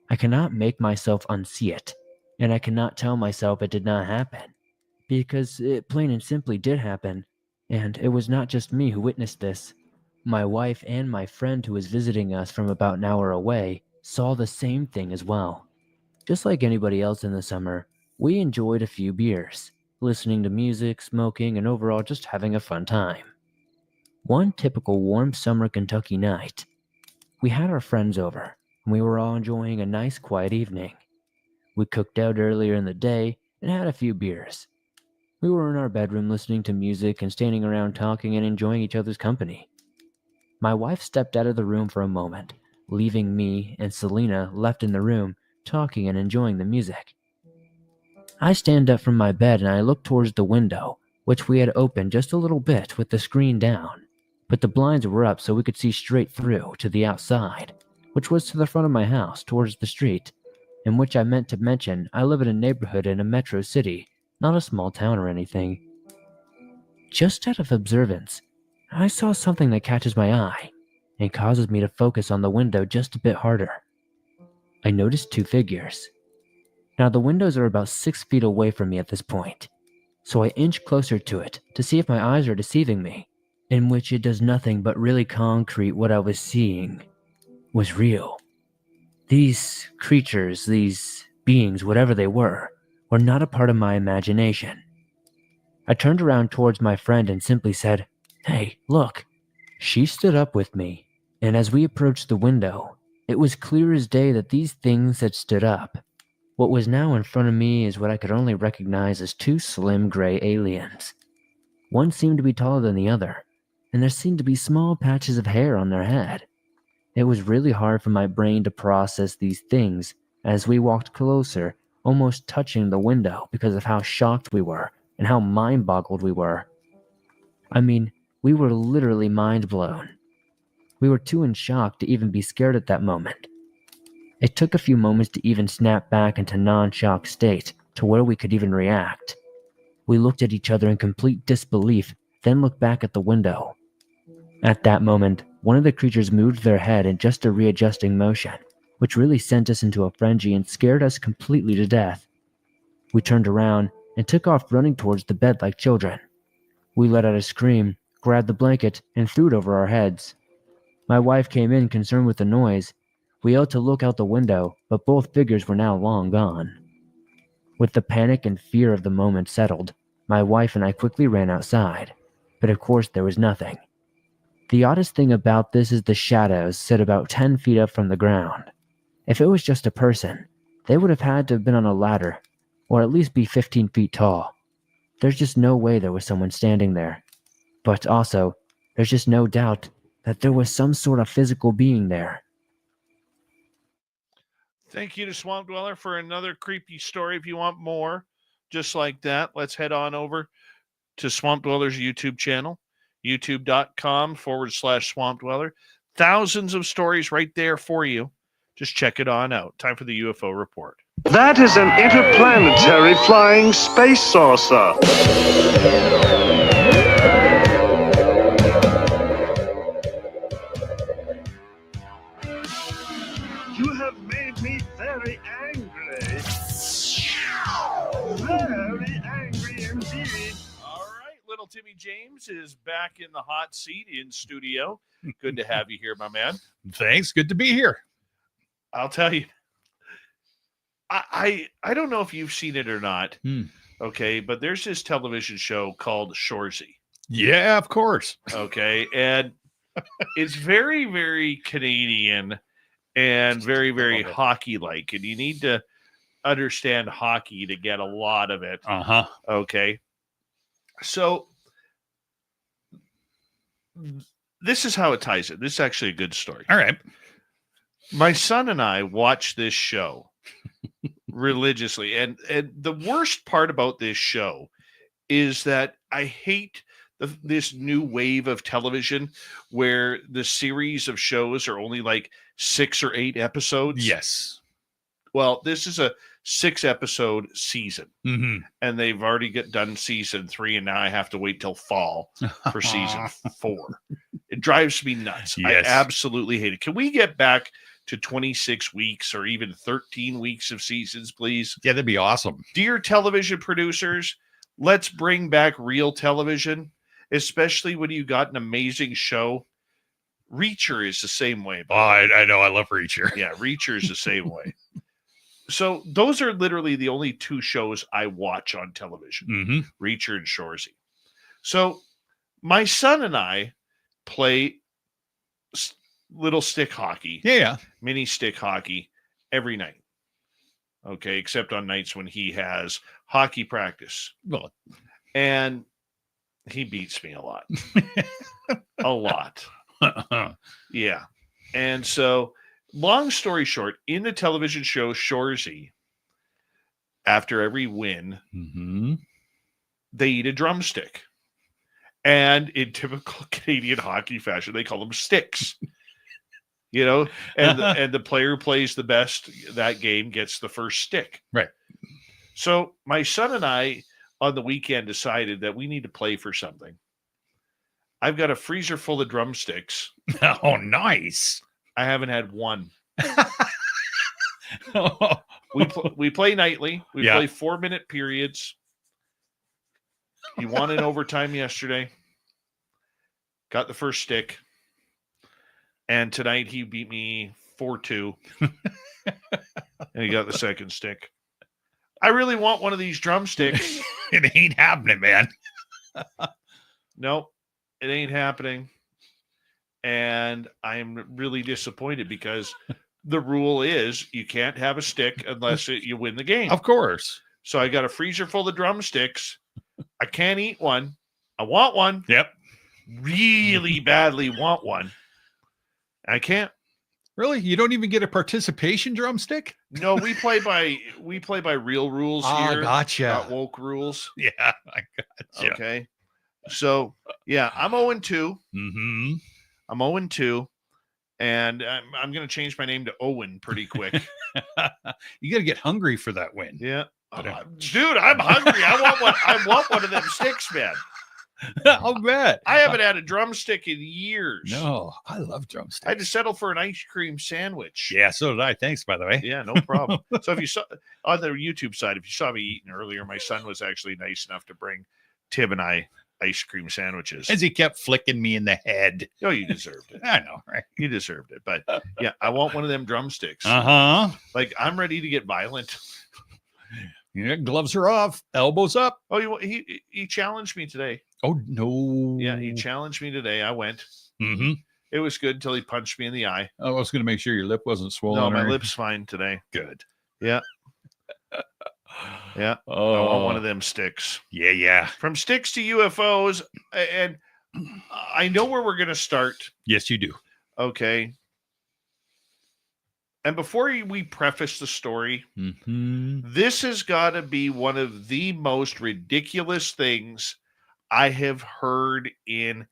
I cannot make myself unsee it, and I cannot tell myself it did not happen, because it plain and simply did happen, and it was not just me who witnessed this. My wife and my friend who was visiting us from about an hour away saw the same thing as well. Just like anybody else in the summer, we enjoyed a few beers, listening to music, smoking, and overall just having a fun time. One typical warm summer Kentucky night, we had our friends over, and we were all enjoying a nice quiet evening. We cooked out earlier in the day and had a few beers. We were in our bedroom listening to music and standing around talking and enjoying each other's company. My wife stepped out of the room for a moment, leaving me and Selena left in the room, talking and enjoying the music. I stand up from my bed and I look towards the window, which we had opened just a little bit with the screen down, but the blinds were up so we could see straight through to the outside, which was to the front of my house towards the street, in which I meant to mention I live in a neighborhood in a metro city not a small town or anything. Just out of observance, I saw something that catches my eye and causes me to focus on the window just a bit harder. I noticed two figures. Now, the windows are about 6 feet away from me at this point, so I inch closer to it to see if my eyes are deceiving me, in which it does nothing but really concrete what I was seeing was real. These creatures, these beings, whatever they were not a part of my imagination. I turned around towards my friend and simply said, "Hey, look." She stood up with me, and as we approached the window, it was clear as day that these things had stood up. What was now in front of me is what I could only recognize as two slim gray aliens. One seemed to be taller than the other, and there seemed to be small patches of hair on their head. It was really hard for my brain to process these things as we walked closer, almost touching the window because of how shocked we were and how mind-boggled we were. I mean, we were literally mind-blown. We were too in shock to even be scared at that moment. It took a few moments to even snap back into non-shock state to where we could even react. We looked at each other in complete disbelief, then looked back at the window. At that moment, one of the creatures moved their head in just a readjusting motion, which really sent us into a frenzy and scared us completely to death. We turned around and took off running towards the bed like children. We let out a scream, grabbed the blanket, and threw it over our heads. My wife came in concerned with the noise. We yelled to look out the window, but both figures were now long gone. With the panic and fear of the moment settled, my wife and I quickly ran outside, but of course there was nothing. The oddest thing about this is the shadows sit about 10 feet up from the ground. If it was just a person, they would have had to have been on a ladder, or at least be 15 feet tall. There's just no way there was someone standing there. But also, there's just no doubt that there was some sort of physical being there. Thank you to Swamp Dweller for another creepy story. If you want more just like that, let's head on over to Swamp Dweller's YouTube channel, youtube.com/Swamp Dweller. Thousands of stories right there for you. Just check it on out. Time for the UFO report. That is an interplanetary flying space saucer. You have made me very angry. Very angry indeed. All right, little Timmy James is back in the hot seat in studio. Good to have you here, my man. Thanks. Good to be here. I'll tell you, I don't know if you've seen it or not, okay, but there's this television show called Shoresy, Yeah, of course. okay, and it's very, very Canadian and very, very Love it. hockey-like, and you need to understand hockey to get a lot of it, Uh-huh. okay? So this is how it ties in. This is actually a good story. All right. My son and I watch this show religiously, and the worst part about this show is that I hate this new wave of television where the series of shows are only like 6 or 8 episodes. Yes. Well, this is a 6-episode season, Mm-hmm. and they've already done season 3, and now I have to wait till fall for season 4. It drives me nuts. Yes. I absolutely hate it. Can we get back to 26 weeks or even 13 weeks of seasons, please? Yeah, that'd be awesome. Dear television producers, let's bring back real television, especially when you got an amazing show. Reacher is the same way. Oh, I know. I love Reacher. Yeah, Reacher is the same way. So those are literally the only 2 shows I watch on television, Mm-hmm. Reacher and Shoresy. So my son and I play little stick hockey, Yeah. mini stick hockey every night. Okay, except on nights when he has hockey practice. Well, And he beats me a lot. A lot. Yeah. And so, long story short, in the television show Shoresy, after every win, mm-hmm. they eat a drumstick. And in typical Canadian hockey fashion, they call them sticks. You know, and the player who plays the best that game gets the first stick. Right. So my son and I on the weekend decided that we need to play for something. I've got a freezer full of drumsticks. Oh, nice. I haven't had one. We play nightly. We Yeah. play 4-minute periods. He won in overtime yesterday. Got the first stick. And tonight he beat me 4-2. And he got the second stick. I really want one of these drumsticks. It ain't happening, man. Nope, it ain't happening. And I'm really disappointed because the rule is you can't have a stick unless you win the game. Of course. So I got a freezer full of drumsticks. I can't eat one. I want one. Yep. Really badly want one. I can't. Really? You don't even get a participation drumstick? No, we play by real rules here. Gotcha. Not woke rules. Yeah, I gotcha. Okay. So yeah, I'm 0-2. Mm-hmm. I'm 0-2. And I'm going to change my name to Owen pretty quick. You got to get hungry for that win. Yeah. Dude, I'm hungry. I want one of them sticks, man. I'll bet. I haven't had a drumstick in years. No, I love drumsticks. I had to settle for an ice cream sandwich. Yeah, so did I. Thanks, by the way. Yeah, no problem. So if you saw on the YouTube side, if you saw me eating earlier, my son was actually nice enough to bring Tim and I ice cream sandwiches. As he kept flicking me in the head. Oh, you deserved it. I know, right? You deserved it. But yeah, I want one of them drumsticks. Uh-huh. Like, I'm ready to get violent. Yeah, gloves are off, elbows up. Oh, he challenged me today. Oh, no. Yeah, he challenged me today. I went. Mm-hmm. It was good until he punched me in the eye. I was going to make sure your lip wasn't swollen. No, my or... lip's fine today. Good. Yeah. Yeah. Oh. I want one of them sticks. Yeah. From sticks to UFOs. And I know where we're going to start. Yes, you do. Okay. And before we preface the story, this has got to be one of the most ridiculous things I have heard in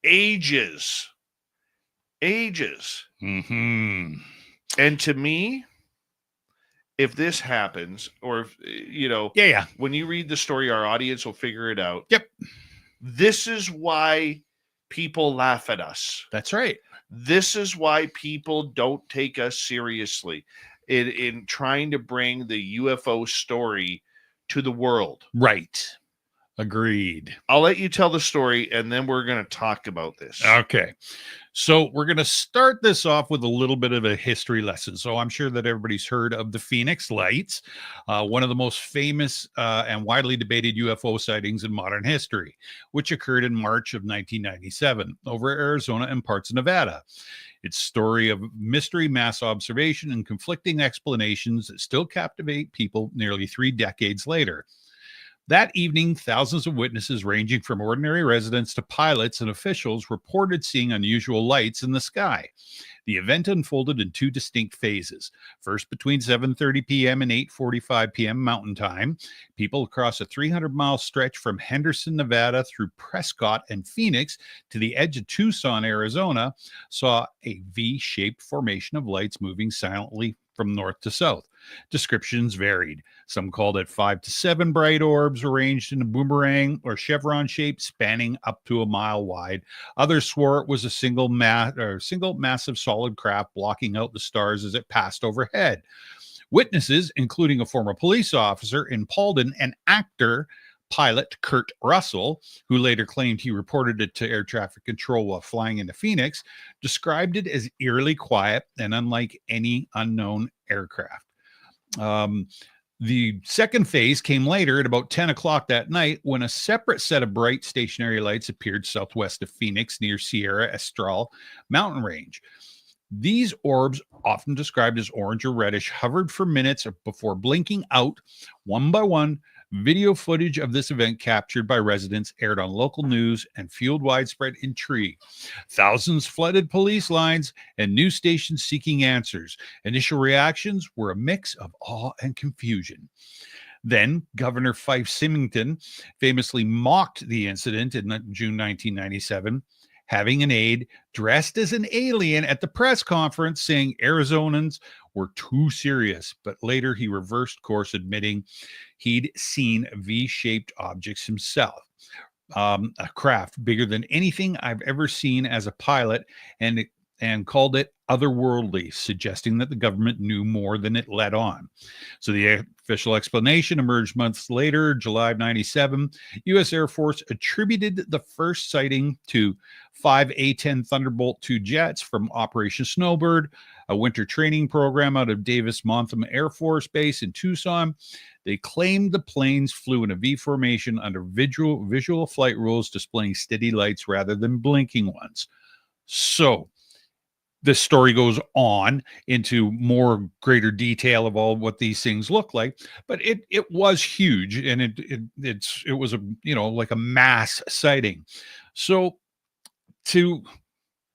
ages. Mm-hmm. And to me, if this happens, or if, Yeah. when you read the story, our audience will figure it out. Yep. This is why people laugh at us. That's right. This is why people don't take us seriously in trying to bring the UFO story to the world. Right. Agreed. I'll let you tell the story, and then we're going to talk about this. Okay. So we're going to start this off with a little bit of a history lesson. So I'm sure that everybody's heard of the Phoenix Lights, one of the most famous and widely debated UFO sightings in modern history, which occurred in March of 1997 over Arizona and parts of Nevada. It's a story of mystery, mass observation, and conflicting explanations that still captivate people nearly 3 decades later. That evening, thousands of witnesses ranging from ordinary residents to pilots and officials reported seeing unusual lights in the sky. The event unfolded in 2 distinct phases. First, between 7:30 p.m. and 8:45 p.m. Mountain Time, people across a 300-mile stretch from Henderson, Nevada through Prescott and Phoenix to the edge of Tucson, Arizona, saw a V-shaped formation of lights moving silently from north to south. Descriptions varied. Some called it 5 to 7 bright orbs arranged in a boomerang or chevron shape spanning up to a mile wide. Others swore it was a single massive solid craft blocking out the stars as it passed overhead. Witnesses, including a former police officer in Paulden and actor pilot Kurt Russell, who later claimed he reported it to air traffic control while flying into Phoenix, described it as eerily quiet and unlike any unknown aircraft. The second phase came later at about 10 o'clock that night when a separate set of bright stationary lights appeared southwest of Phoenix near Sierra Estrella mountain range. These orbs, often described as orange or reddish, hovered for minutes before blinking out one by one. Video footage of this event captured by residents aired on local news and fueled widespread intrigue. Thousands flooded police lines and news stations seeking answers. Initial reactions were a mix of awe and confusion. Then Governor Fife Symington famously mocked the incident in June 1997, having an aide dressed as an alien at the press conference saying Arizonans were too serious. But later he reversed course, admitting he'd seen V-shaped objects himself. A craft bigger than anything I've ever seen as a pilot, and called it otherworldly, suggesting that the government knew more than it let on. So the official explanation emerged months later, July of 97. U.S. Air Force attributed the first sighting to 5 A-10 Thunderbolt II jets from Operation Snowbird, a winter training program out of Davis-Monthan Air Force Base in Tucson. They claimed the planes flew in a V formation under visual flight rules, displaying steady lights rather than blinking ones. So this story goes on into more greater detail of all what these things look like, but it was huge, and it was a, you know, like a mass sighting. So to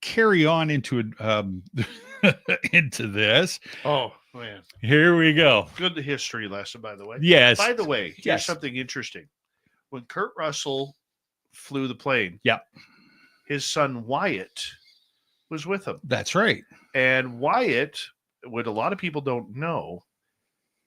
carry on into into this, Oh man, here we go. good history lesson, by the way. Yes. By the way, here's Yes. something interesting. When Kurt Russell flew the plane, Yeah. his son Wyatt was with him. That's right. And Wyatt, what a lot of people don't know,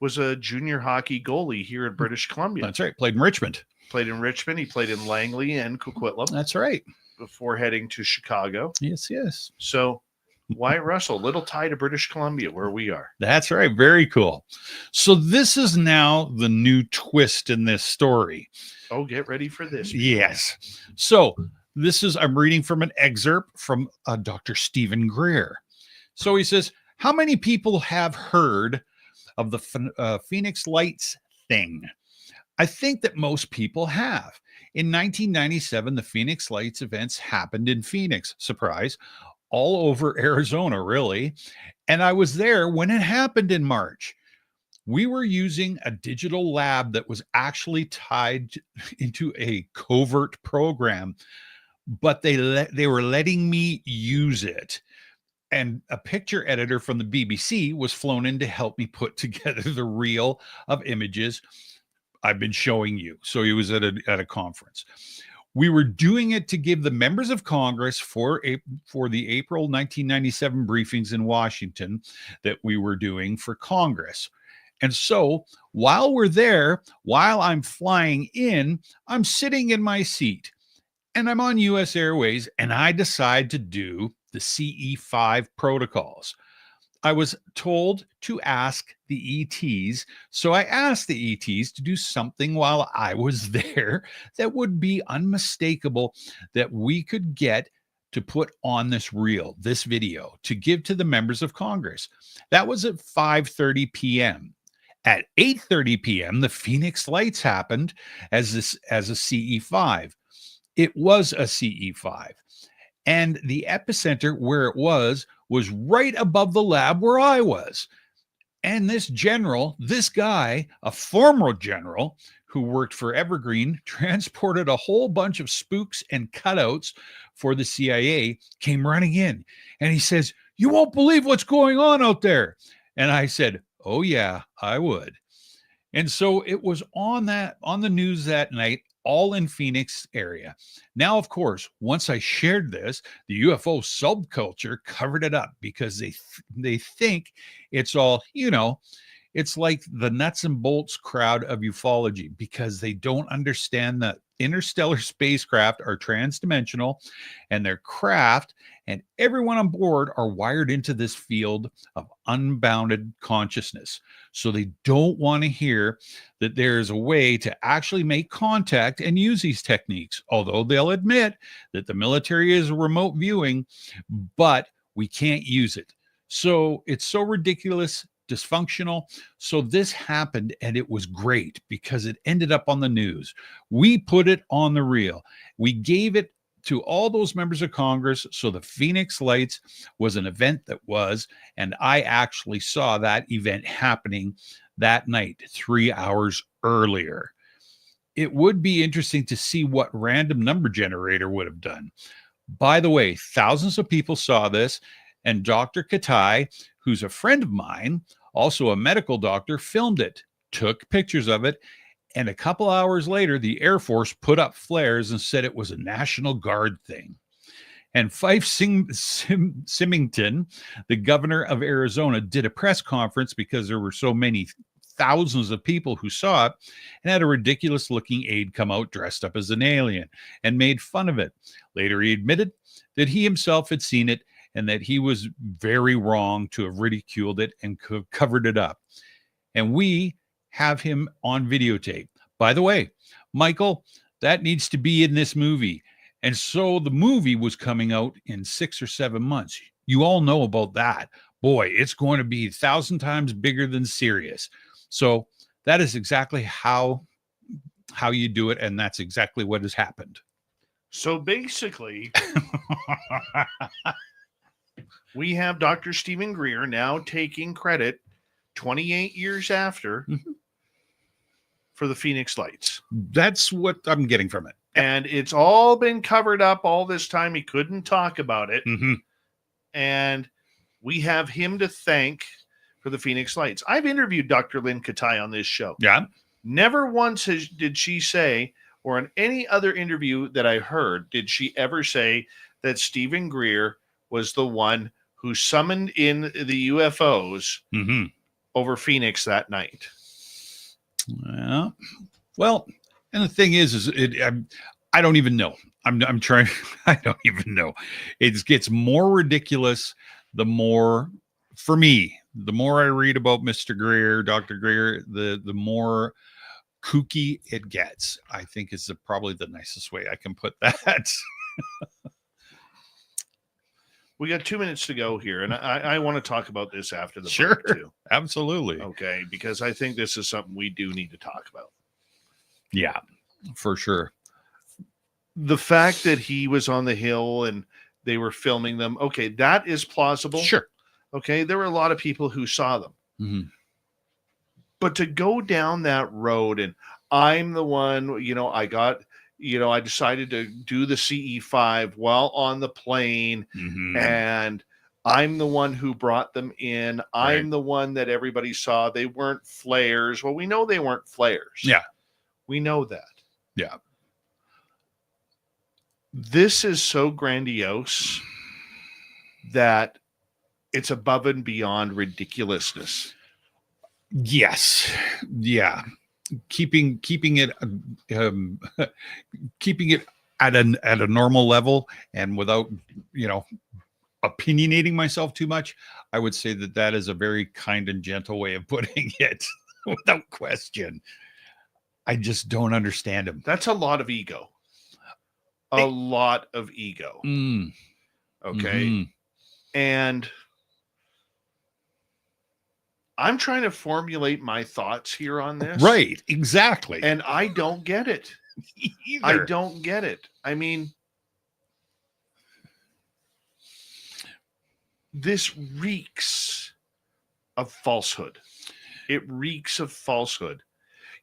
was a junior hockey goalie here in British Columbia. That's right. Played in Richmond. Played in Richmond. He played in Langley and Coquitlam That's right. before heading to Chicago. Yes, yes. So Wyatt Russell, little tie to British Columbia, where we are. That's right. Very cool. So this is now the new twist in this story. Oh, get ready for this. Yes. So this is, I'm reading from an excerpt from Dr. Stephen Greer. So he says, how many people have heard of the Phoenix Lights thing? I think that most people have. In 1997, the Phoenix Lights events happened in Phoenix. Surprise. All over Arizona, really. And I was there when it happened in March. We were using a digital lab that was actually tied into a covert program, but they were letting me use it. And a picture editor from the BBC was flown in to help me put together the reel of images I've been showing you. So he was at a conference. We were doing it to give the members of Congress for the April 1997 briefings in Washington that we were doing for Congress. And so while we're there, while I'm flying in, I'm sitting in my seat and I'm on US Airways, and I decide to do the CE5 protocols. I was told to ask the ETs. So I asked the ETs to do something while I was there that would be unmistakable, that we could get to put on this reel, this video, to give to the members of Congress. That was at 5:30 p.m. At 8:30 p.m., the Phoenix Lights happened as a CE5. It was a CE5. And the epicenter where it was right above the lab where I was. And this guy, a former general who worked for Evergreen, transported a whole bunch of spooks and cutouts for the CIA, came running in. And he says, "You won't believe what's going on out there." And I said, "Oh yeah, I would." And so it was on the news that night, all in Phoenix area. Now, of course, once I shared this, the UFO subculture covered it up because they think it's all, it's like the nuts and bolts crowd of ufology, because they don't understand that interstellar spacecraft are transdimensional, and their craft and everyone on board are wired into this field of unbounded consciousness. So they don't want to hear that there's a way to actually make contact and use these techniques, although they'll admit that the military is remote viewing, but we can't use it. So it's so ridiculous, dysfunctional. So this happened, and it was great because it ended up on the news. We put it on the reel. We gave it to all those members of Congress. So the Phoenix Lights was an event that was, and I actually saw that event happening that night, 3 hours earlier. It would be interesting to see what random number generator would have done. By the way, thousands of people saw this, and Dr. Katai, who's a friend of mine, also a medical doctor, filmed it, took pictures of it, and a couple hours later, the Air Force put up flares and said it was a National Guard thing. And Symington, the governor of Arizona, did a press conference because there were so many thousands of people who saw it, and had a ridiculous looking aide come out dressed up as an alien and made fun of it. Later, he admitted that he himself had seen it and that he was very wrong to have ridiculed it and covered it up. And we have him on videotape. By the way, Michael, that needs to be in this movie. And so the movie was coming out in 6 or 7 months. You all know about that. Boy, it's going to be 1,000 times bigger than Sirius. So that is exactly how you do it, and that's exactly what has happened. So basically, we have Dr. Stephen Greer now taking credit 28 years after for the Phoenix Lights. That's what I'm getting from it. And it's all been covered up all this time. He couldn't talk about it. Mm-hmm. And we have him to thank for the Phoenix Lights. I've interviewed Dr. Lynn Katai on this show. Yeah. Never once did she say, or in any other interview that I heard, did she ever say that Stephen Greer was the one who summoned in the UFOs over Phoenix that night. Yeah. Well, and the thing is I don't even know. I'm trying. I don't even know. It gets more ridiculous the more, for me, the more I read about Mr. Greer, Dr. Greer, the more kooky it gets. I think is probably the nicest way I can put that. We got 2 minutes to go here, and I want to talk about this after the Sure, break too. Absolutely. Okay, because I think this is something we do need to talk about. Yeah, for sure. The fact that he was on the hill and they were filming them, okay, that is plausible. Sure. Okay, there were a lot of people who saw them. Mm-hmm. But to go down that road and I'm the one, I decided to do the CE5 while on the plane, and I'm the one who brought them in. I'm the one that everybody saw. They weren't flares. Well, we know they weren't flares. Yeah. We know that. Yeah. This is so grandiose that it's above and beyond ridiculousness. Yes. Yeah. Keeping it keeping it at a normal level and without opinionating myself too much, I would say that is a very kind and gentle way of putting it. Without question. I just don't understand him. That's a lot of ego. A lot of ego. Okay. And I'm trying to formulate my thoughts here on this. Right, exactly. And I don't get it. Either. I don't get it. I mean, this reeks of falsehood. It reeks of falsehood.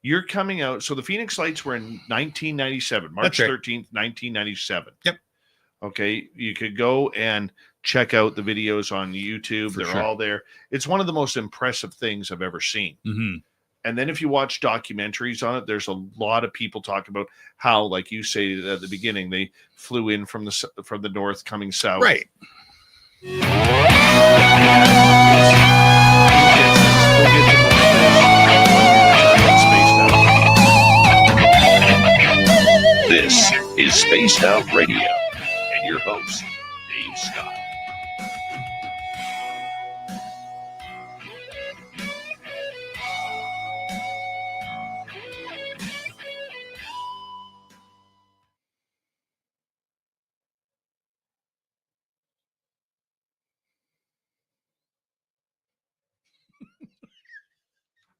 You're coming out. So the Phoenix Lights were in 1997, March 13th, 1997. Yep. Okay. You could go and check out the videos on YouTube. They're all there. It's one of the most impressive things I've ever seen. And then if you watch documentaries on it, there's a lot of people talking about how, like you say at the beginning, they flew in from the north coming south. Right. This is Spaced Out Radio, and your host, Dave Scott.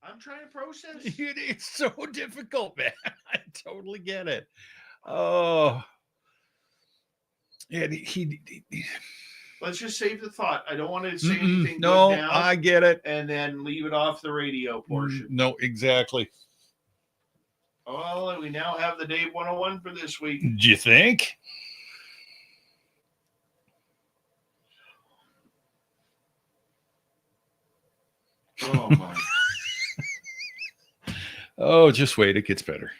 I'm trying to process. It's so difficult, man. I totally get it. Oh, yeah. He Let's just save the thought. I don't want to say anything. No, good down I get it. and then leave it off the radio portion. No, exactly. Well, we now have the Dave 101 for this week. Do you think? Oh my. Oh, just wait. It gets better.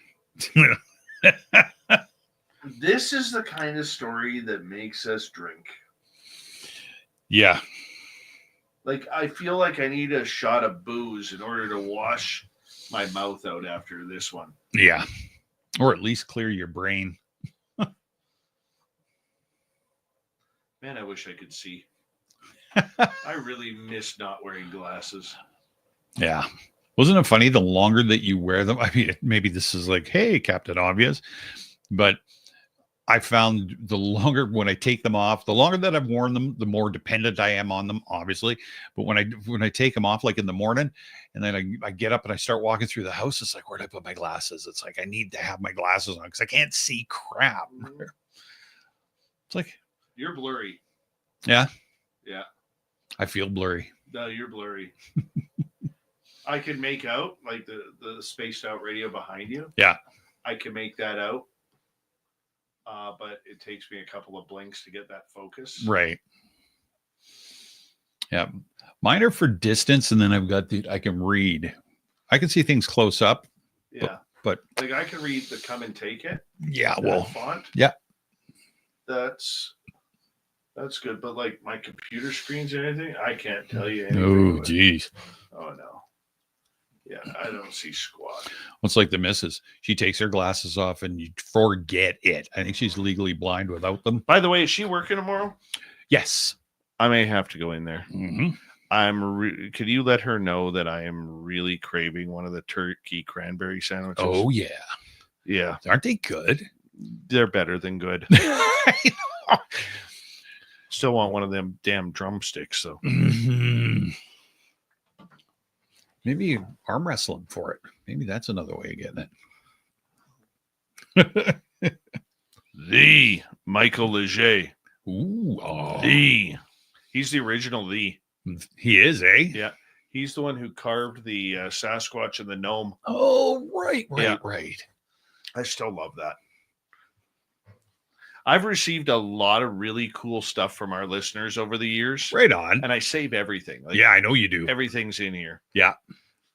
This is the kind of story that makes us drink. Yeah. Like, I feel like I need a shot of booze in order to wash my mouth out after this one. Yeah. Or at least clear your brain. Man, I wish I could see. I really miss not wearing glasses. Yeah. Wasn't it funny? The longer that you wear them, I mean, maybe this is like, hey, Captain Obvious, but I found the longer when I take them off, the longer that I've worn them, the more dependent I am on them, obviously. But when I take them off, like in the morning, and then I get up and I start walking through the house, it's like, where'd I put my glasses? It's like I need to have my glasses on because I can't see crap. It's like, you're blurry. Yeah. Yeah. I feel blurry. No, you're blurry. I can make out like the spaced out radio behind you. Yeah. I can make that out. But it takes me a couple of blinks to get that focus. Right. Yeah. Mine are for distance, and then I've got I can read. I can see things close up. Yeah. But like I can read the come and take it. Yeah. That Well, font. Yeah. That's good. But like my computer screens or anything, I can't tell you anything. Oh, geez. Oh, no. Yeah, I don't see squat. Well, it's like the missus. She takes her glasses off and you forget it. I think she's legally blind without them. By the way, is she working tomorrow? Yes. I may have to go in there. Mm-hmm. Could you let her know that I am really craving one of the turkey cranberry sandwiches? Oh, yeah. Yeah. Aren't they good? They're better than good. Still want one of them damn drumsticks, though. Mm-hmm. Maybe arm wrestling for it. Maybe that's another way of getting it. The Michael Leger. Ooh. Oh. He's the original The. He is, eh? Yeah. He's the one who carved the Sasquatch and the gnome. Oh, right. I still love that. I've received a lot of really cool stuff from our listeners over the years. Right on. And I save everything. Like, yeah, I know you do. Everything's in here. Yeah.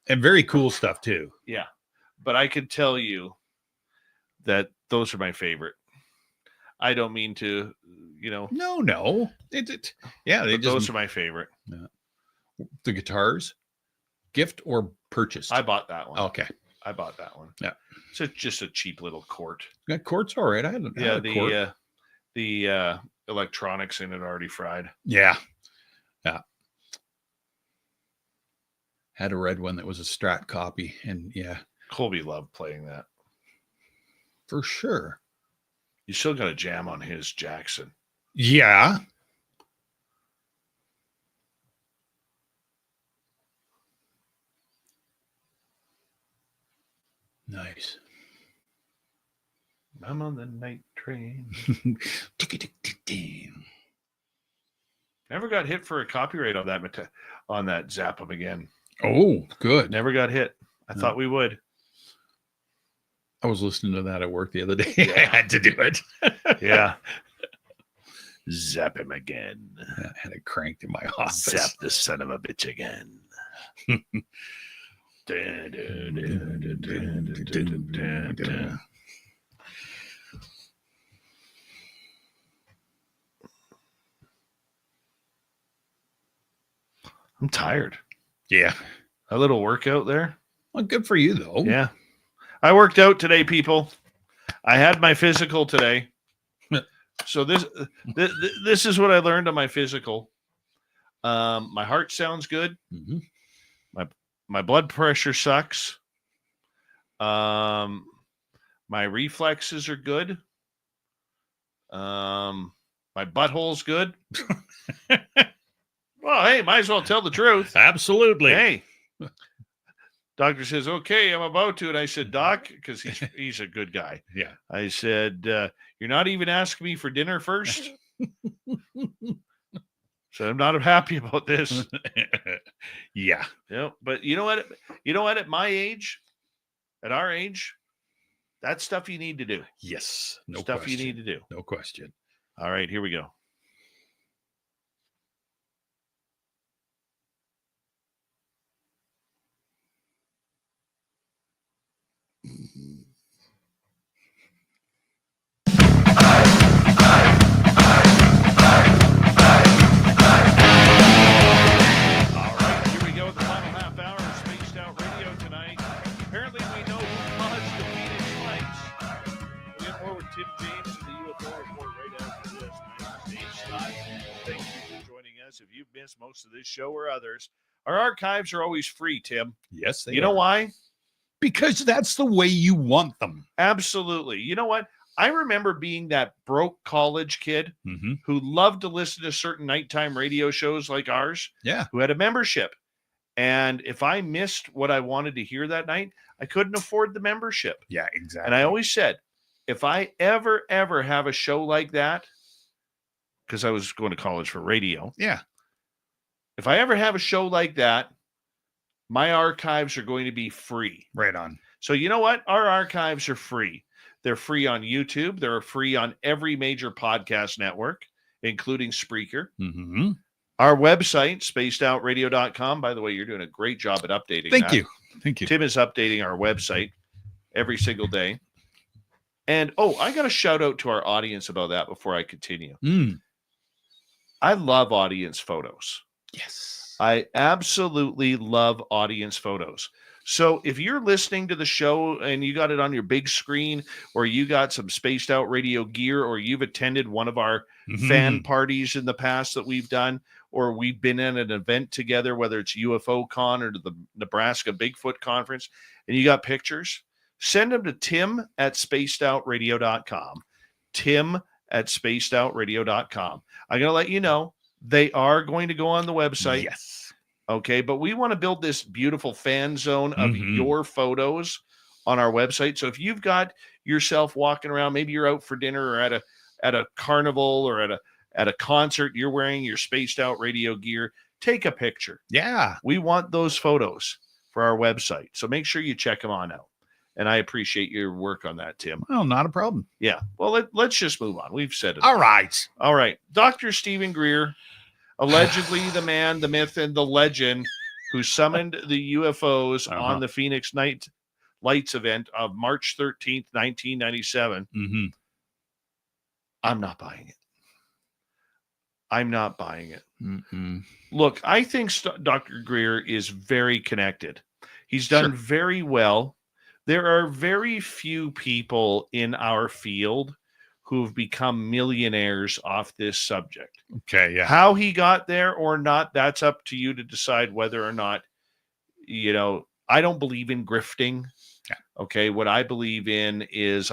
And very cool stuff, too. Yeah. But I could tell you that those are my favorite. I don't mean to, No. those are my favorite. Yeah. The guitars, gift or purchased? I bought that one. Okay. I bought that one. Yeah. So it's just a cheap little court. That court's all right. I had a court. The electronics in it already fried. Yeah. Yeah. Had a red one that was a Strat copy. And yeah. Colby loved playing that. For sure. You still got a jam on his Jackson. Yeah. Nice. I'm on the night train. Never got hit for a copyright on that Zap 'em again. Oh, good. Never got hit. I thought we would. I was listening to that at work the other day. Yeah. I had to do it. Yeah. Zap him again. I had it cranked in my office. Zap the son of a bitch again. I'm tired. Yeah. A little workout there. Well, good for you, though. Yeah. I worked out today, people. I had my physical today. So this is what I learned on my physical. My heart sounds good. Mm-hmm. My blood pressure sucks. My reflexes are good. My butthole's good. Well, hey, might as well tell the truth. Absolutely. Hey. Doctor says, okay, I'm about to. And I said, Doc, because he's a good guy. Yeah. I said, you're not even asking me for dinner first? So I'm not happy about this. Yeah. But you know what? At my age, at our age, that's stuff you need to do. Yes. Stuff you need to do. No question. All right, here we go. this show or others, our archives are always free, Tim. Yes, they You know are. why? Because that's the way you want them. Absolutely. You know what? I remember being that broke college kid Mm-hmm. who loved to listen to certain nighttime radio shows like ours, Yeah. who had a membership. And if I missed what I wanted to hear that night, I couldn't afford the membership. Yeah, exactly. And I always said, if I ever have a show like that, because I was going to college for radio. Yeah. If I ever have a show like that, my archives are going to be free. Right on. So you know what? Our archives are free. They're free on YouTube. They're free on every major podcast network, including Spreaker. Mm-hmm. Our website, spacedoutradio.com. By the way, you're doing a great job at updating Thank that. you. Thank you. Tim is updating our website every single day. And, I got to shout out to our audience about that before I continue. I love audience photos. Yes. I absolutely love audience photos. So if you're listening to the show and you got it on your big screen, or you got some spaced out radio gear, or you've attended one of our fan parties in the past that we've done, or we've been in an event together, whether it's UFO Con or the Nebraska Bigfoot Conference, and you got pictures, send them to tim@spacedoutradio.com. tim@spacedoutradio.com. I'm going to let you know they are going to go on the website. Yes. Okay, but we want to build this beautiful fan zone of your photos on our website. So if you've got yourself walking around, maybe you're out for dinner or at a carnival or at a concert, you're wearing your spaced out radio gear, take a picture. Yeah. We want those photos for our website. So make sure you check them on out. And I appreciate your work on that, Tim. Well, not a problem. Yeah. Well, let's just move on. We've said it. All right. All right. Dr. Stephen Greer, allegedly the man, the myth, and the legend who summoned the UFOs on the Phoenix Night Lights event of March 13th, 1997. Mm-hmm. I'm not buying it. I'm not buying it. Mm-mm. Look, I think Dr. Greer is very connected. He's done very well. There are very few people in our field who've become millionaires off this subject. Okay, yeah. How he got there or not, that's up to you to decide whether or not, I don't believe in grifting. Yeah. Okay, what I believe in is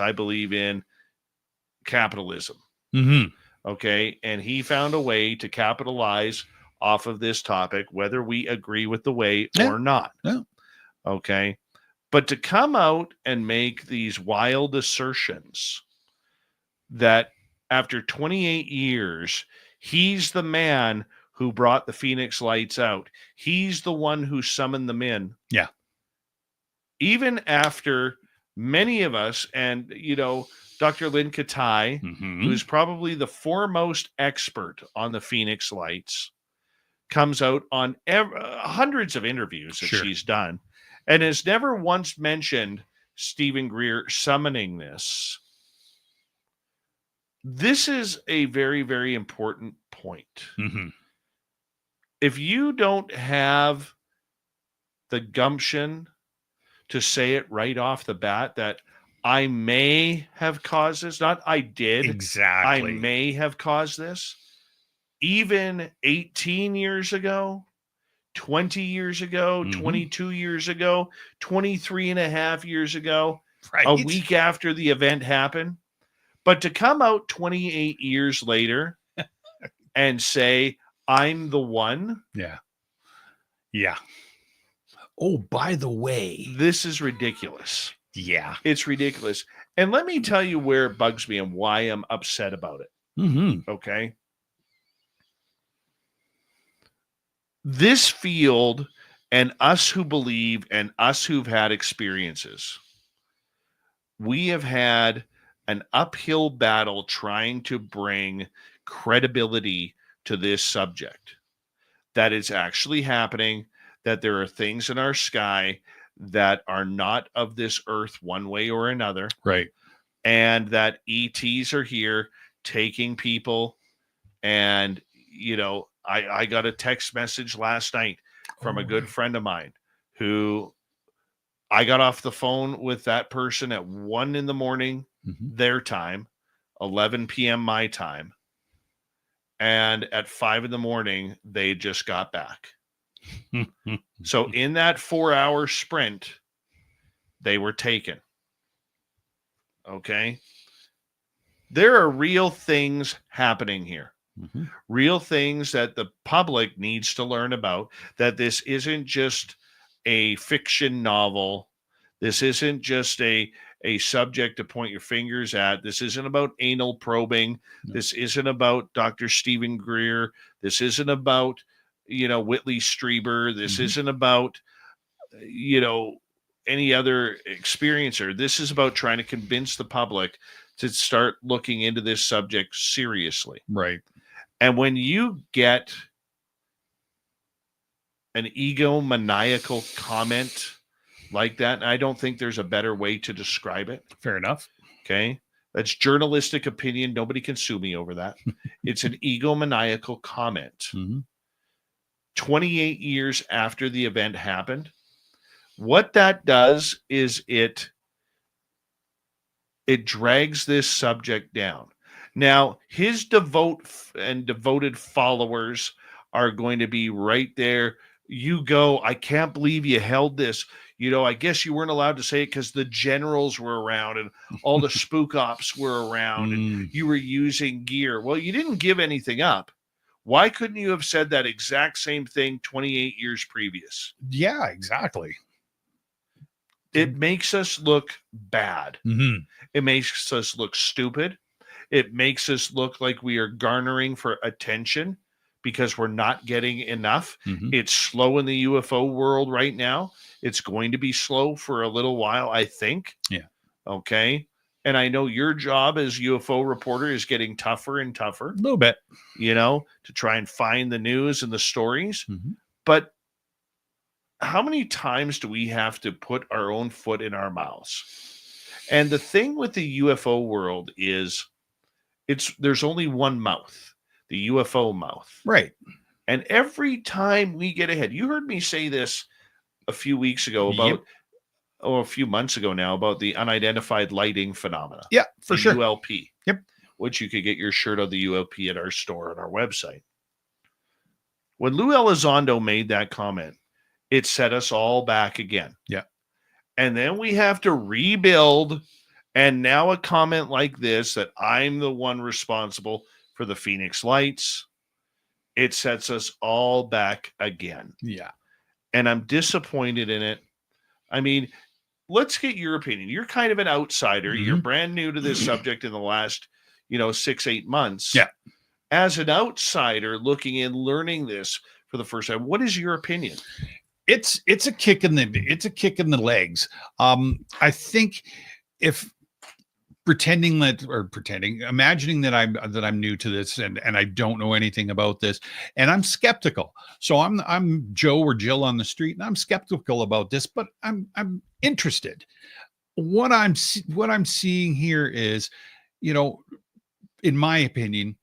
capitalism. Mm-hmm. Okay, and he found a way to capitalize off of this topic, whether we agree with the way or not. Yeah. Okay, but to come out and make these wild assertions that after 28 years, he's the man who brought the Phoenix Lights out. He's the one who summoned them in. Yeah. Even after many of us, and, Dr. Lynn Katai, who's probably the foremost expert on the Phoenix Lights, comes out on hundreds of interviews that she's done and has never once mentioned Stephen Greer summoning this. This is a very, very important point. Mm-hmm. If you don't have the gumption to say it right off the bat that I may have caused this, not I did. Exactly. I may have caused this. Even 18 years ago, 20 years ago, 22 years ago, 23 and a half years ago, a week after the event happened. But to come out 28 years later and say, I'm the one. Yeah. Yeah. Oh, by the way. This is ridiculous. Yeah. It's ridiculous. And let me tell you where it bugs me and why I'm upset about it. Mm-hmm. Okay. This field and us who believe and us who've had experiences, we have had an uphill battle trying to bring credibility to this subject. That it's actually happening, that there are things in our sky that are not of this earth one way or another. Right. And that ETs are here taking people. And, I got a text message last night from a good friend of mine who I got off the phone with that person at 1 a.m, their time, 11 p.m. my time. and at 5 a.m, they just got back. So in that 4-hour sprint, they were taken. Okay. There are real things happening here. Real things that the public needs to learn about, that this isn't just a fiction novel. This isn't just a subject to point your fingers at. This isn't about anal probing. No. This isn't about Dr. Stephen Greer. This isn't about, Whitley Strieber. This isn't about, any other experiencer. This is about trying to convince the public to start looking into this subject seriously. Right. And when you get an egomaniacal comment like that, and I don't think there's a better way to describe it. Fair enough. Okay. That's journalistic opinion. Nobody can sue me over that. It's an egomaniacal comment. 28 years after the event happened, what that does is it drags this subject down. Now, his devoted followers are going to be right there. You go, I can't believe you held this. I guess you weren't allowed to say it because the generals were around and all the spook ops were around and you were using gear. Well, you didn't give anything up. Why couldn't you have said that exact same thing 28 years previous? Yeah, exactly. It makes us look bad. It makes us look stupid. It makes us look like we are garnering for attention because we're not getting enough. It's slow in the UFO world right now. It's going to be slow for a little while, I think. Yeah. Okay. And I know your job as UFO reporter is getting tougher and tougher. A little bit. To try and find the news and the stories. But how many times do we have to put our own foot in our mouths? And the thing with the UFO world is there's only one mouth, the UFO mouth. Right. And every time we get ahead, you heard me say this a few weeks ago about, a few months ago now, about the unidentified lighting phenomena. Yeah, for sure. ULP. Yep. Which you could get your shirt of the ULP at our store on our website. When Lou Elizondo made that comment, it set us all back again. Yeah. And then we have to rebuild. And now a comment like this, that I'm the one responsible for the Phoenix Lights, it sets us all back again. Yeah. And I'm disappointed in it. I mean, let's get your opinion. You're kind of an outsider. You're brand new to this subject in the last, 6-8 months. Yeah. As an outsider looking in, learning this for the first time, what is your opinion? It's a kick in the legs. I think if imagining that I'm new to this and I don't know anything about this and I'm skeptical. So I'm Joe or Jill on the street and I'm skeptical about this, but I'm interested. What I'm seeing here is, in my opinion,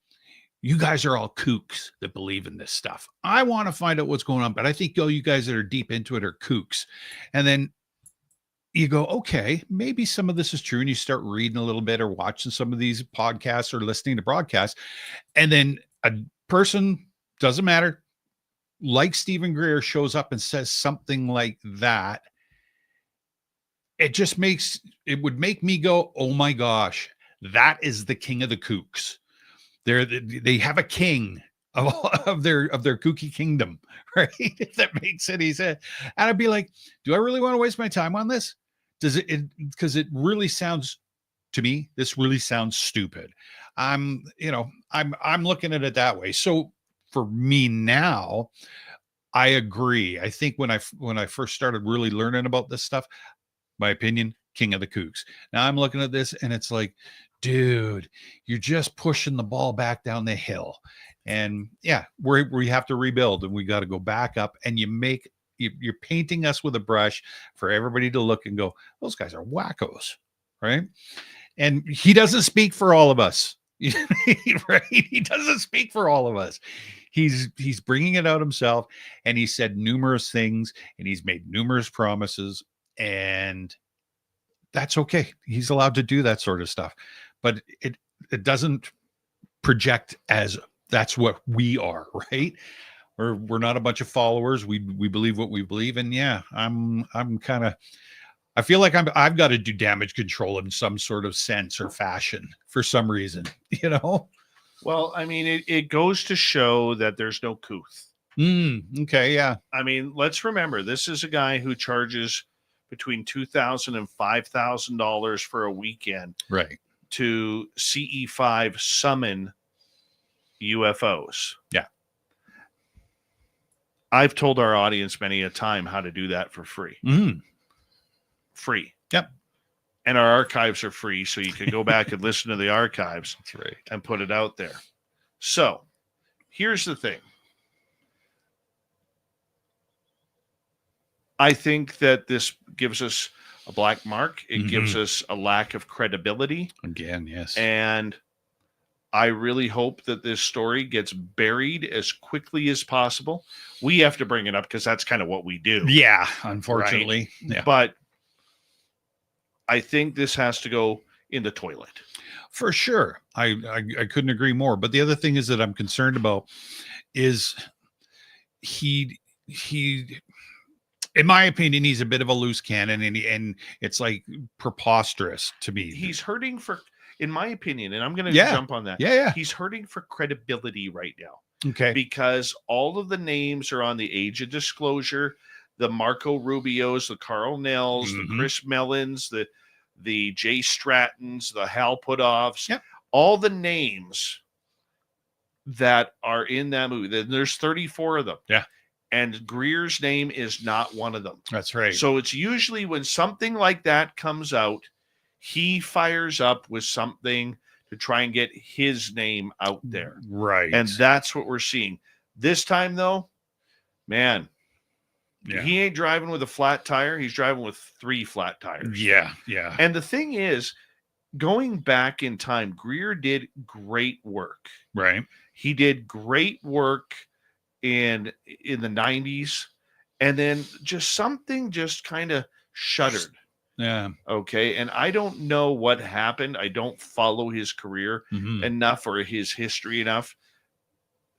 you guys are all kooks that believe in this stuff. I want to find out what's going on, but I think you guys that are deep into it are kooks. And then you go, okay, maybe some of this is true. And you start reading a little bit or watching some of these podcasts or listening to broadcasts. And then a person, doesn't matter, like Stephen Greer, shows up and says something like that. It would make me go, oh my gosh, that is the king of the kooks. They have a king of their kooky kingdom, right? If that makes any sense. And I'd be like, do I really want to waste my time on this? Because it really sounds, to me, this really sounds stupid. I'm looking at it that way. So for me now, I agree. I think when I first started really learning about this stuff, my opinion, king of the kooks. Now I'm looking at this and it's like, dude, you're just pushing the ball back down the hill. And yeah, we have to rebuild and we got to go back up, and you're painting us with a brush for everybody to look and go, those guys are wackos, right? And he doesn't speak for all of us, right? He doesn't speak for all of us. He's bringing it out himself, and he said numerous things, and he's made numerous promises, and that's okay. He's allowed to do that sort of stuff, but it doesn't project as that's what we are, right? We're not a bunch of followers. We believe what we believe. And yeah, I'm kind of, I feel like I've got to do damage control in some sort of sense or fashion for some reason, you know? Well, I mean, it goes to show that there's no couth. Okay, yeah. I mean, let's remember, this is a guy who charges between $2,000 and $5,000 for a weekend Right. to CE5 summon UFOs. Yeah. I've told our audience many a time how to do that for free. Free. Yep. And our archives are free, so you can go back and listen to the archives. That's right. And put it out there. So here's the thing. I think that this gives us a black mark. It gives us a lack of credibility. Again, yes. And I really hope that this story gets buried as quickly as possible. We have to bring it up because that's kind of what we do. Yeah, unfortunately. Right? Yeah. But I think this has to go in the toilet. For sure. I couldn't agree more. But the other thing is that I'm concerned about is he in my opinion, he's a bit of a loose cannon, and it's like preposterous to me. He's hurting for, in my opinion, and I'm going to jump on that. Yeah. He's hurting for credibility right now. Okay. Because all of the names are on the age of disclosure, the Marco Rubios, the Carl Nells, the Chris Mellons, the Jay Strattons, the Hal Putoffs, all the names that are in that movie. There's 34 of them. Yeah. And Greer's name is not one of them. That's right. So it's usually when something like that comes out, he fires up with something to try and get his name out there. Right. And that's what we're seeing. This time, though, man, he ain't driving with a flat tire. He's driving with 3 flat tires. Yeah. And the thing is, going back in time, Greer did great work. Right. He did great work in the 90s, and then something kind of shuddered. Yeah. Okay. And I don't know what happened. I don't follow his career enough or his history enough.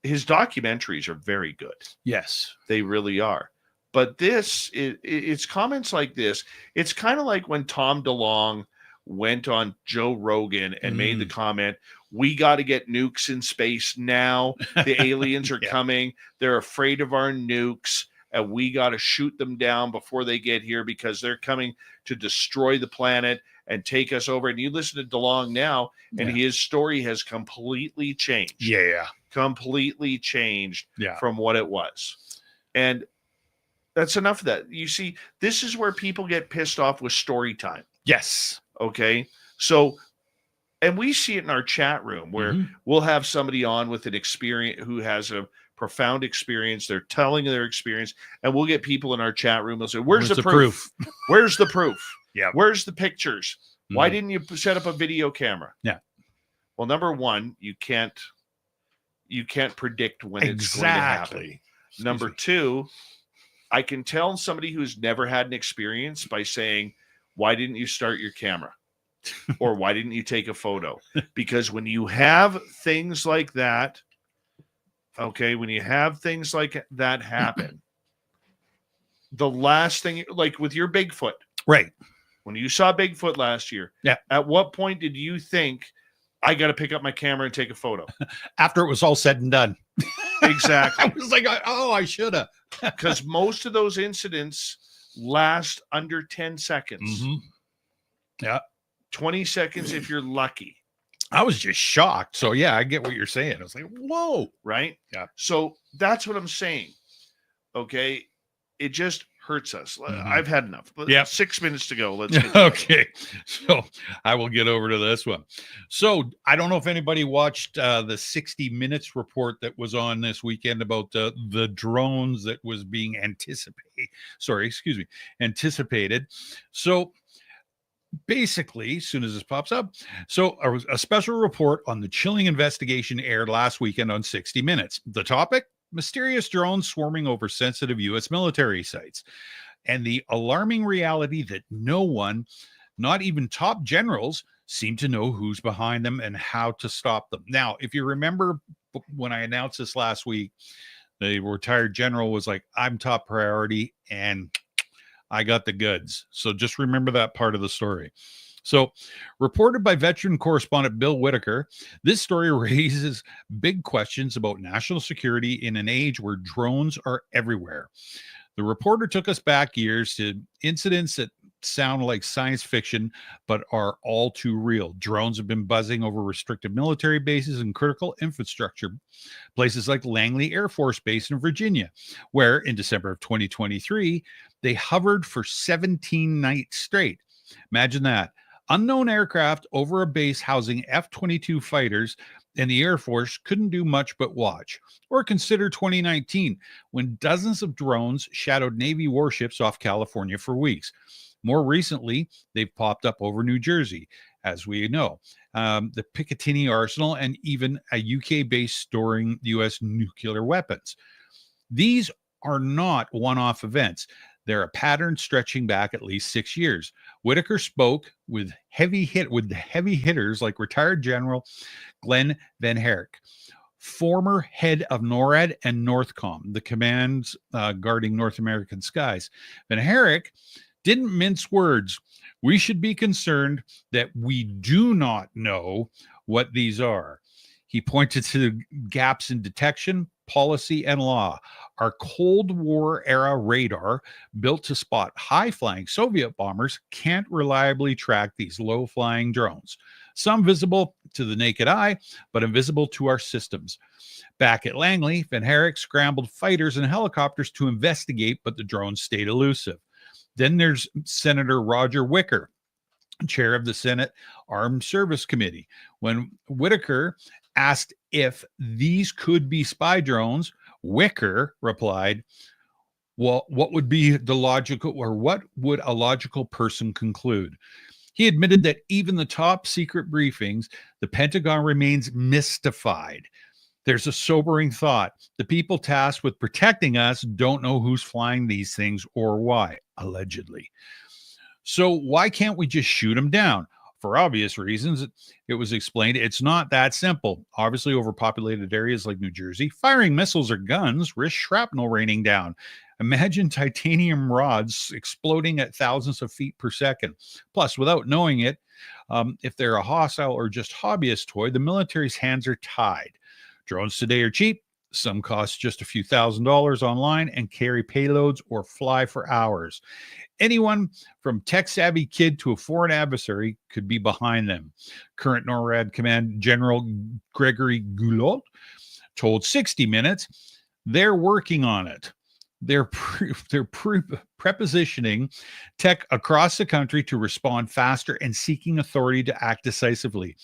His documentaries are very good. Yes. They really are. But it's comments like this. It's kind of like when Tom DeLonge went on Joe Rogan and made the comment, we got to get nukes in space now. The aliens are coming. They're afraid of our nukes, and we got to shoot them down before they get here because they're coming to destroy the planet and take us over. And you listen to DeLonge now, and his story has completely changed. Yeah. Completely changed from what it was. And that's enough of that. You see, this is where people get pissed off with story time. Yes. Okay. So, and we see it in our chat room where we'll have somebody on with an experience who has a profound experience. They're telling their experience, and we'll get people in our chat room. They'll say, where's the proof? Where's the proof? Yeah. Where's the pictures? Why didn't you set up a video camera? Yeah. Well, number one, you can't predict when it's going to happen. Number two, I can tell somebody who's never had an experience by saying, why didn't you start your camera? Or why didn't you take a photo? Because when you have things like that, when you have things like that happen, the last thing, like with your Bigfoot. Right. When you saw Bigfoot last year, at what point did you think, I got to pick up my camera and take a photo? After it was all said and done. Exactly. I was like, I should have. Because most of those incidents last under 10 seconds. Yeah. 20 seconds if you're lucky. I was just shocked. So, yeah, I get what you're saying. I was like, whoa. Right? Yeah. So that's what I'm saying. Okay. It just hurts us. I've had enough. 6 minutes to go. Let's get okay. So I will get over to this one. So I don't know if anybody watched the 60 Minutes report that was on this weekend about the drones that was being anticipated. So basically, as soon as this pops up, so a special report on the chilling investigation aired last weekend on 60 Minutes. The topic: mysterious drones swarming over sensitive U.S. military sites, and the alarming reality that no one, not even top generals, seem to know who's behind them and how to stop them. Now, if you remember when I announced this last week, the retired general was like, I'm top priority and I got the goods. So just remember that part of the story. So, reported by veteran correspondent Bill Whitaker, this story raises big questions about national security in an age where drones are everywhere. The reporter took us back years to incidents that sound like science fiction, but are all too real. Drones have been buzzing over restricted military bases and critical infrastructure, places like Langley Air Force Base in Virginia, where in December of 2023, they hovered for 17 nights straight. Imagine that. Unknown aircraft over a base housing F-22 fighters, and the Air Force couldn't do much but watch. Or consider 2019, when dozens of drones shadowed Navy warships off California for weeks. More recently, they've popped up over New Jersey, as we know, the Picatinny Arsenal, and even a UK base storing US nuclear weapons. These are not one-off events. They're a pattern stretching back at least 6 years. Whitaker spoke with the heavy hitters like retired General Glenn Van Herk, former head of NORAD and NORTHCOM, the commands guarding North American skies. Van Herk didn't mince words. We should be concerned that we do not know what these are. He pointed to the gaps in detection, policy, and law. Our Cold War era radar, built to spot high-flying Soviet bombers, can't reliably track these low-flying drones. Some visible to the naked eye, but invisible to our systems. Back at Langley, Van Herk scrambled fighters and helicopters to investigate, but the drones stayed elusive. Then there's Senator Roger Wicker, chair of the Senate Armed Service Committee. When Whitaker asked if these could be spy drones, Wicker replied, well, what would a logical person conclude? He admitted that even the top secret briefings, the Pentagon remains mystified. There's a sobering thought. The people tasked with protecting us don't know who's flying these things or why, allegedly. So why can't we just shoot them down? For obvious reasons, it was explained it's not that simple. Obviously, overpopulated areas like New Jersey, firing missiles or guns risk shrapnel raining down. Imagine titanium rods exploding at thousands of feet per second. Plus, without knowing it, if they're a hostile or just hobbyist toy, the military's hands are tied. Drones today are cheap. Some cost just a few $1,000s online and carry payloads or fly for hours. Anyone from tech-savvy kid to a foreign adversary could be behind them. Current NORAD Command General Gregory Goulot told 60 Minutes they're working on it. They're prepositioning tech across the country to respond faster and seeking authority to act decisively.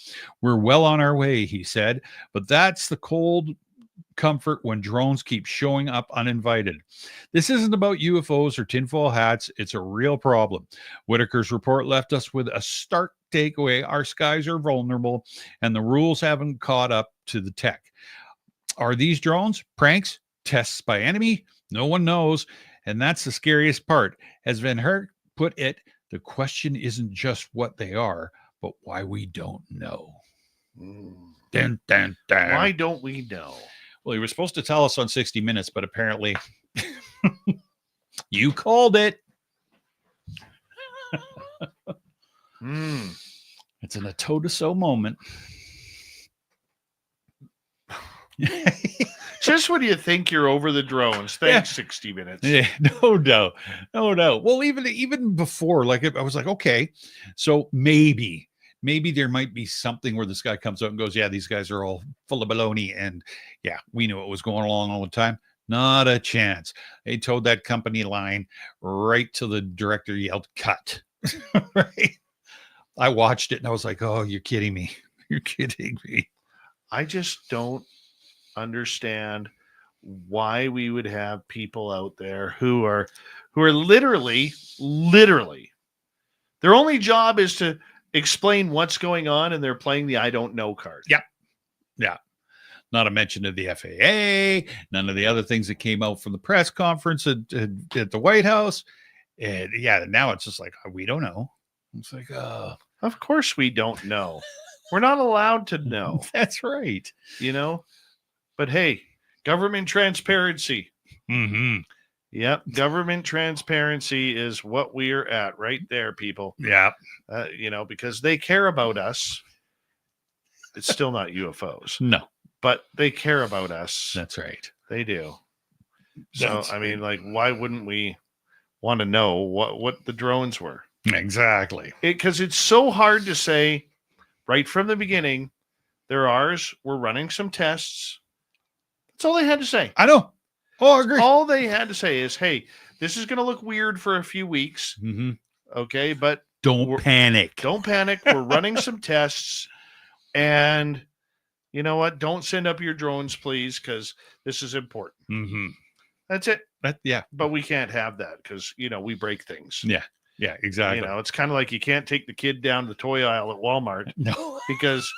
We're well on our way, he said, but that's the cold comfort when drones keep showing up uninvited. This isn't about UFOs or tinfoil hats. It's a real problem. Whitaker's report left us with a stark takeaway. Our skies are vulnerable and the rules haven't caught up to the tech. Are these drones pranks, tests by enemy? No one knows. And that's the scariest part. As Van Herk put it, the question isn't just what they are, but why we don't know. Dun, dun, dun. Why don't we know? Well, he was supposed to tell us on 60 Minutes, but apparently you called it. It's an a-toe-to-so moment. Just when you think you're over the drones, thanks, 60 Minutes. Yeah, no doubt. Well, even before, like I was like, okay, so maybe there might be something where this guy comes out and goes, yeah, these guys are all full of baloney. And yeah, we knew it was going along all the time. Not a chance. They towed that company line right till the director yelled, cut. Right? I watched it and I was like, oh, you're kidding me. You're kidding me. I just don't understand why we would have people out there who are literally their only job is to explain what's going on, and they're playing the I don't know card. Yeah. Not a mention of the FAA, none of the other things that came out from the press conference at the White House. And yeah, now it's just like, we don't know. It's like, of course we don't know. We're not allowed to know. That's right. You know, But hey, government transparency. Mm-hmm. Yep, government transparency is what we're at right there, people. Yeah. Because they care about us. It's still not UFOs, No, but they care about us. that's right. They do. So, That's I mean, like, why wouldn't we want to know what the drones were? exactly. Because it's so hard to say right from the beginning, they're ours. We're running some tests. That's all they had to say. I know. Oh, I agree. All they had to say is, hey, this is going to look weird for a few weeks. Mm-hmm. Okay, but Don't panic. Don't panic. We're running some tests. And you know what? Don't send up your drones, please, because this is important. Mm-hmm. That's it. Yeah. But we can't have that because, we break things. Yeah. Yeah, exactly. It's kind of like you can't take the kid down the toy aisle at Walmart No. because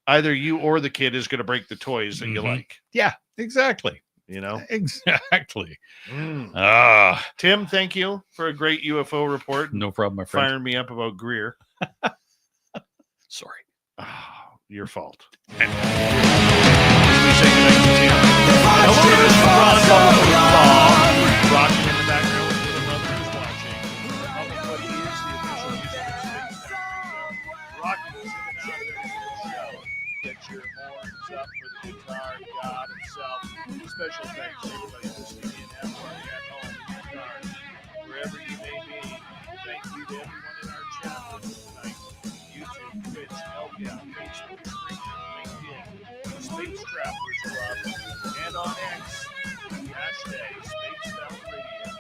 either you or the kid is going to break the toys that you like. Yeah, exactly. Exactly. Tim, thank you for a great UFO report. No problem, my friend. Firing me up about Greer. Sorry. Your fault. We say goodnight to Tim. Hello to Mr. Ron Bob, rocking in the background with little brother is watching. What he is the official music of Space Time Radio. Rocking is in and out of every show. Get your horns up for the guitar god himself. Special thanks to everybody listening in at work, at home, in your cars, wherever you may be. Thank you to everyone in our chat room tonight. YouTube, Twitch, Facebook, Twitter, LinkedIn, Space Travelers Club, and on X, hashtag Space Down Radio.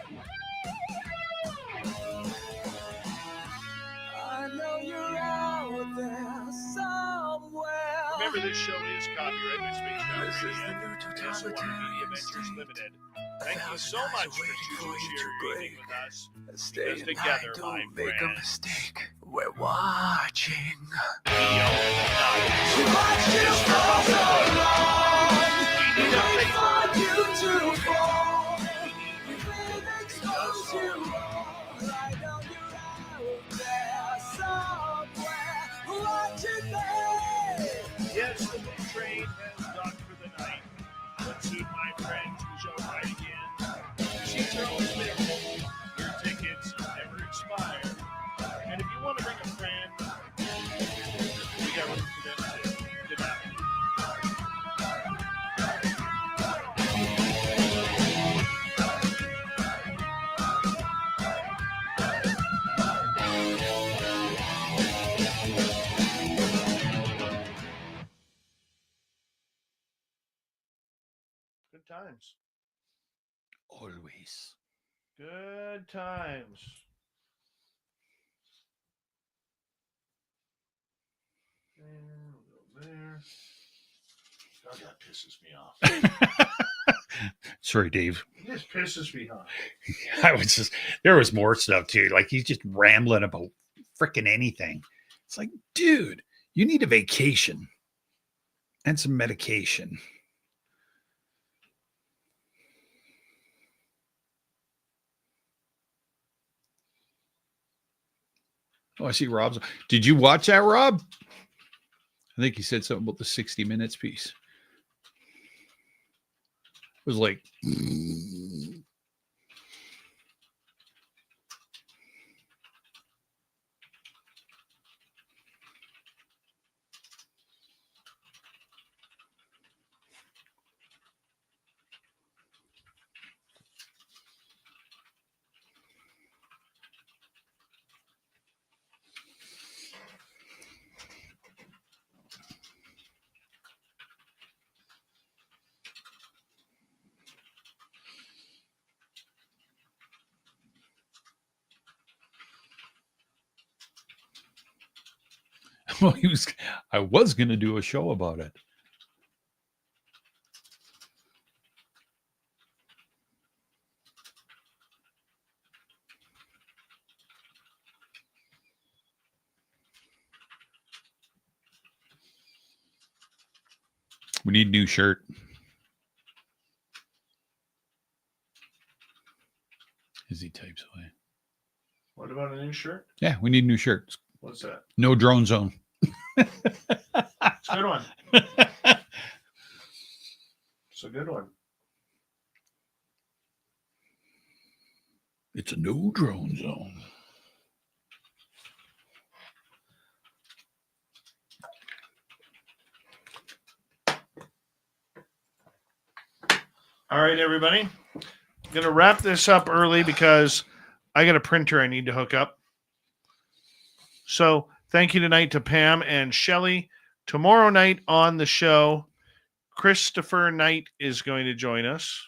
I know you're out there somewhere. Remember, this show is copyrighted by Space Down Radio and SOR Media Ventures Limited. Thank you so much for choosing to share your evening with us. Because together, my friends, Mistake. We're watching. we all we need a faith. Yes, the book train has gone for the night. But soon, my friends, we shall ride again. Seats are always available. Your tickets never expire. And if you want to bring a friend, we got room for them too. Good night. Good times. Always. Good times. There. God, that pisses me off. Sorry, Dave. It just pisses me off. There was more stuff too. Like he's just rambling about freaking anything. It's like, dude, you need a vacation and some medication. Oh, I see Rob's. Did you watch that, Rob? I think he said something about the 60 Minutes piece. It was like, well, I was going to do a show about it. We need a new shirt. As he types away. What about a new shirt? Yeah, we need new shirts. What's that? No drone zone. It's a good one. It's a good one. It's a no drone zone. All right, everybody. I'm going to wrap this up early because I got a printer I need to hook up. So thank you tonight to Pam and Shelley. Tomorrow night on the show, Christopher Knight is going to join us.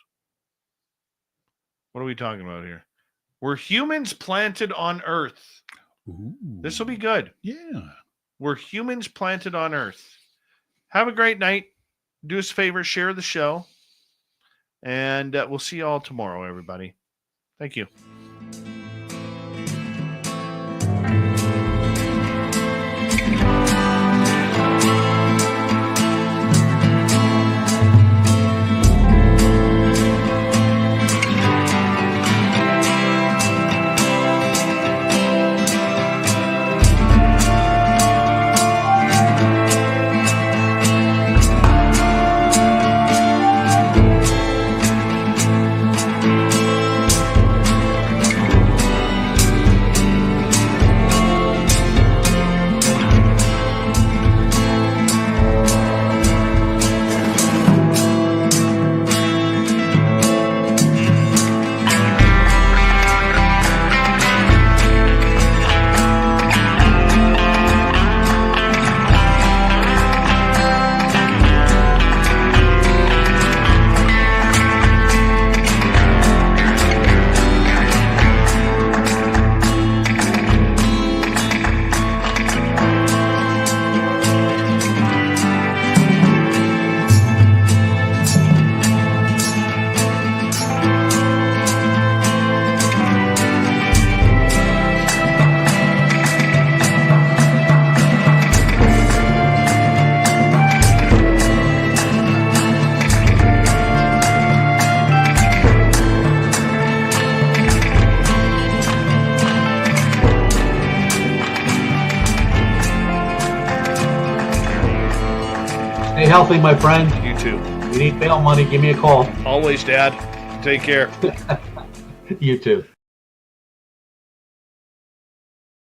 What are we talking about here? We're humans planted on Earth. Ooh. This will be good. Yeah. We're humans planted on Earth. Have a great night. Do us a favor, share the show. And we'll see you all tomorrow, everybody. Thank you. Stay healthy, my friend. You too. You need bail money, give me a call. Always, Dad. Take care. You too.